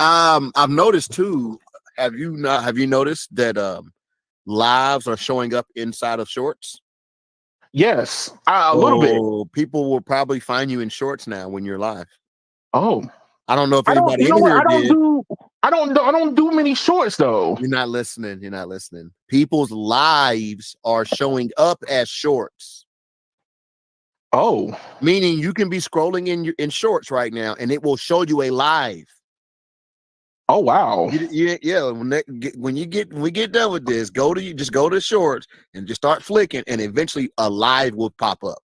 Speaker 4: I've noticed too. Have you noticed that lives are showing up inside of shorts?
Speaker 1: Yes, a little bit.
Speaker 4: People will probably find you in shorts now when you're live.
Speaker 1: Oh,
Speaker 4: I don't know if
Speaker 1: I don't.
Speaker 4: anybody
Speaker 1: You know
Speaker 4: in
Speaker 1: what?
Speaker 4: here did.
Speaker 1: I don't do many shorts though.
Speaker 4: You're not listening. You're not listening. People's lives are showing up as shorts.
Speaker 1: Oh,
Speaker 4: Meaning you can be scrolling in shorts right now, and it will show you a live.
Speaker 1: oh wow.
Speaker 4: Yeah. When we get done with this, go to shorts and just start flicking, and eventually a live will pop up.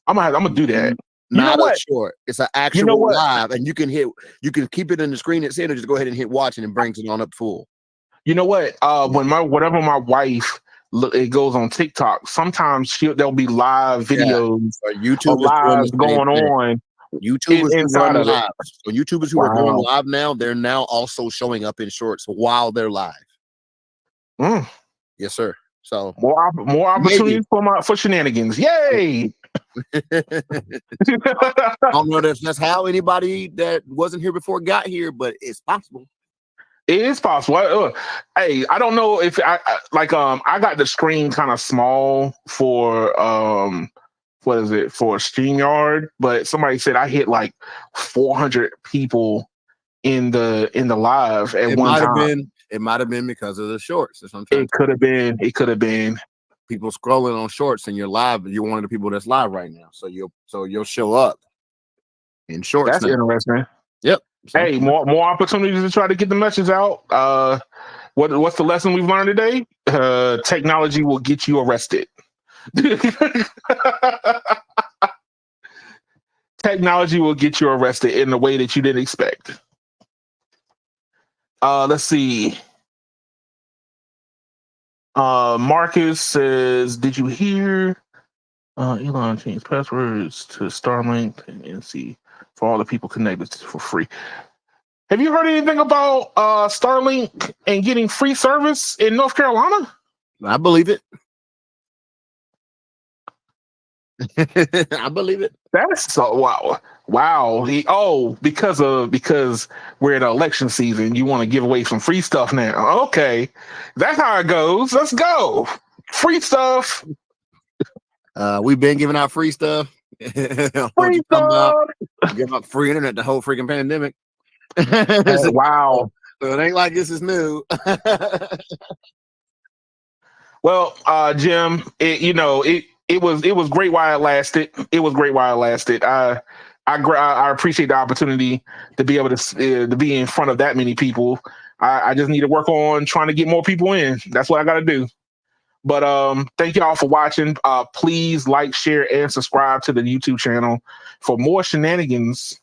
Speaker 1: I'm gonna do that.
Speaker 4: Not a short. It's an actual
Speaker 1: You know what?
Speaker 4: live, and you can keep it in the screen it's in, or just go ahead and hit watch, and it brings it on up full.
Speaker 1: You know what? Whenever my wife it goes on TikTok, sometimes there'll be live videos
Speaker 4: or YouTube
Speaker 1: or lives going on.
Speaker 4: YouTubers who
Speaker 1: inside
Speaker 4: run
Speaker 1: of it.
Speaker 4: live. So YouTubers who are going live now, they're now also showing up in shorts while they're live. Yes, sir. So
Speaker 1: more opportunities for shenanigans. Yay!
Speaker 4: I don't know if that's how anybody that wasn't here before got here, but it's possible.
Speaker 1: It is possible. Hey, I don't know if I got the screen kind of small for for StreamYard, but somebody said I hit like 400 people in the live at one time.
Speaker 4: It might have been because of the shorts.
Speaker 1: It could have been. It could have been.
Speaker 4: People scrolling on shorts and you're live. You're one of the people that's live right now. So you'll show up in shorts.
Speaker 1: That's interesting.
Speaker 4: Yep.
Speaker 1: Hey, more opportunities to try to get the message out. What's the lesson we've learned today? Technology will get you arrested. Technology will get you arrested in a way that you didn't expect. Let's see. Marcus says, "Did you hear Elon changed passwords to Starlink and NC for all the people connected for free?" Have you heard anything about Starlink and getting free service in North Carolina?
Speaker 4: I believe it. I believe it.
Speaker 1: That's so wow. Because we're in election season, you want to give away some free stuff now. Okay, that's how it goes. Let's go. Free stuff.
Speaker 4: We've been giving out free stuff.
Speaker 1: Free stuff.
Speaker 4: Give up free internet the whole freaking pandemic.
Speaker 1: Wow.
Speaker 4: So it ain't like this is new.
Speaker 1: Well, Jim, it was great while it lasted. It was great while it lasted. I appreciate the opportunity to be able to be in front of that many people. I just need to work on trying to get more people in. That's what I got to do. But thank y'all for watching. Please like, share, and subscribe to the YouTube channel for more shenanigans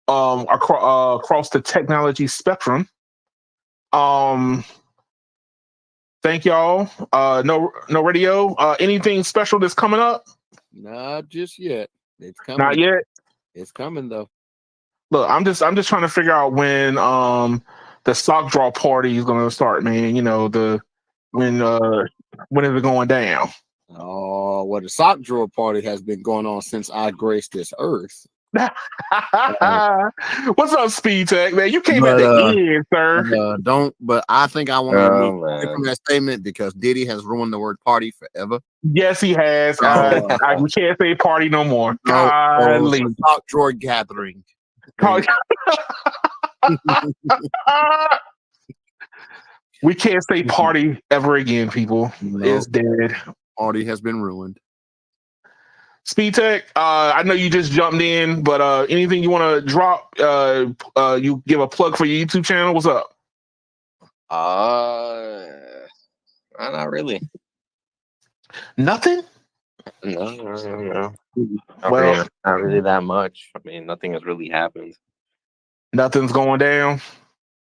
Speaker 1: across the technology spectrum. Thank y'all. No radio. Anything special that's coming up?
Speaker 4: Not just yet. It's coming.
Speaker 1: Not yet.
Speaker 4: It's coming though.
Speaker 1: Look, I'm just trying to figure out when the sock draw party is gonna start, man. When is it going down?
Speaker 4: Oh, well, the sock drawer party has been going on since I graced this earth.
Speaker 1: What's up, Speed Tech, man? You came at the end, sir.
Speaker 4: But I think I want to move away from that statement because Diddy has ruined the word party forever.
Speaker 1: Yes, he has. We can't say party no more.
Speaker 4: Golly. Sock drawer gathering.
Speaker 1: We can't say party ever again, people. It's dead.
Speaker 4: Party has been ruined.
Speaker 1: Speed Tech, I know you just jumped in, but anything you want to drop? You give a plug for your YouTube channel. What's up?
Speaker 5: Not really.
Speaker 1: Nothing?
Speaker 5: No.
Speaker 1: Well,
Speaker 5: not really that much. I mean, nothing has really happened.
Speaker 1: Nothing's going down?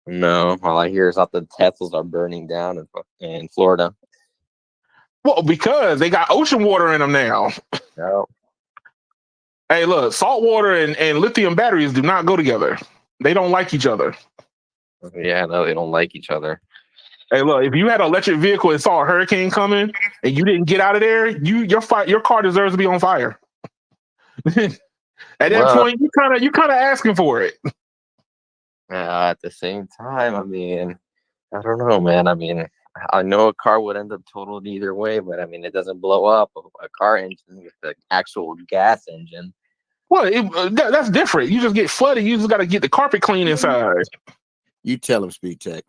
Speaker 5: No. All I hear is that the Teslas are burning down in Florida.
Speaker 1: Well, because they got ocean water in them now.
Speaker 5: No.
Speaker 1: Hey, look, salt water and lithium batteries do not go together. They don't like each other.
Speaker 5: Yeah, no, they don't like each other.
Speaker 1: Hey, look, if you had an electric vehicle and saw a hurricane coming and you didn't get out of there, your car deserves to be on fire. At that
Speaker 5: Well,
Speaker 1: point, you kind of asking for it.
Speaker 5: at the same time, I mean, I don't know, man. I mean, I know a car would end up totaled either way, but I mean, it doesn't blow up a car engine with the actual gas engine.
Speaker 1: Well, that's different. You just get flooded. You just got to get the carpet clean inside.
Speaker 4: You tell him, Speed Tech.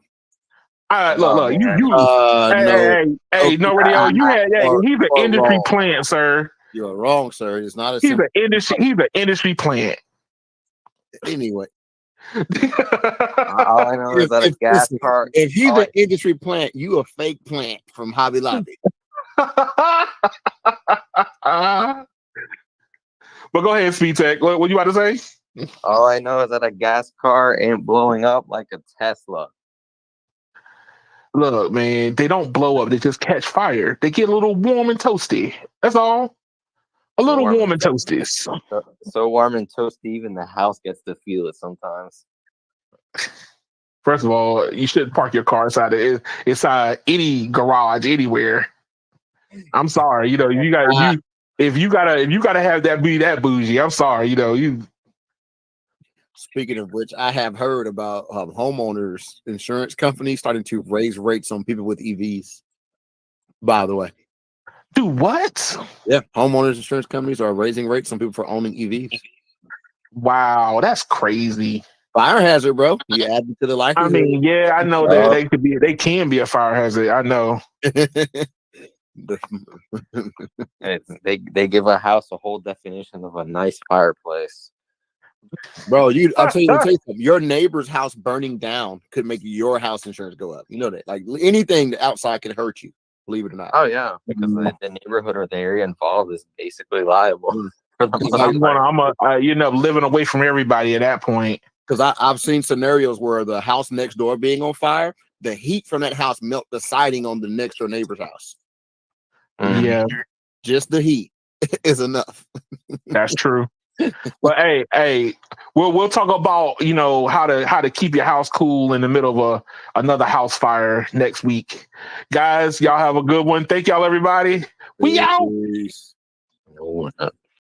Speaker 1: Look,
Speaker 5: man.
Speaker 1: hey, no radio. You had that. He's an industry
Speaker 4: wrong.
Speaker 1: plant, sir.
Speaker 4: You're wrong, sir. It's not a
Speaker 1: He's
Speaker 4: simple.
Speaker 1: He's an industry plant.
Speaker 4: Anyway,
Speaker 5: All I know is that a gas car.
Speaker 4: if he's an industry plant, you a fake plant from Hobby Lobby.
Speaker 1: But go ahead, Speed Tech. What you about to say?
Speaker 5: All I know is that a gas car ain't blowing up like a Tesla.
Speaker 1: Look, man, they don't blow up. They just catch fire. They get a little warm and toasty. That's all. A little warm and toasty.
Speaker 5: So warm and toasty, even the house gets to feel it sometimes.
Speaker 1: First of all, you shouldn't park your car inside any garage anywhere. I'm sorry, you know, if you gotta have that be that bougie. I'm sorry, you know, you.
Speaker 4: Speaking of which, I have heard about homeowners insurance companies starting to raise rates on people with EVs. By the way,
Speaker 1: do what?
Speaker 4: Yeah, homeowners insurance companies are raising rates on people for owning EVs.
Speaker 1: Wow, that's crazy.
Speaker 4: Fire hazard, bro. You add to the likelihood.
Speaker 1: I mean, yeah, I know that they can be a fire hazard. I know.
Speaker 5: They give a house a whole definition of a nice fireplace.
Speaker 4: Bro, I'll tell you something. Your neighbor's house burning down could make your house insurance go up. You know that. Like anything outside can hurt you, believe it or not.
Speaker 5: Oh yeah, because the neighborhood or the area involved is basically liable.
Speaker 1: You end up living away from everybody at that point.
Speaker 4: Because I've seen scenarios where the house next door being on fire, the heat from that house melt the siding on the next door neighbor's house.
Speaker 1: Yeah,
Speaker 4: just the heat is enough.
Speaker 1: That's true. But hey, we'll talk about how to keep your house cool in the middle of another house fire next week, guys. Y'all have a good one. Thank y'all, everybody. We out.